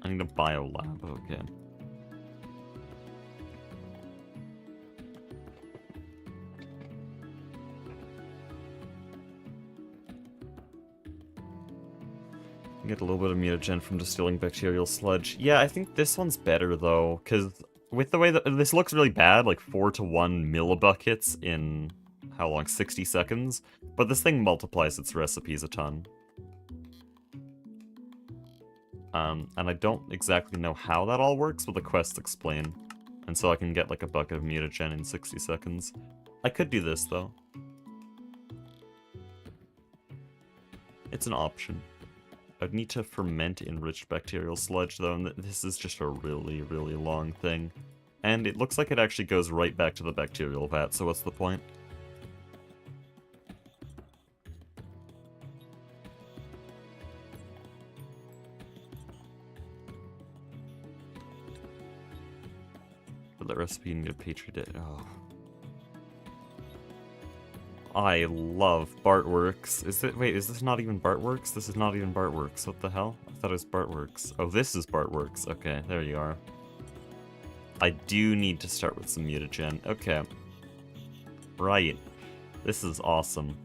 I need a biolab. Okay. Get a little bit of mutagen from distilling bacterial sludge. Yeah, I think this one's better though, because with the way that this looks really bad, like 4 to 1 millibuckets in how long? 60 seconds. But this thing multiplies its recipes a ton. And I don't exactly know how that all works, but the quests explain. And so I can get like a bucket of mutagen in 60 seconds. I could do this though. It's an option. I'd need to ferment enriched bacterial sludge though, and this is just a really, really long thing. And it looks like it actually goes right back to the bacterial vat, so what's the point? For the recipe, you need a Petri dish. Oh. I love Bartworks. Is it? Wait, is this not even Bartworks? This is not even Bartworks. What the hell? I thought it was Bartworks. Oh, this is Bartworks. Okay, there you are. I do need to start with some mutagen. Okay. Right. This is awesome.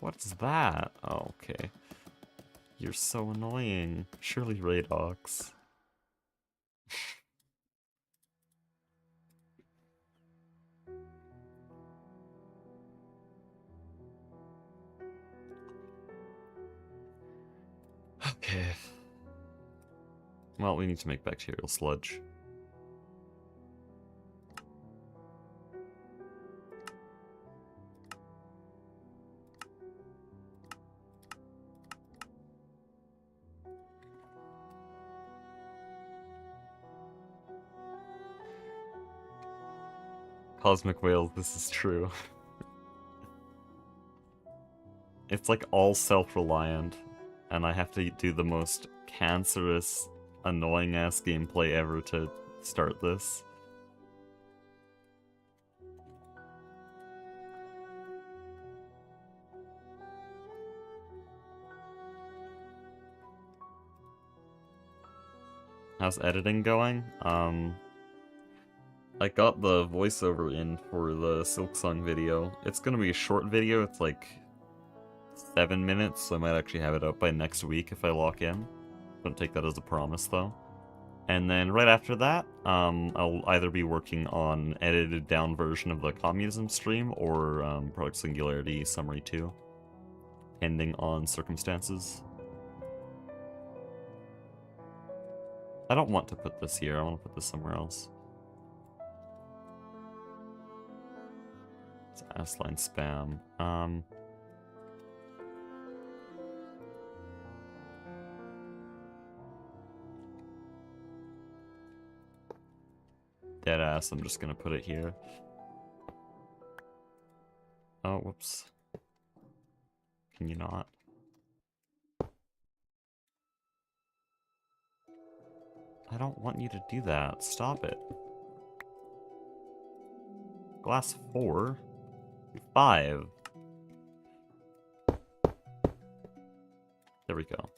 What's that? Oh, okay. You're so annoying. Surely Radox. Okay. Well, we need to make bacterial sludge. Cosmic Whales, this is true. It's like all self-reliant, and I have to do the most cancerous, annoying-ass gameplay ever to start this. How's editing going? I got the voiceover in for the Silksong video. It's gonna be a short video, it's like 7 minutes, so I might actually have it up by next week if I lock in. Don't take that as a promise though. And then right after that, I'll either be working on edited down version of the communism stream or Product Singularity Summary 2, depending on circumstances. I don't want to put this here, I want to put this somewhere else. It's S-line spam. Deadass, I'm just gonna put it here. Oh, whoops. Can you not? I don't want you to do that. Stop it. Glass 4? 5. There we go.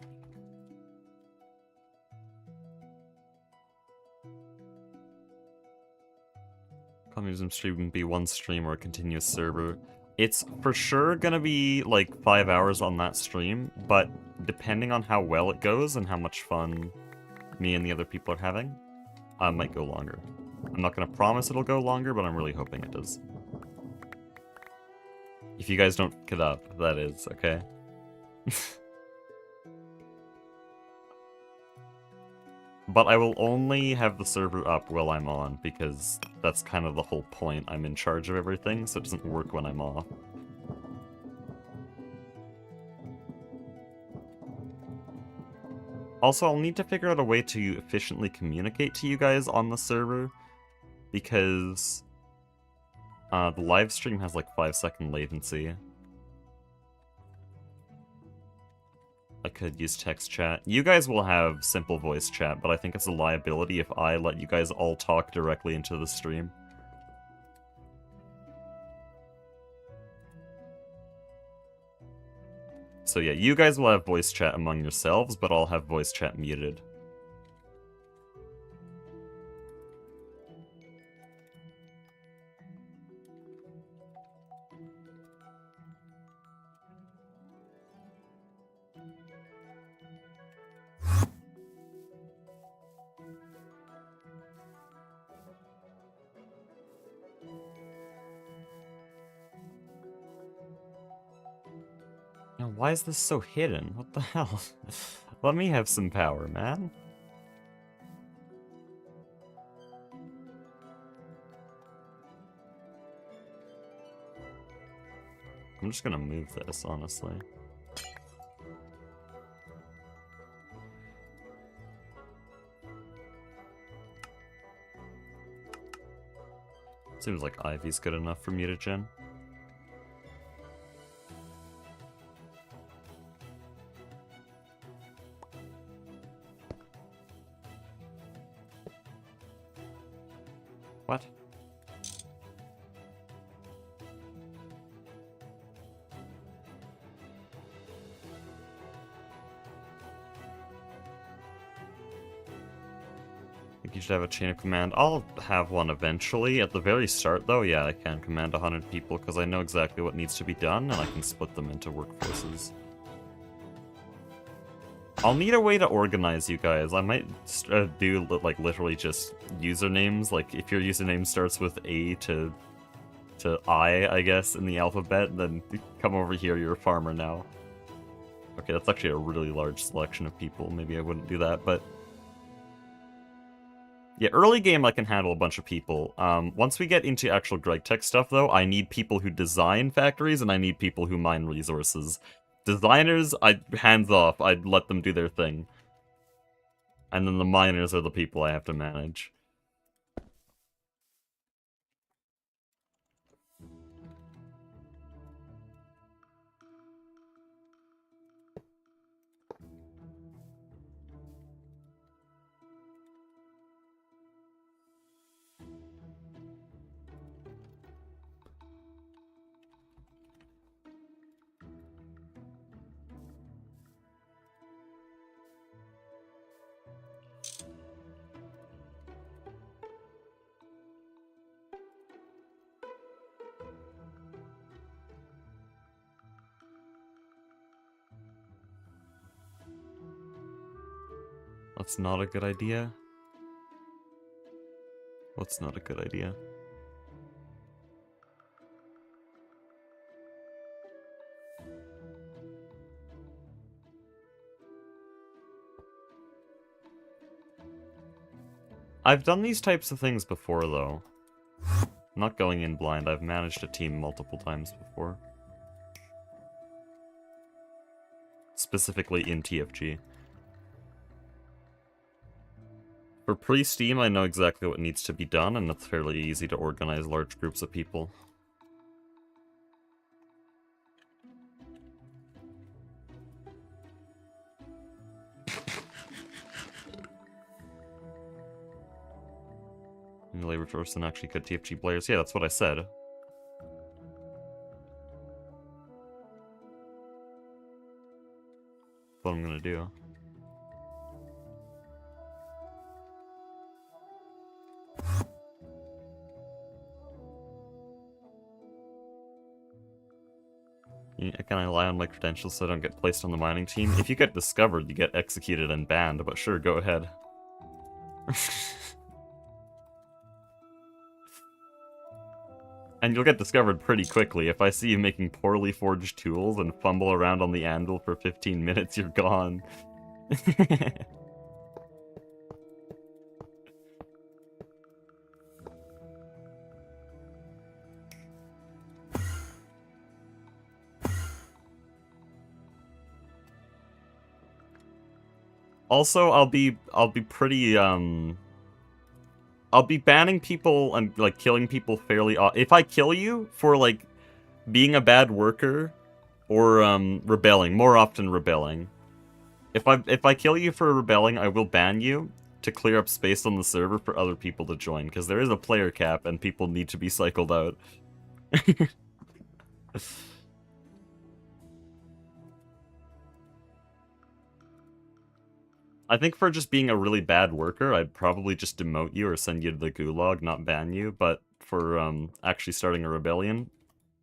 Communism stream can be one stream or a continuous server. It's for sure gonna be like 5 hours on that stream, but depending on how well it goes and how much fun me and the other people are having, I might go longer. I'm not gonna promise it'll go longer, but I'm really hoping it does. If you guys don't pick it up, that is, okay? But I will only have the server up while I'm on, because that's kind of the whole point. I'm in charge of everything, so it doesn't work when I'm off. Also, I'll need to figure out a way to efficiently communicate to you guys on the server, because the live stream has like 5-second latency. I could use text chat. You guys will have simple voice chat, but I think it's a liability if I let you guys all talk directly into the stream. So yeah, you guys will have voice chat among yourselves, but I'll have voice chat muted. Now, why is this so hidden? What the hell? Let me have some power, man. I'm just gonna move this, honestly. Seems like Ivy's good enough for mutagen. What? I think you should have a chain of command. I'll have one eventually. At the very start, though, yeah, I can command 100 people because I know exactly what needs to be done, and I can split them into workforces. I'll need a way to organize you guys. I might do, like, literally just usernames. Like, if your username starts with A to I guess, in the alphabet, then come over here, you're a farmer now. Okay, that's actually a really large selection of people. Maybe I wouldn't do that, but... yeah, early game I can handle a bunch of people. Once we get into actual Greg Tech stuff, though, I need people who design factories, and I need people who mine resources. Designers, hands off, I'd let them do their thing. And then the miners are the people I have to manage. That's not a good idea. What's not a good idea? I've done these types of things before, though. I'm not going in blind. I've managed a team multiple times before. Specifically in TFG. For pre-Steam, I know exactly what needs to be done, and it's fairly easy to organize large groups of people. And labor force and actually good TFG players. Yeah, that's what I said. That's what I'm gonna do. Can I rely on my credentials so I don't get placed on the mining team? If you get discovered, you get executed and banned, but sure, go ahead. And you'll get discovered pretty quickly. If I see you making poorly forged tools and fumble around on the anvil for 15 minutes, you're gone. Also, I'll be pretty I'll be banning people and like killing people fairly. If I kill you for like being a bad worker or rebelling, more often rebelling. If I kill you for rebelling, I will ban you to clear up space on the server for other people to join, because there is a player cap and people need to be cycled out. I think for just being a really bad worker, I'd probably just demote you or send you to the gulag, not ban you, but for actually starting a rebellion,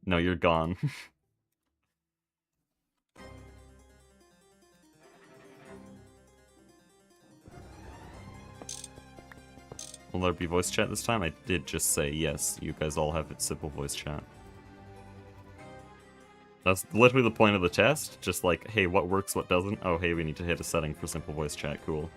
no, you're gone. Will there be voice chat this time? I did just say yes, you guys all have simple voice chat. That's literally the point of the test, just like, hey, what works, what doesn't? Oh, hey, we need to hit a setting for simple voice chat, cool.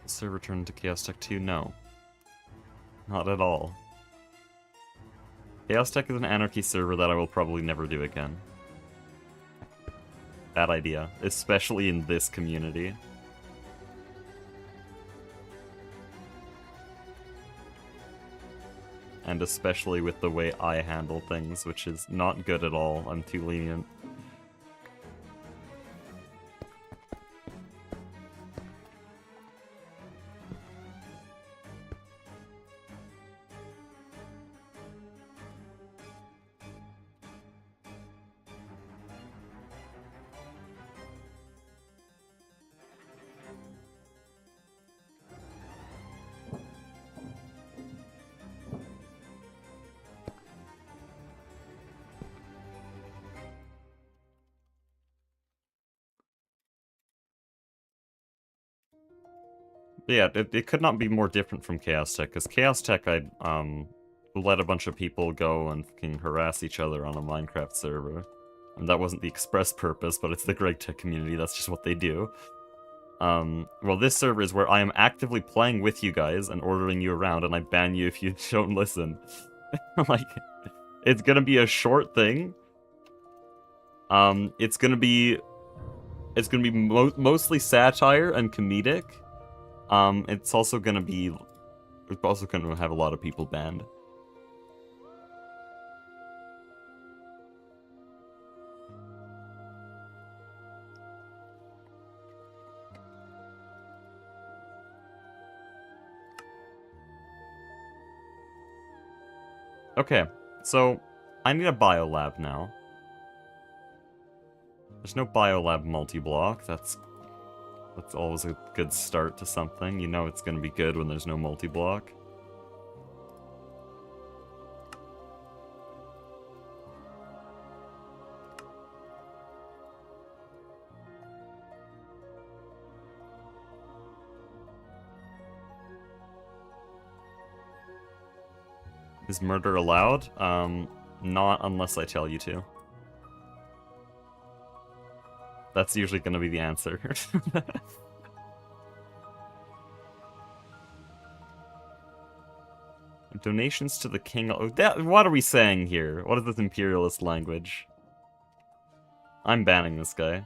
Server turned to Chaos Tech 2? No. Not at all. Chaos Tech is an anarchy server that I will probably never do again. Bad idea, especially in this community. And especially with the way I handle things, which is not good at all. I'm too lenient. Yeah, it could not be more different from Chaos Tech, because Chaos Tech, I'd let a bunch of people go and fucking harass each other on a Minecraft server. And that wasn't the express purpose, but it's the Greg Tech community, that's just what they do. Well, this server is where I am actively playing with you guys and ordering you around, and I ban you if you don't listen. Like, it's gonna be a short thing. It's gonna be mostly satire and comedic. It's also gonna have a lot of people banned. Okay, so I need a biolab now. There's no biolab multi-block. That's always a good start to something. You know it's gonna be good when there's no multi-block. Is murder allowed? Not unless I tell you to. That's usually gonna be the answer. Donations to the king. Oh, what are we saying here? What is this imperialist language? I'm banning this guy.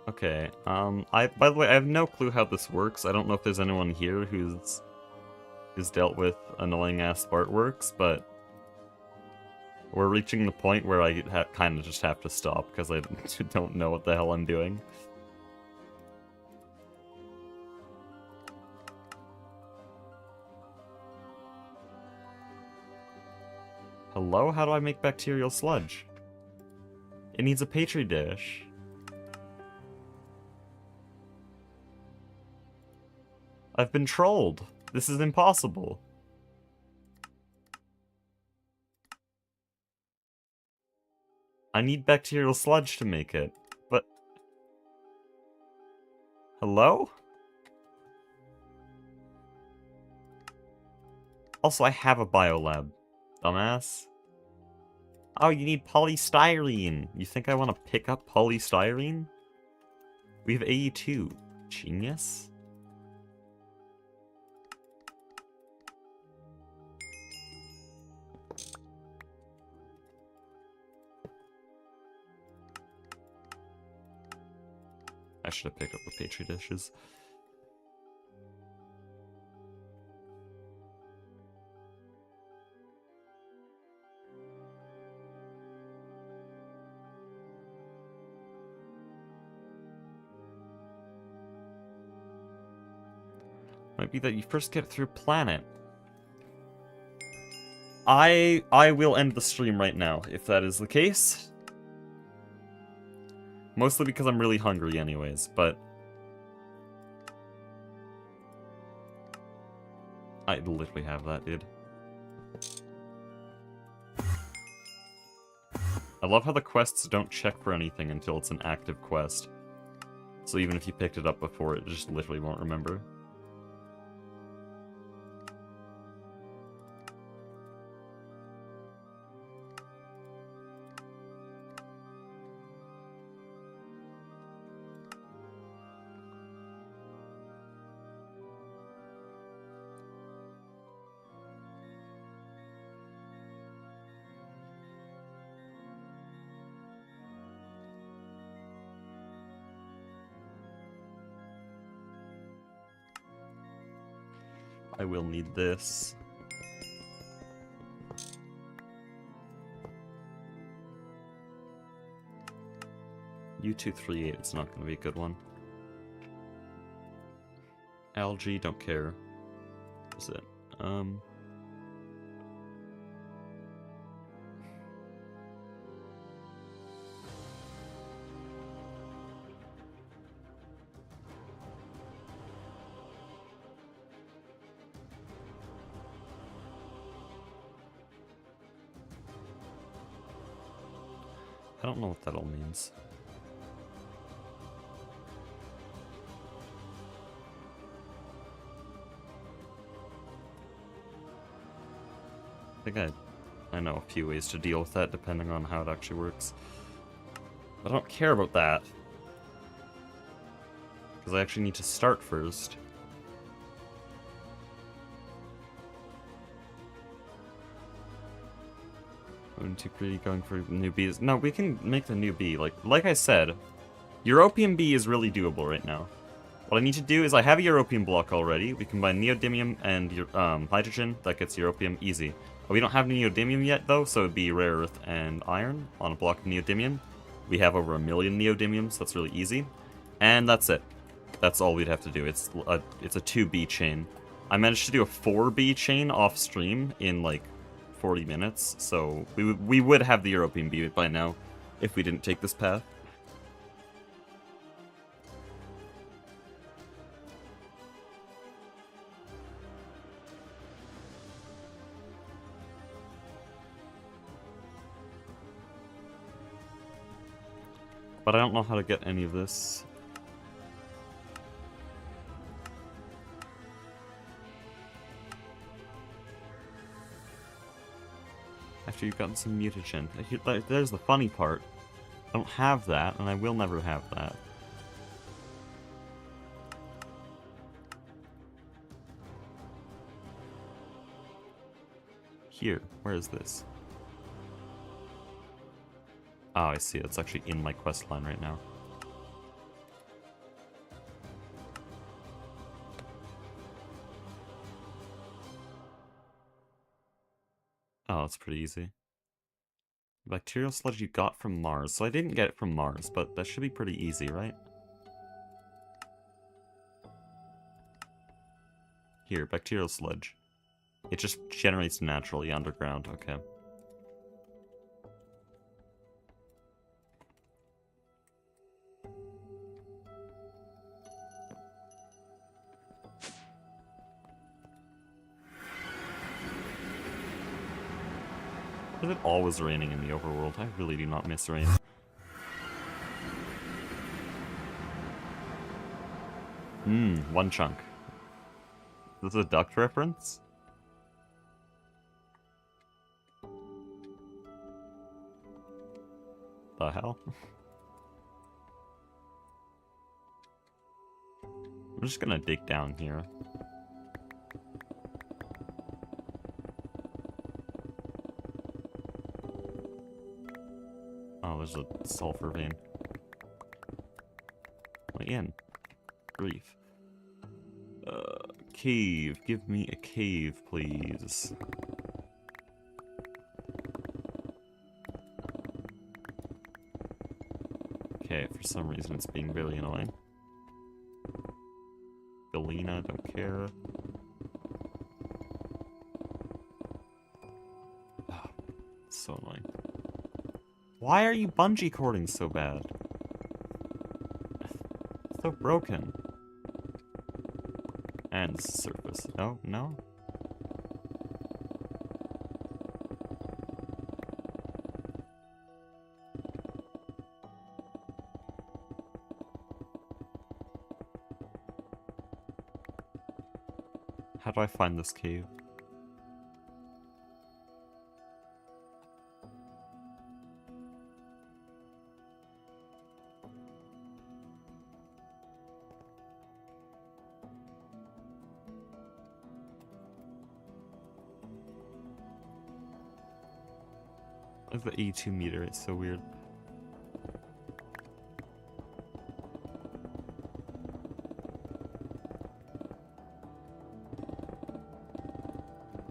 Okay, by the way, I have no clue how this works. I don't know if there's anyone here who's dealt with annoying-ass artworks, but We're reaching the point where I kind of just have to stop because I don't know what the hell I'm doing. Hello? How do I make bacterial sludge? It needs a petri dish. I've been trolled. This is impossible. I need bacterial sludge to make it, but... Hello? Also, I have a biolab, dumbass. Oh, you need polystyrene. You think I want to pick up polystyrene? We have AE2. Genius? I should have picked up the petri dishes. Might be that you first get through planet. I will end the stream right now, if that is the case. Mostly because I'm really hungry anyways, but... I literally have that, dude. I love how the quests don't check for anything until it's an active quest. So even if you picked it up before, it just literally won't remember. I will need this. U238 is not going to be a good one. Algae, don't care. Is it? I don't know what that all means. I think I know a few ways to deal with that depending on how it actually works. But I don't care about that. Because I actually need to start first. I'm too pretty going for new bees. No, we can make the new bee. Like I said, European bee is really doable right now. What I need to do is I have a European block already. We combine neodymium and hydrogen. That gets European easy. We don't have neodymium yet though, so it'd be rare earth and iron on a block of neodymium. We have over 1 million neodymiums, so that's really easy. And that's it. That's all we'd have to do. It's a 2B chain. I managed to do a 4B chain off stream in like 40 minutes, so we would have the European bee by now if we didn't take this path. But I don't know how to get any of this. After you've gotten some mutagen. There's the funny part. I don't have that, and I will never have that. Here, where is this? Oh, I see. It's actually in my quest line right now. Oh, it's pretty easy. Bacterial sludge you got from Mars. So I didn't get it from Mars, but that should be pretty easy, right? Here, bacterial sludge. It just generates naturally underground, okay. Is it always raining in the overworld? I really do not miss rain. One chunk. Is this a duct reference? The hell? I'm just gonna dig down here. Oh, there's a sulfur vein. Let me in. Grief. Cave. Give me a cave, please. Okay, for some reason it's being really annoying. Galena, don't care. Oh, so annoying. Why are you bungee cording so bad? So broken. And surface. No, no. How do I find this cave? The E2 meter, it's so weird.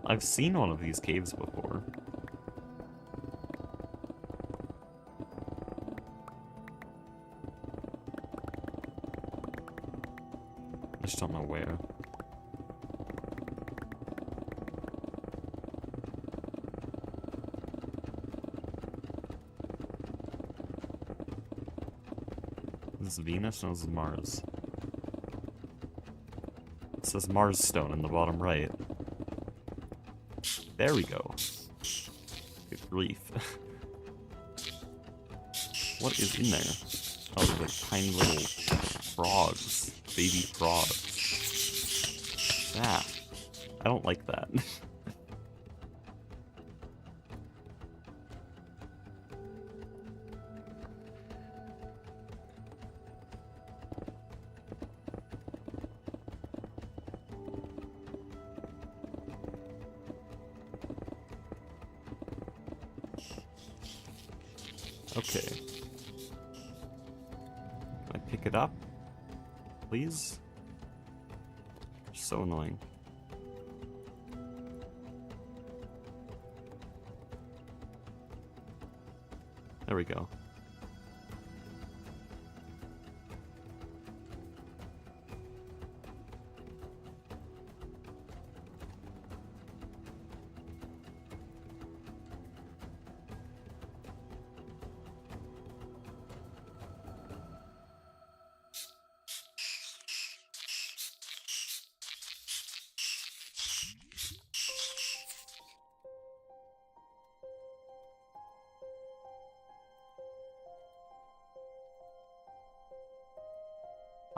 I've seen one of these caves before. I just don't know where. This is Venus? No, this is Mars. It says Mars stone in the bottom right. There we go. Good grief. What is in there? Oh, they're like tiny little frogs. Baby frogs. Ah. I don't like that. Okay. Can I pick it up? Please? So annoying. There we go.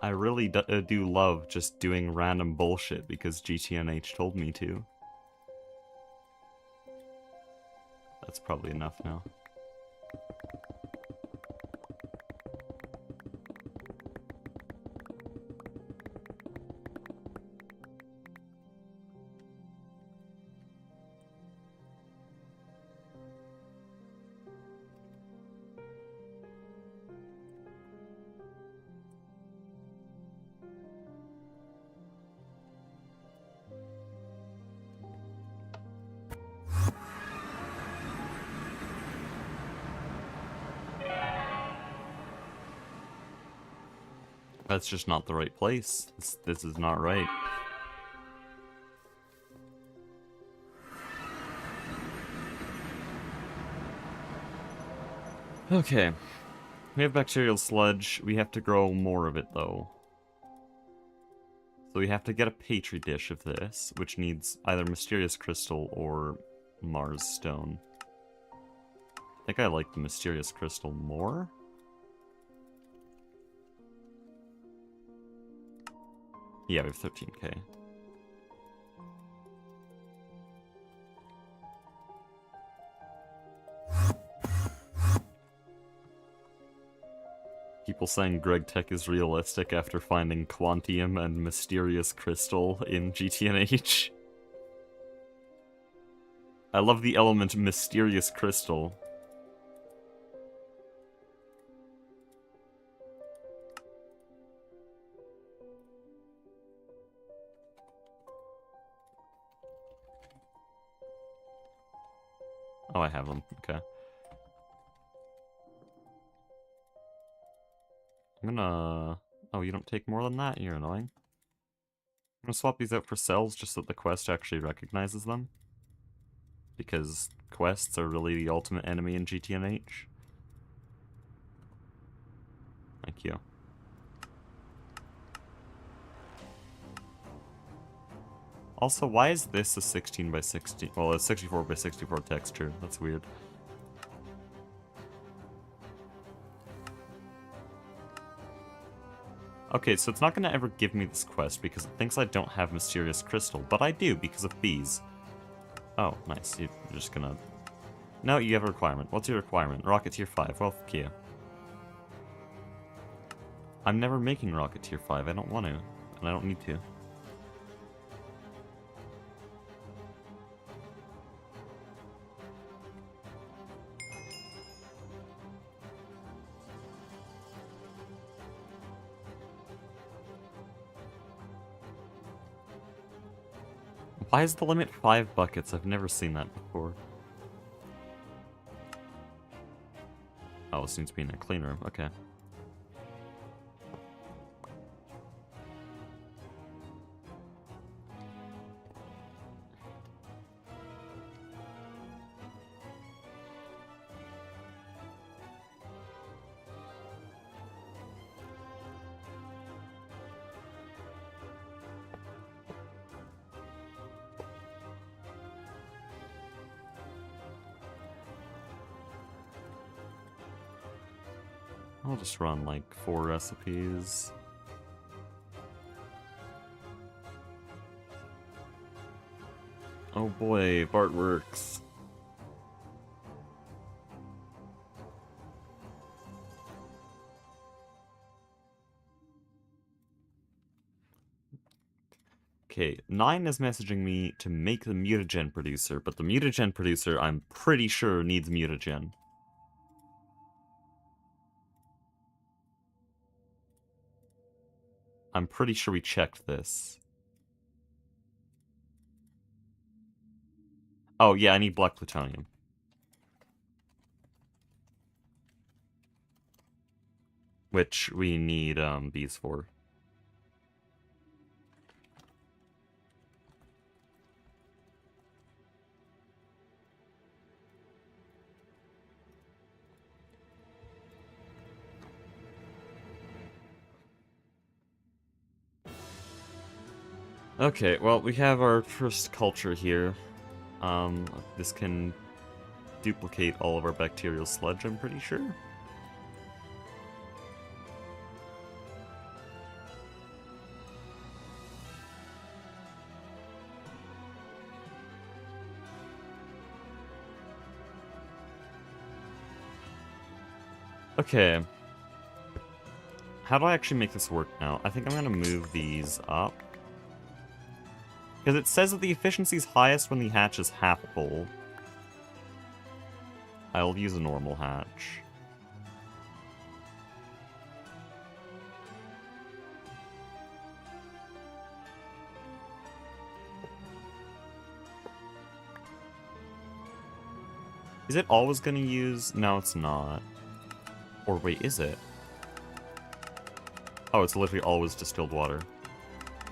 I really do love just doing random bullshit because GTNH told me to. That's probably enough now. That's just not the right place. This is not right. Okay. We have bacterial sludge. We have to grow more of it, though. So we have to get a petri dish of this, which needs either mysterious crystal or Mars stone. I think I like the mysterious crystal more. Yeah, we have 13k. People saying Greg Tech is realistic after finding Quantium and Mysterious Crystal in GTNH. I love the element Mysterious Crystal. Oh, I have them. Okay. I'm gonna... Oh, you don't take more than that? You're annoying. I'm gonna swap these out for cells just so that the quest actually recognizes them. Because quests are really the ultimate enemy in GTNH. Thank you. Also, why is this a 16 by 16? Well, a 64 by 64 texture. That's weird. Okay, so it's not going to ever give me this quest because it thinks I don't have Mysterious Crystal, but I do because of bees. Oh, nice. You're just gonna... No, you have a requirement. What's your requirement? Rocket Tier 5. Well, fuck you. I'm never making Rocket Tier 5. I don't want to, and I don't need to. Why is the limit 5 buckets? I've never seen that before. Oh, this needs to be in a clean room. Okay. I'll just run like 4 recipes. Oh boy, Bart works. Okay, 9 is messaging me to make the mutagen producer, but the mutagen producer I'm pretty sure needs mutagen. I'm pretty sure we checked this. Oh yeah, I need black plutonium. Which we need bees for. Okay, well, we have our first culture here. This can duplicate all of our bacterial sludge, I'm pretty sure. Okay. How do I actually make this work now? I think I'm gonna move these up. Because it says that the efficiency is highest when the hatch is half full. I'll use a normal hatch. Is it always gonna use... No, it's not. Or wait, is it? Oh, it's literally always distilled water.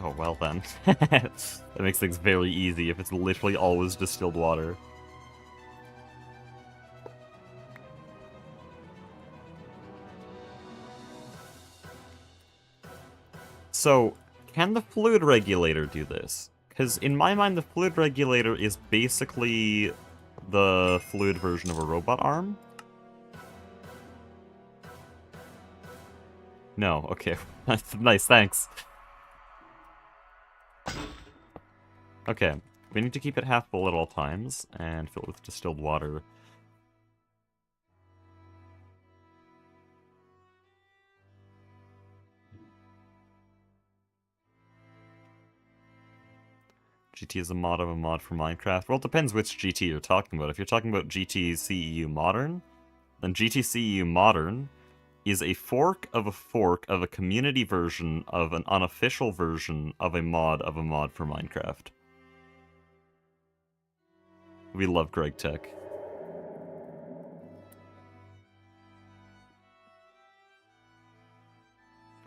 Oh, well then. That makes things very easy if it's literally always distilled water. So, can the fluid regulator do this? Because in my mind, the fluid regulator is basically the fluid version of a robot arm. No, okay. Nice, thanks. Okay, we need to keep it half full at all times, and fill it with distilled water. GT is a mod of a mod for Minecraft. Well, it depends which GT you're talking about. If you're talking about GT CEU Modern, then GT CEU Modern is a fork of a community version of an unofficial version of a mod for Minecraft. We love Greg Tech.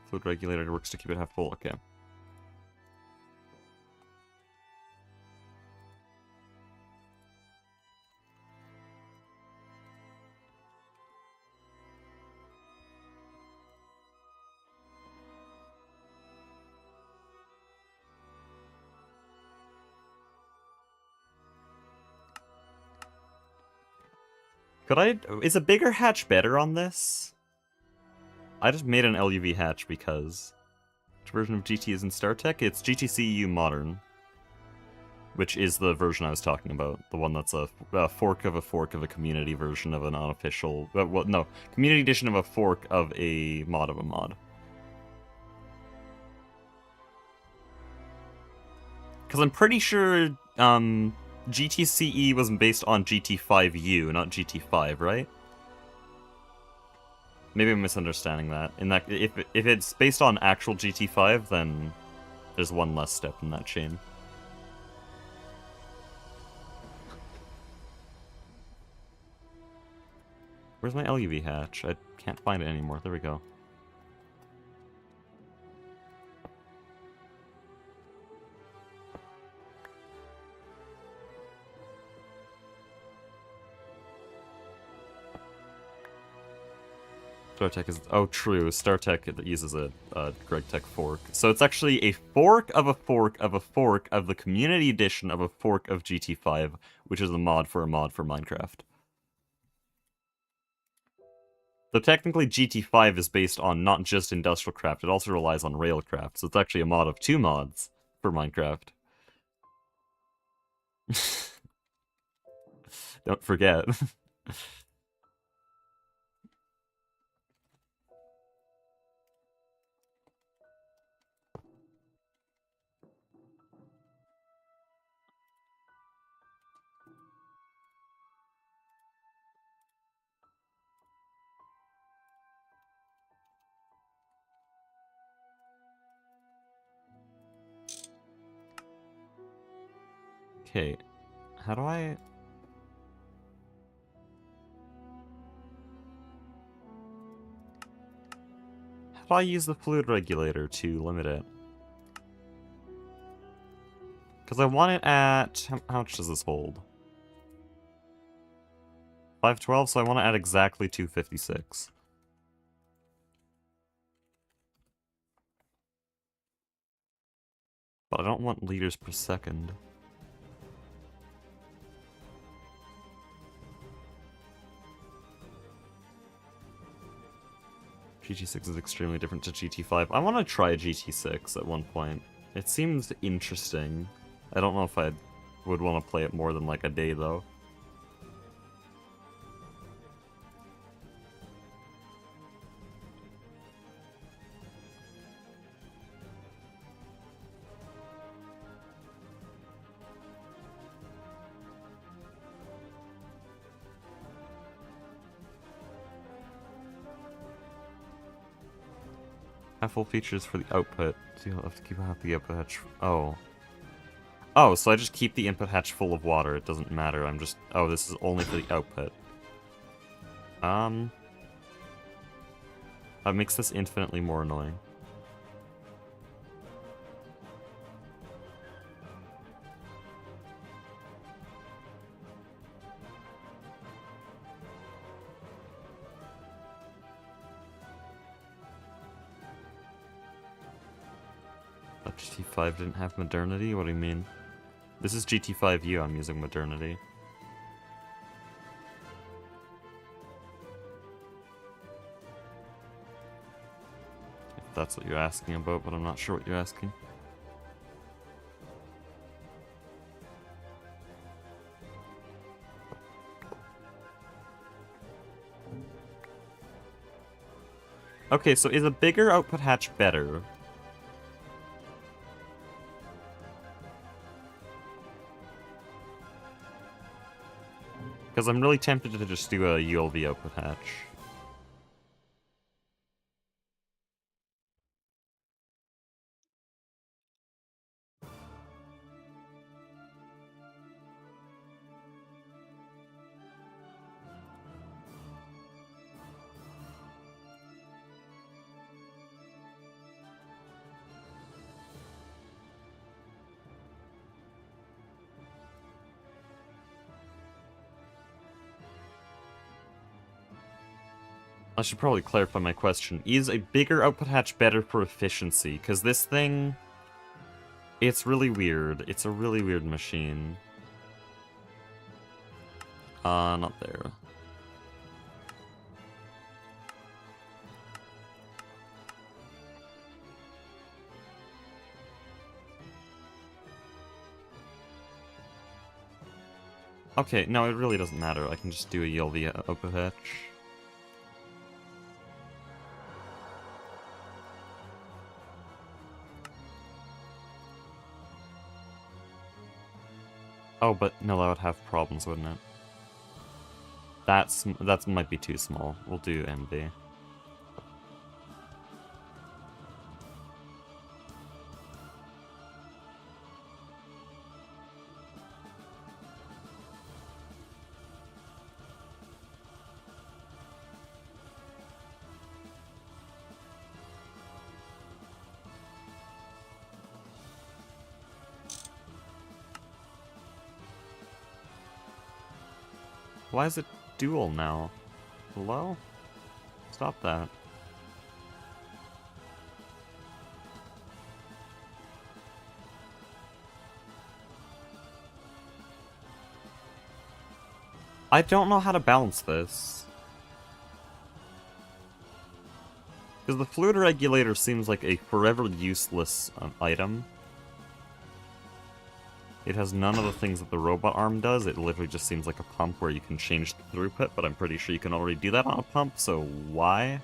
Fluid regulator works to keep it half full, okay. Is a bigger hatch better on this? I just made an LUV hatch because... Which version of GT is in StarTech? It's GTCU Modern. Which is the version I was talking about. The one that's a fork of a community version of an unofficial... well, no. Community edition of a fork of a mod of a mod. Because I'm pretty sure GTCE was based on GT5U, not GT5, right? Maybe I'm misunderstanding that. If it's based on actual GT5, then there's one less step in that chain. Where's my LUV hatch? I can't find it anymore. There we go. StarTech is... Oh, true. StarTech uses a Greg Tech fork. So it's actually a fork of a fork of a fork of the community edition of a fork of GT5, which is a mod for Minecraft. So technically GT5 is based on not just Industrial Craft, it also relies on Railcraft, so it's actually a mod of 2 mods for Minecraft. Don't forget. Okay, how do I... How do I use the fluid regulator to limit it? Because I want it at... How much does this hold? 512, so I want to add exactly 256. But I don't want liters per second. GT6 is extremely different to GT5. I want to try GT6 at one point. It seems interesting. I don't know if I would want to play it more than like a day though. Have full features for the output. So you'll have to keep half the output hatch. Oh. Oh, so I just keep the input hatch full of water. It doesn't matter. I'm just... Oh, this is only for the output. That makes this infinitely more annoying. But GT5 didn't have modernity? What do you mean? This is GT5U, I'm using modernity. If that's what you're asking about, but I'm not sure what you're asking. Okay, so is a bigger output hatch better? Because I'm really tempted to just do a ULV output hatch. I should probably clarify my question. Is a bigger output hatch better for efficiency? Because this thing... It's really weird. It's a really weird machine. Not there. Okay, no, it really doesn't matter. I can just do a ULV output hatch. Oh, but no, that would have problems, wouldn't it? That might be too small. We'll do MV. Why is it dual now? Hello? Stop that. I don't know how to balance this. Because the fluid regulator seems like a forever useless item. It has none of the things that the robot arm does. It literally just seems like a pump where you can change the throughput, but I'm pretty sure you can already do that on a pump, so why?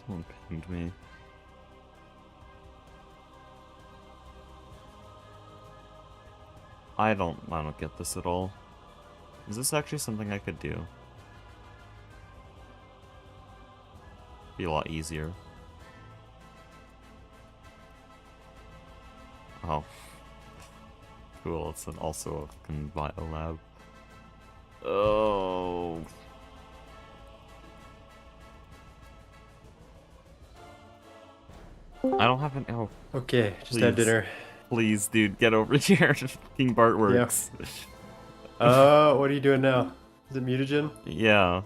Someone pinged me. I don't get this at all. Is this actually something I could do? Be a lot easier. Oh. Cool, it's also a fucking biolab. Oh. I don't have an... Oh. Okay, just Please. had dinner. Please, dude, get over here. Fucking Bart works. What are you doing now? Is it mutagen? Yeah.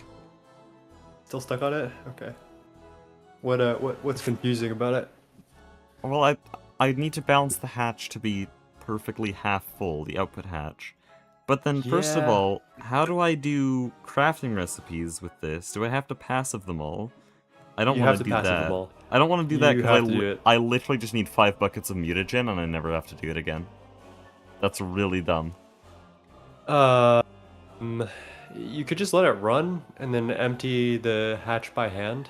Still stuck on it? Okay. What's confusing about it? Well, I need to balance the hatch to be perfectly half full, the output hatch. But then, first of Yeah. all, how do I do crafting recipes with this? Do I have to passive them all? I don't You want have to to do passive them that. all. I don't want to do that You have to do because it. I literally just need 5 buckets of mutagen and I never have to do it again. That's really dumb. You could just let it run and then empty the hatch by hand.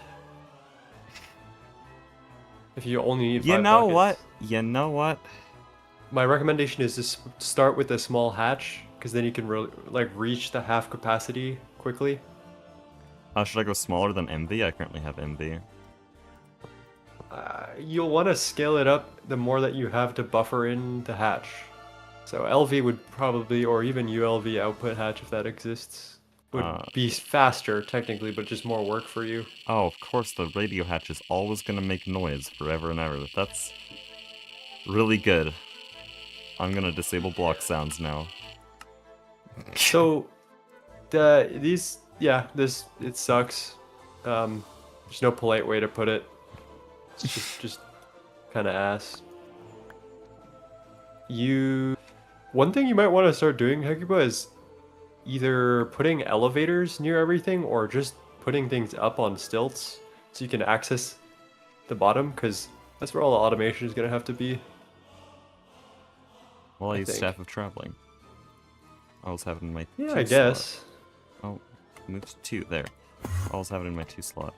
If you only need You 5 know buckets. what? You know what? My recommendation is to start with a small hatch, because then you can like reach the half capacity quickly. Should I go smaller than MV? I currently have MV. You'll want to scale it up the more that you have to buffer in the hatch. So LV would probably, or even ULV output hatch if that exists, would be faster technically, but just more work for you. Oh, of course, the radio hatch is always gonna make noise forever and ever. That's really good. I'm gonna disable block sounds now. So, it sucks. There's no polite way to put it. It's just kind of ass. One thing you might want to start doing, Hekiba, is either putting elevators near everything or just putting things up on stilts so you can access the bottom, because that's where all the automation is going to have to be. Well, I use think. Staff of Traveling. I always have it in my Yeah, 2 I guess. slot. Oh, move to 2, there. I always have it in my 2 slot.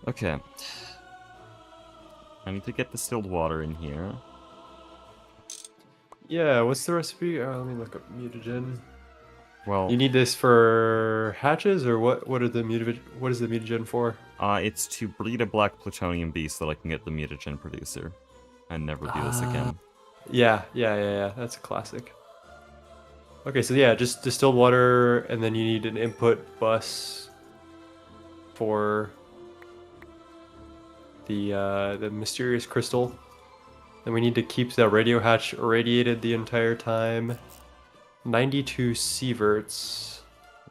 Okay. I need to get distilled water in here. Yeah, what's the recipe? Let me look up mutagen. Well, You need this for hatches, or what? What is the mutagen for? it's to breed a black plutonium beast so that I can get the mutagen producer. And never do this again. Yeah. That's a classic. Okay, so yeah, just distilled water, and then you need an input bus for the mysterious crystal. And we need to keep the radio hatch irradiated the entire time. 92 sieverts.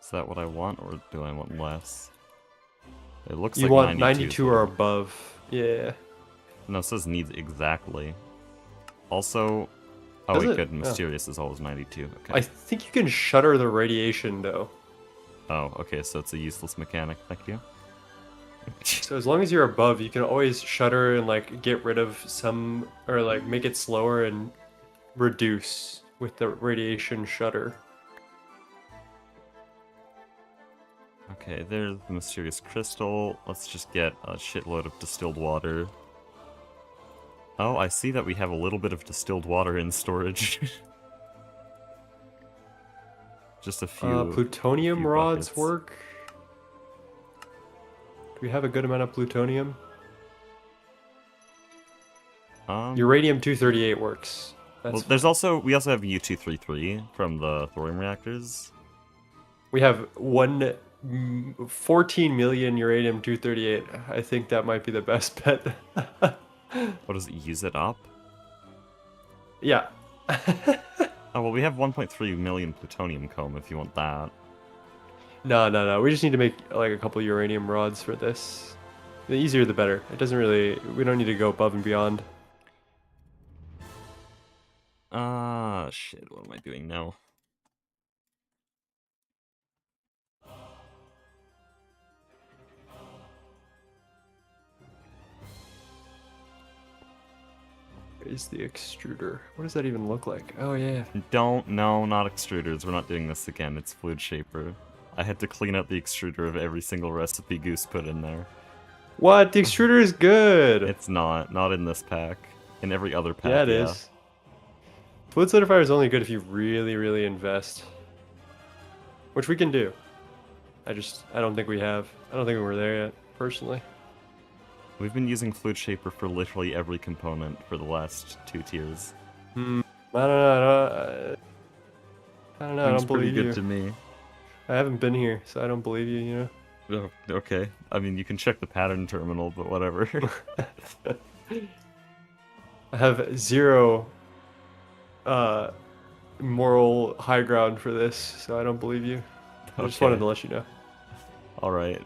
Is that what I want, or do I want less? It looks You like want 92 or above. Yeah. No, it says needs exactly. Also, oh Does wait, it? good. Oh. Mysterious is always 92. Okay. I think you can shutter the radiation though. Oh, okay, so it's a useless mechanic. Thank you. So as long as you're above, you can always shutter and like get rid of some, or like make it slower and reduce with the radiation shutter. Okay, there's the mysterious crystal. Let's just get a shitload of distilled water. Oh, I see that we have a little bit of distilled water in storage. Just a few. Plutonium rods buckets. work. Do we have a good amount of plutonium? Uranium-238 works. Well, we also have U-233 from the thorium reactors. We have 14 million uranium-238. I think that might be the best bet. What does it use it up? Yeah. Oh, well, we have 1.3 million plutonium comb if you want that. No. We just need to make like a couple uranium rods for this. The easier the better. It doesn't really... We don't need to go above and beyond. Shit, what am I doing now? Is the extruder. What does that even look like? Oh, yeah. No, not extruders. We're not doing this again. It's fluid shaper. I had to clean out the extruder of every single recipe Goose put in there. What? The extruder is good! It's not. Not in this pack. In every other pack, Yeah, it is. Fluid solidifier is only good if you really, really invest. Which we can do. I don't think we have. I don't think we're there yet, personally. We've been using fluid shaper for literally every component for the last 2 tiers. I don't know. I don't believe you. Pretty good to me. I haven't been here, so I don't believe you, you know? Oh, okay. I mean, you can check the pattern terminal, but whatever. I have zero moral high ground for this, so I don't believe you. I just wanted to let you know. Alright.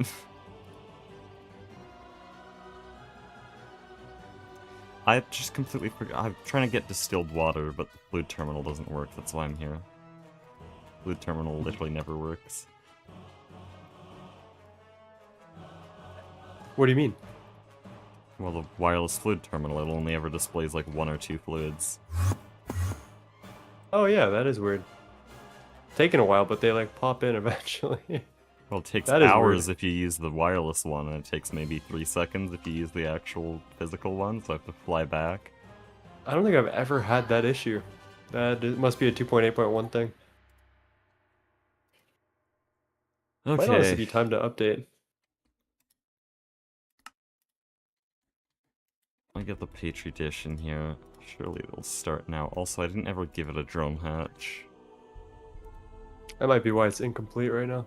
I just completely forgot. I'm trying to get distilled water, but the fluid terminal doesn't work. That's why I'm here. Fluid terminal literally never works. What do you mean? Well, the wireless fluid terminal, it only ever displays like 1 or 2 fluids. Oh yeah, that is weird. Taking a while, but they like pop in eventually. Well, it takes That is hours weird. if you use the wireless one, and it takes maybe 3 seconds if you use the actual physical one, so I have to fly back. I don't think I've ever had that issue. Must be a 2.8.1 thing. Might honestly Okay. be time to update. I get the Petri dish in here. Surely it'll start now. Also, I didn't ever give it a drone hatch. That might be why it's incomplete right now.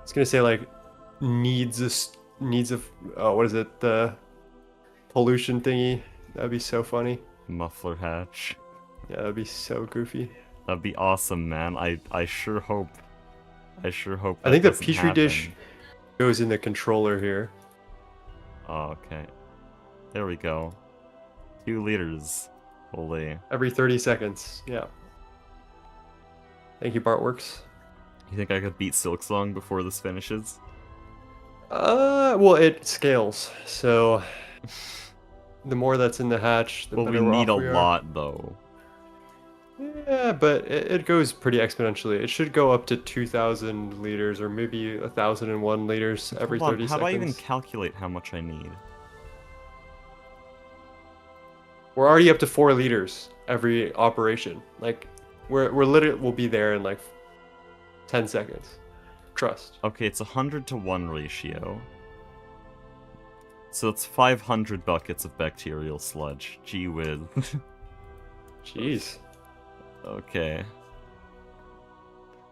It's gonna say like needs a what is it, the pollution thingy. That'd be so funny. Muffler hatch. Yeah, that'd be so goofy. That'd be awesome, man. I sure hope. I sure hope I that think the doesn't Petri dish happen. goes in the controller here. Oh, okay. There we go. 2 liters. Holy. Every 30 seconds. Yeah. Thank you, Bartworks. You think I could beat Silksong before this finishes? Well, it scales. So the more that's in the hatch, the Well, we better need off a we are. lot, though. Yeah, but it goes pretty exponentially. It should go up to 2,000 liters or maybe 1,001 liters every Hold on, 30 how do I even seconds. calculate how much I need? We're already up to 4 liters every operation. Like, we're literally we'll be there in like 10 seconds. Trust. Okay, it's 100 to 1 ratio. So it's 500 buckets of bacterial sludge. Gee whiz. Jeez. Okay.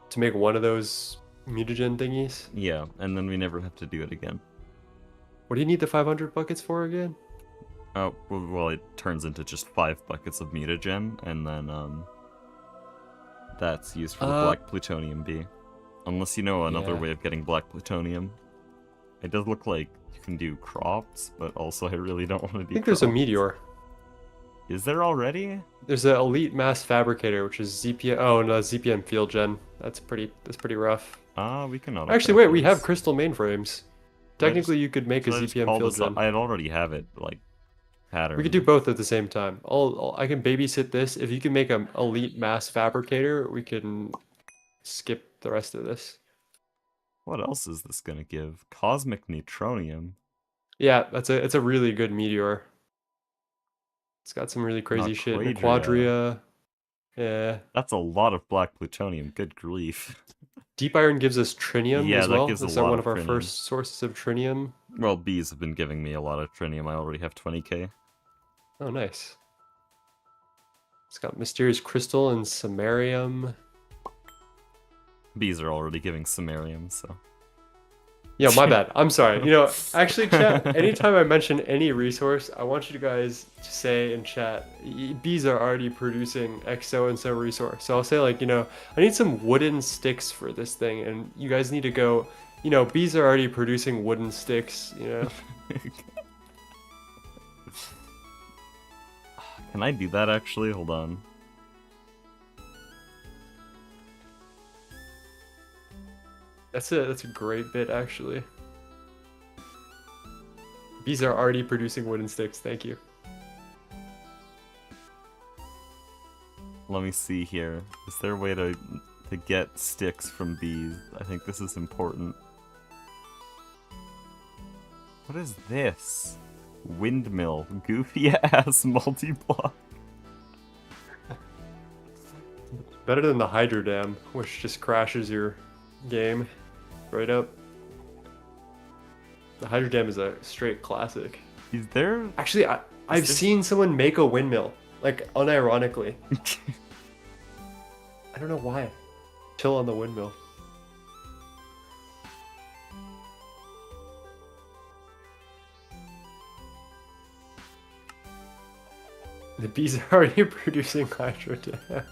To make one of those mutagen thingies. Yeah, and then we never have to do it again. What do you need the 500 buckets for again? Oh, well, it turns into just 5 buckets of mutagen, and then, that's used for the black plutonium B. Unless you know another Yeah. way of getting black plutonium. It does look like you can do crops, but also I really don't want to do I think there's a crops. meteor. Is there already? There's an elite mass fabricator, which is ZPM. Oh no, ZPM field gen. That's pretty rough. Ah, we can auto Actually, wait, we have crystal mainframes. Technically, you could make a ZPM field gen. I'd already have it, like, pattern. We could do both at the same time. I can babysit this. If you can make an elite mass fabricator, we can skip the rest of this. What else is this gonna give? Cosmic neutronium? Yeah, it's a really good meteor. It's got some really crazy shit. Quadria. Yeah. That's a lot of black plutonium. Good grief. Deep iron gives us trinium Yeah, as that well. gives a That's lot one of of our trinium. first sources of trinium. Well, bees have been giving me a lot of trinium. I already have 20k. Oh, nice. It's got mysterious crystal and samarium. Bees are already giving samarium, so. Yeah, my bad. I'm sorry. You know, actually, chat, anytime I mention any resource, I want you guys to say in chat, bees are already producing X so-and-so resource. So I'll say, like, you know, I need some wooden sticks for this thing, and you guys need to go, you know, bees are already producing wooden sticks, you know. Can I do that, actually? Hold on. That's a great bit, actually. Bees are already producing wooden sticks. Thank you. Let me see here. Is there a way to get sticks from bees? I think this is important. What is this? Windmill. Goofy ass multi-block. Better than the Hydro Dam, which just crashes your game right up. The Hydro Dam is a straight classic. Is there? Actually, I've seen someone make a windmill, like unironically. I don't know why. Chill on the windmill. The bees are already producing Hydro Dam.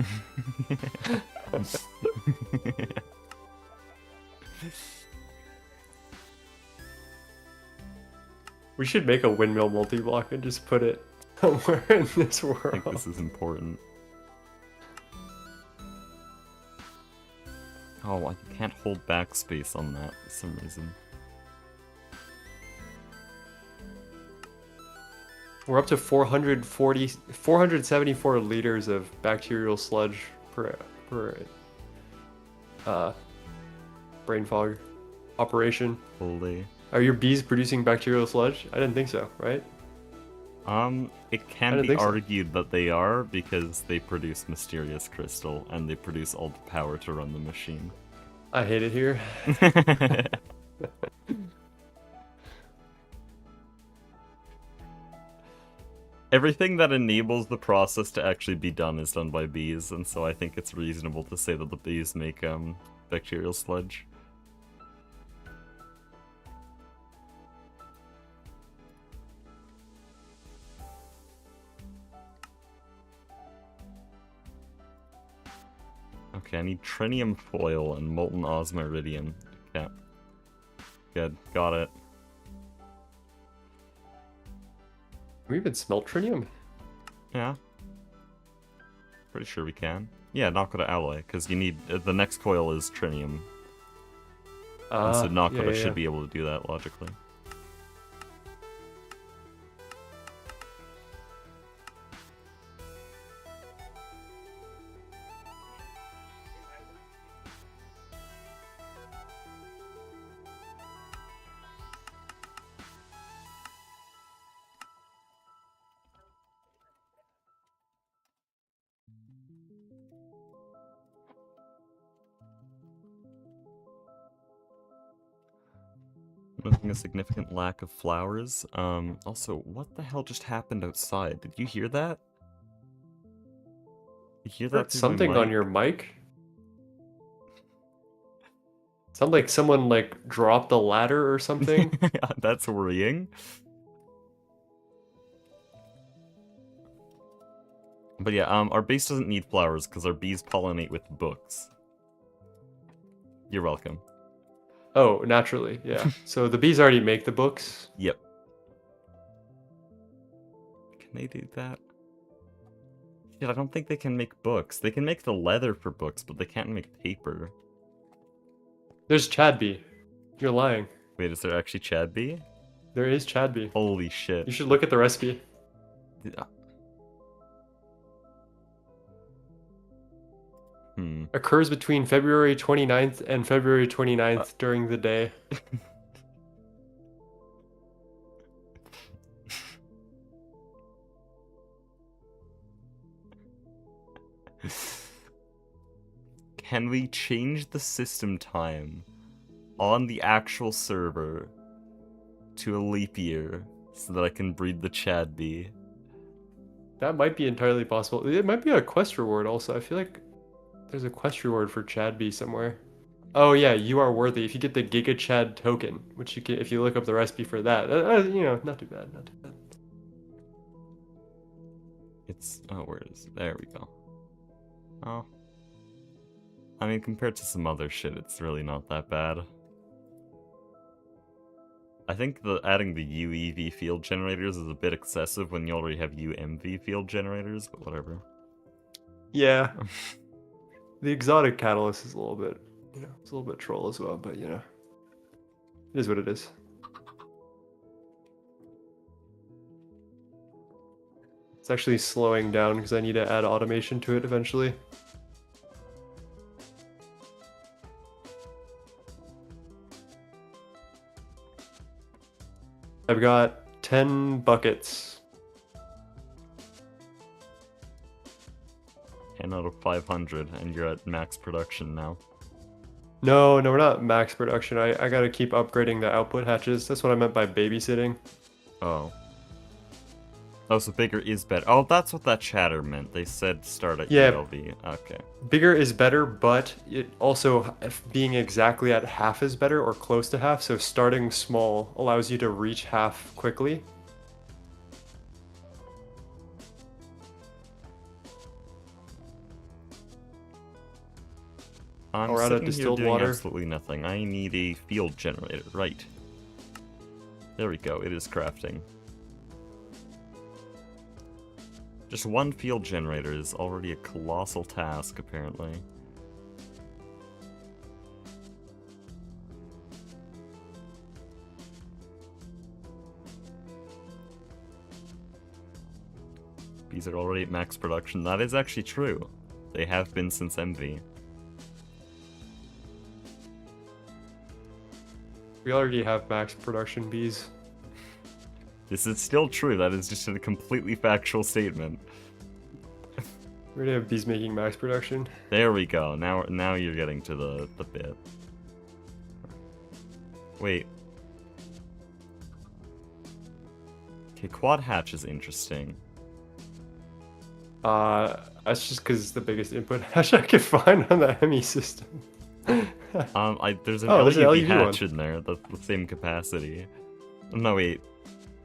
We should make a windmill multi-block and just put it somewhere in this world. I think this is important. Oh, I can't hold backspace on that for some reason. We're up to 474 liters of bacterial sludge per brain fog operation. Holy. Are your bees producing bacterial sludge? I didn't think so, right? It can be argued that they are because they produce mysterious crystal and they produce all the power to run the machine. I hate it here. Everything that enables the process to actually be done is done by bees, and so I think it's reasonable to say that the bees make bacterial sludge. Okay, I need trinium foil and molten osmiridium. Okay. Good, got it. Can we even smelt trinium? Yeah. Pretty sure we can. Yeah, knock out alloy, because you need... the next coil is trinium. And so Nakoda should be able to do that logically. Nothing a significant lack of flowers. Also, what the hell just happened outside? Did you hear that? You hear that? Something on your mic? Sound like someone like dropped a ladder or something? That's worrying. But yeah, our base doesn't need flowers because our bees pollinate with books. You're welcome. Oh, naturally, yeah. So the bees already make the books? Yep. Can they do that? Yeah, I don't think they can make books. They can make the leather for books, but they can't make paper. There's Chad bee. You're lying. Wait, is there actually Chad bee? There is Chad bee. Holy shit. You should look at the recipe. Yeah. Occurs between February 29th and February 29th during the day. Can we change the system time on the actual server to a leap year so that I can breed the Chad bee? That might be entirely possible. It might be a quest reward also. I feel like there's a quest reward for Chad bee somewhere. Oh yeah, you are worthy. If you get the Giga Chad token, which you can, if you look up the recipe for that, you know, not too bad, not too bad. It's, oh, where is it? There we go. Oh. I mean, compared to some other shit, it's really not that bad. I think adding the UEV field generators is a bit excessive when you already have UMV field generators, but whatever. Yeah. The exotic catalyst is a little bit, you know, it's a little bit troll as well, but you know, it is what it is. It's actually slowing down because I need to add automation to it eventually. I've got 10 buckets. 10 out of 500, and you're at max production now. No, we're not max production. I gotta keep upgrading the output hatches. That's what I meant by babysitting. Oh. Oh, so bigger is better. Oh, that's what that chatter meant. They said start at ELV. Okay. Bigger is better, but it also being exactly at half is better or close to half. So starting small allows you to reach half quickly. I'm or out of sitting here distilled doing water. absolutely nothing. I need a field generator, right? There we go, it is crafting. Just one field generator is already a colossal task, apparently. Bees are already at max production. That is actually true. They have been since MV. We already have max production bees. This is still true. That is just a completely factual statement. We already have bees making max production. There we go. Now you're getting to the bit. Wait. Okay, quad hatch is interesting. That's just because it's the biggest input hatch I could find on the Hemi system. There's an there's an LUV LUV hatch one. in there. That's the same capacity. No, wait.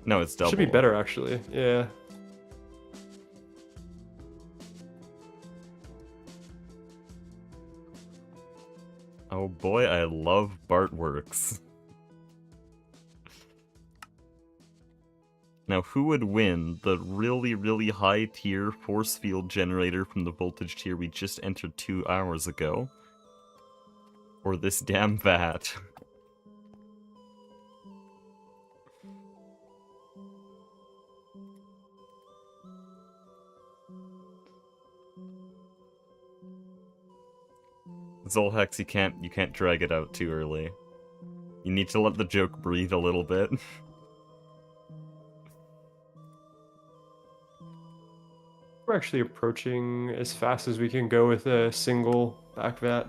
No, it's double. Should be better actually. Yeah. Oh boy, I love Bartworks. Now, who would win? The really, really high tier force field generator from the voltage tier we just entered 2 hours ago? Or this damn vat? Zolhex, you can't drag it out too early. You need to let the joke breathe a little bit. We're actually approaching as fast as we can go with a single back vat.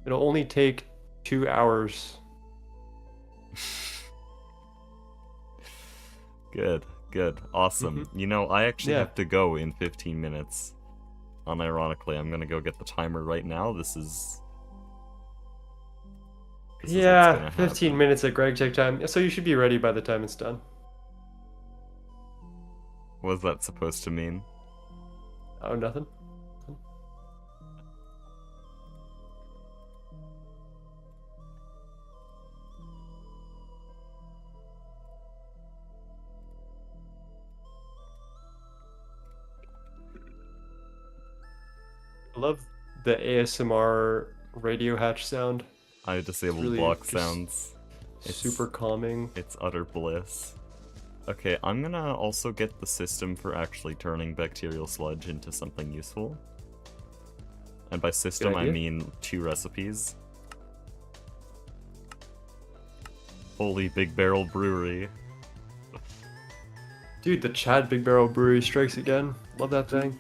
It'll only take 2 hours. Good, good, awesome. You know, I actually Yeah. have to go in 15 minutes. Unironically, I'm gonna go get the timer right now. This is what's Yeah, gonna 15 happen. minutes at Greg check time. So you should be ready by the time it's done. What was that supposed to mean? Oh, nothing. I love the ASMR radio hatch sound. I disabled really block just sounds. Super calming. It's utter bliss. Okay, I'm gonna also get the system for actually turning bacterial sludge into something useful. And by system, I idea. mean 2 recipes. Holy Big Barrel Brewery. Dude, the Chad Big Barrel Brewery strikes again. Love that thing.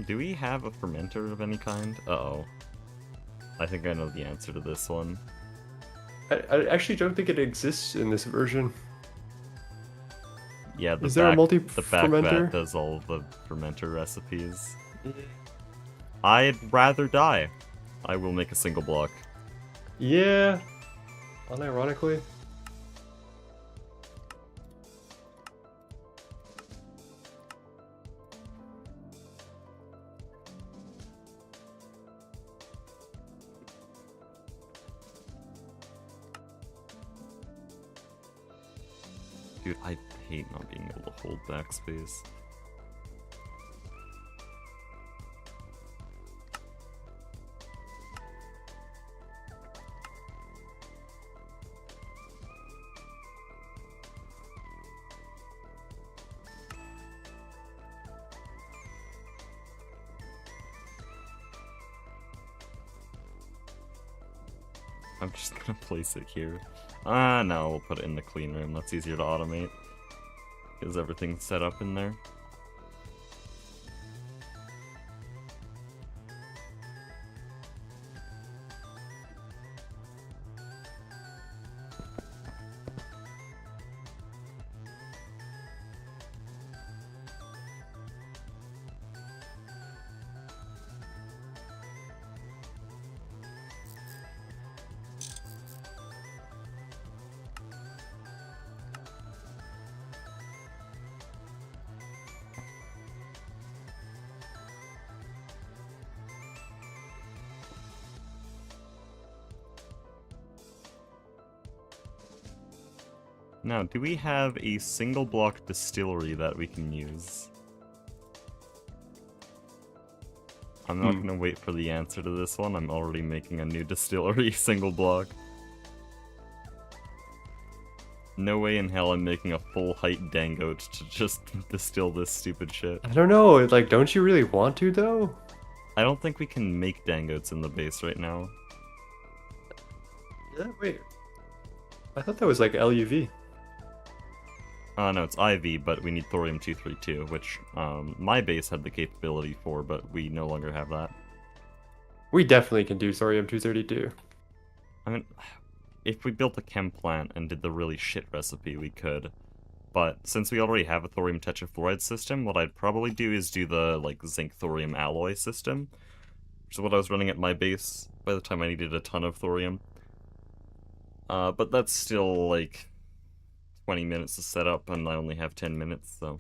Do we have a fermenter of any kind? Uh-oh. I think I know the answer to this one. I actually don't think it exists in this version. Yeah, the Is there a back multi-fermenter? vat does all the fermenter recipes. I'd rather die. I will make a single block. Yeah. Unironically. Dude, I hate not being able to hold backspace. I'm just gonna place it here. No, we'll put it in the clean room. That's easier to automate. Because everything's set up in there. Now, do we have a single block distillery that we can use? I'm not gonna wait for the answer to this one. I'm already making a new distillery single block. No way in hell I'm making a full height dangote to just distill this stupid shit. I don't know, like, don't you really want to, though? I don't think we can make dangotes in the base right now. Yeah, wait. I thought that was like LUV. No, it's IV, but we need thorium-232, which my base had the capability for, but we no longer have that. We definitely can do thorium-232. I mean, if we built a chem plant and did the really shit recipe, we could. But since we already have a thorium tetrafluoride system, what I'd probably do is do the, like, zinc-thorium alloy system, which is what I was running at my base by the time I needed a ton of thorium. But that's still, like, 20 minutes to set up, and I only have 10 minutes, so...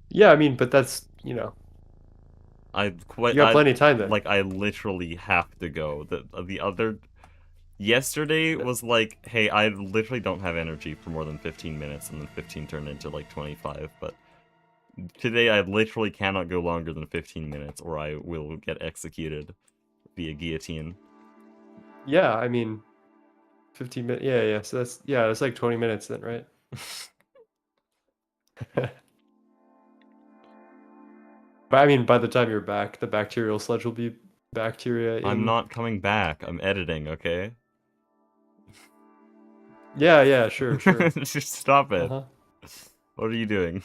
Yeah, I mean, but that's, you know... You got plenty of time then. Like, I literally have to go. The other... Yesterday was like, hey, I literally don't have energy for more than 15 minutes, and then 15 turned into, like, 25, but... Today I literally cannot go longer than 15 minutes, or I will get executed via guillotine. Yeah, I mean... 15 minutes, yeah, so that's like 20 minutes then, right? But I mean, by the time you're back, the bacterial sludge will be bacteria in... I'm not coming back, I'm editing, okay? Yeah, sure. Just stop it. Uh-huh. What are you doing?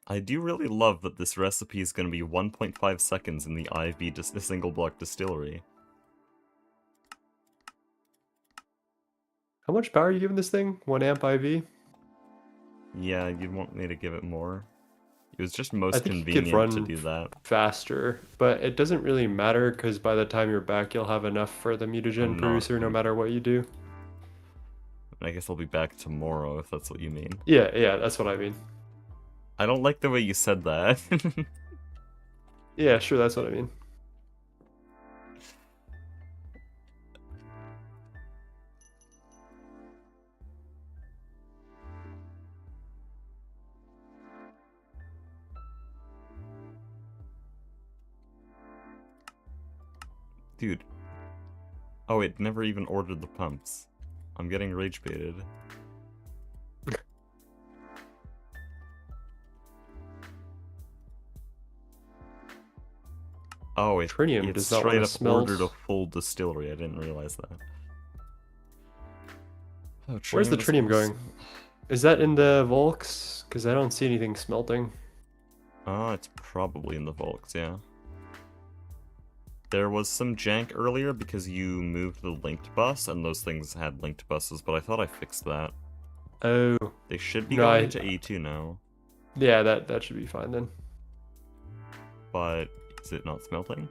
I do really love that this recipe is going to be 1.5 seconds in the IV single block distillery. How much power are you giving this thing? 1 amp IV? Yeah, you'd want me to give it more. It was just I most think you could convenient to run do that. faster, but it doesn't really matter because by the time you're back, you'll have enough for the mutagen producer no matter what you do. I guess I'll be back tomorrow if that's what you mean. Yeah, that's what I mean. I don't like the way you said that. Yeah, sure, that's what I mean. Dude. Oh, it never even ordered the pumps. I'm getting rage baited. Oh, it straight up ordered a full distillery. I didn't realize that. Oh, where's the tritium going? Is that in the Volks? Because I don't see anything smelting. It's probably in the Volks, yeah. There was some jank earlier because you moved the linked bus, and those things had linked buses, but I thought I fixed that. Oh. They should be going into A2 now. Yeah, that should be fine then. But is it not smelting?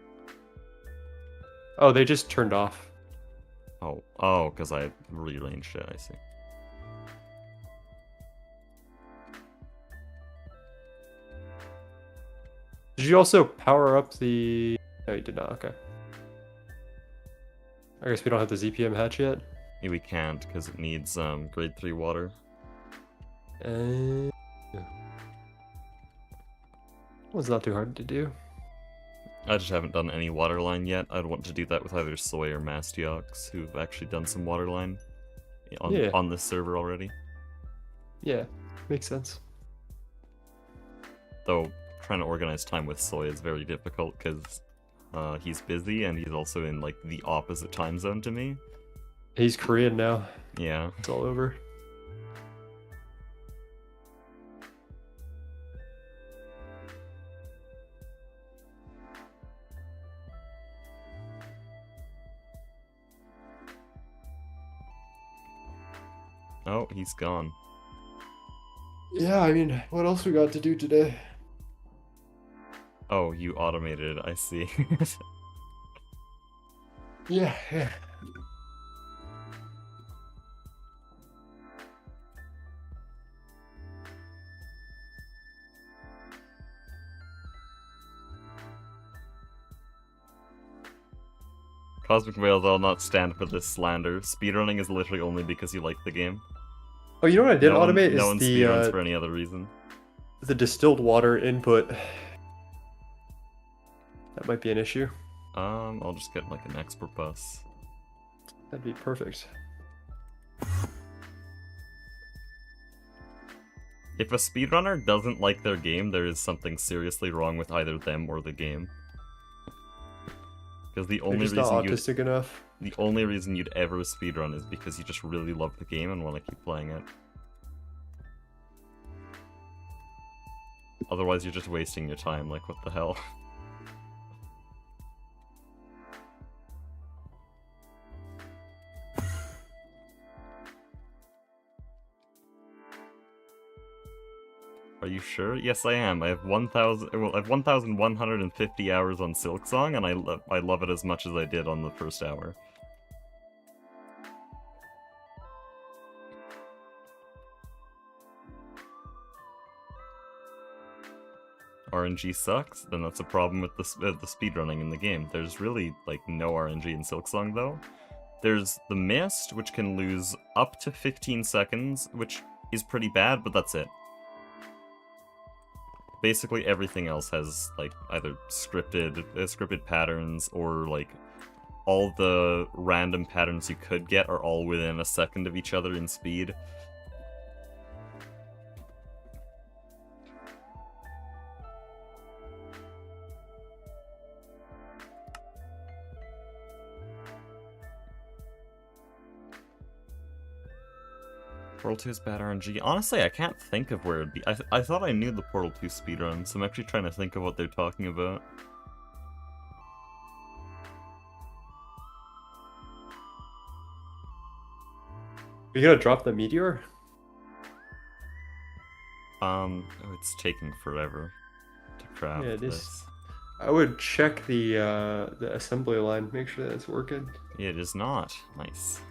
Oh, they just turned off. Oh, because I rearranged it, I see. Did you also power up the... No, you did not, okay. I guess we don't have the ZPM hatch yet. Yeah, we can't, because it needs grade 3 water. Yeah. Well, it's not too hard to do. I just haven't done any waterline yet. I'd want to do that with either Soy or Mastiox, who've actually done some waterline on this server already. Yeah, makes sense. Though, trying to organize time with Soy is very difficult, because he's busy, and he's also in, like, the opposite time zone to me. He's Korean now. Yeah. It's all over. Oh, he's gone. Yeah, I mean, what else we got to do today? Oh, you automated it, I see. Yeah. Cosmic Whales, I'll not stand for this slander. Speedrunning is literally only because you like the game. Oh, you know what I did automate No is one speedruns for any other reason. the distilled water input. That might be an issue. I'll just get like an export bus. That'd be perfect. If a speedrunner doesn't like their game, there is something seriously wrong with either them or the game. Because the They're only just reason not autistic enough. the only reason you'd ever speedrun is because you just really love the game and want to keep playing it. Otherwise, you're just wasting your time. Like, what the hell? Are you sure? Yes, I am. I have 1,150 hours on Silksong, and I love it as much as I did on the first hour. RNG sucks, then that's a problem with the speedrunning in the game. There's really, like, no RNG in Silksong, though. There's the Mist, which can lose up to 15 seconds, which is pretty bad, but that's it. Basically everything else has, like, either scripted patterns, or, like, all the random patterns you could get are all within a second of each other in speed. Portal 2 is bad RNG. Honestly, I can't think of where it'd be. I thought I knew the Portal 2 speedrun, so I'm actually trying to think of what they're talking about. You gonna drop the meteor? Oh, it's taking forever to craft Yeah, this. I would check the assembly line, make sure that it's working. Yeah, it is not. Nice.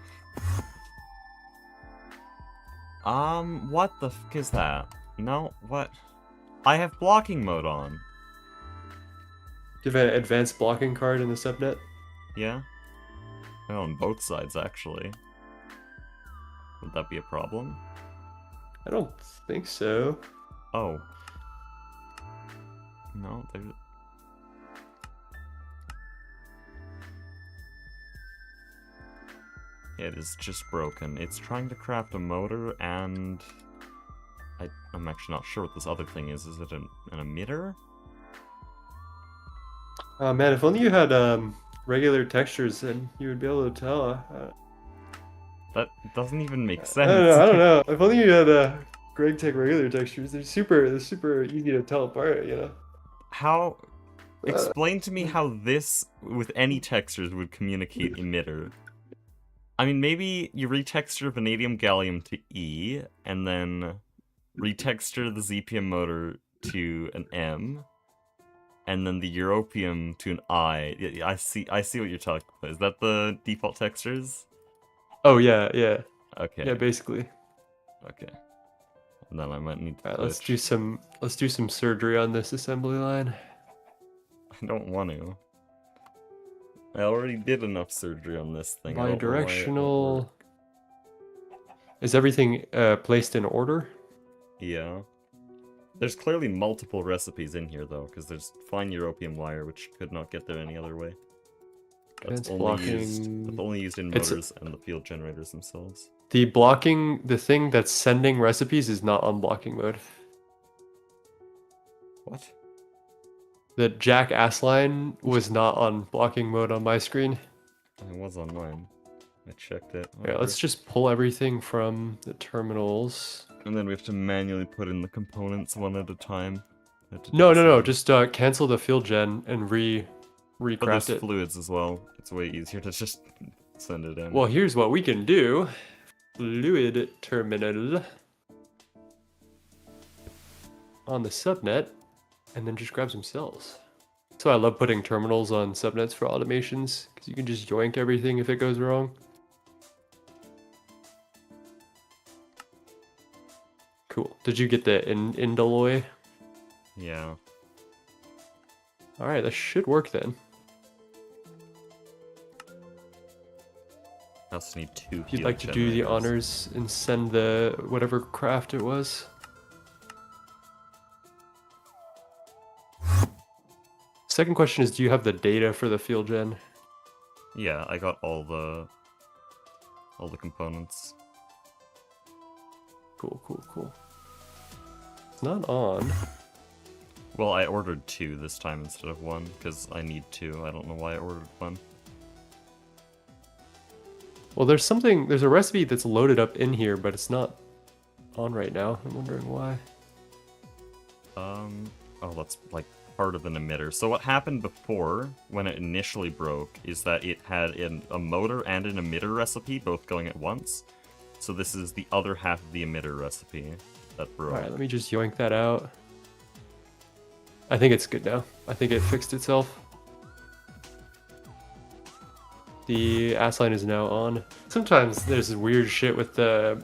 What the f is that? No, what? I have blocking mode on. Do you have an advanced blocking card in the subnet? Yeah? On both sides, actually. Would that be a problem? I don't think so. Oh. No, there's... It is just broken. It's trying to craft a motor, and... I'm actually not sure what this other thing is. Is it an emitter? Man, if only you had regular textures, then you would be able to tell. That doesn't even make sense. I don't know. If only you had Greg Tech regular textures. They're super easy to tell apart, you know. How... Explain to me how this, with any textures, would communicate emitter. I mean, maybe you retexture vanadium gallium to E, and then retexture the ZPM motor to an M, and then the europium to an I. Yeah, I see what you're talking about. Is that the default textures? Oh yeah, yeah. Okay. Yeah, basically. Okay. And then I might need to Alright, let's do some surgery on this assembly line. I don't want to. I already did enough surgery on this thing. Bidirectional. Is everything placed in order? Yeah. There's clearly multiple recipes in here, though, because there's fine europium wire, which could not get there any other way. That's only used in motors and the field generators themselves. The thing that's sending recipes is not on blocking mode. What? The Jack ass line was not on blocking mode on my screen. It was on mine. I checked it. Yeah, let's just pull everything from the terminals. And then we have to manually put in the components one at a time. No. Just cancel the field gen and recraft But there's it. fluids as well. It's way easier to just send it in. Well, here's what we can do. Fluid terminal on the subnet, and then just grab some cells. So I love putting terminals on subnets for automations, because you can just yoink everything if it goes wrong. Cool. Did you get the indoloy? Yeah. Alright, that should work then. also need 2 If you'd field like to do the generators. honors and send the whatever craft it was. Second question is, do you have the data for the field gen? Yeah, I got all the components. Cool, cool, cool. It's not on. Well, I ordered 2 this time instead of 1, because I need 2. I don't know why I ordered 1. Well, there's a recipe that's loaded up in here, but it's not on right now. I'm wondering why. Oh, that's like part of an emitter. So what happened before, when it initially broke, is that it had a motor and an emitter recipe both going at once. So this is the other half of the emitter recipe that broke. Alright, let me just yoink that out. I think it's good now. I think it fixed itself. The ass line is now on. Sometimes there's weird shit with the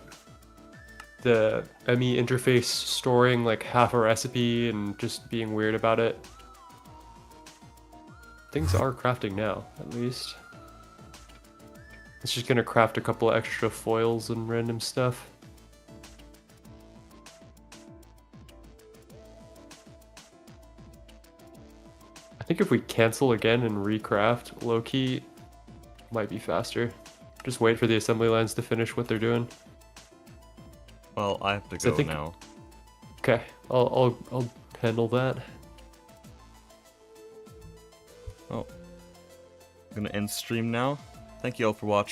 ME interface storing like half a recipe and just being weird about it. Things are crafting now, at least. It's just gonna craft a couple extra foils and random stuff. I think if we cancel again and recraft low-key, might be faster. Just wait for the assembly lines to finish what they're doing. Well, I have to So I go think- now. Okay, I'll handle that. Oh. I'm gonna end stream now. Thank you all for watching.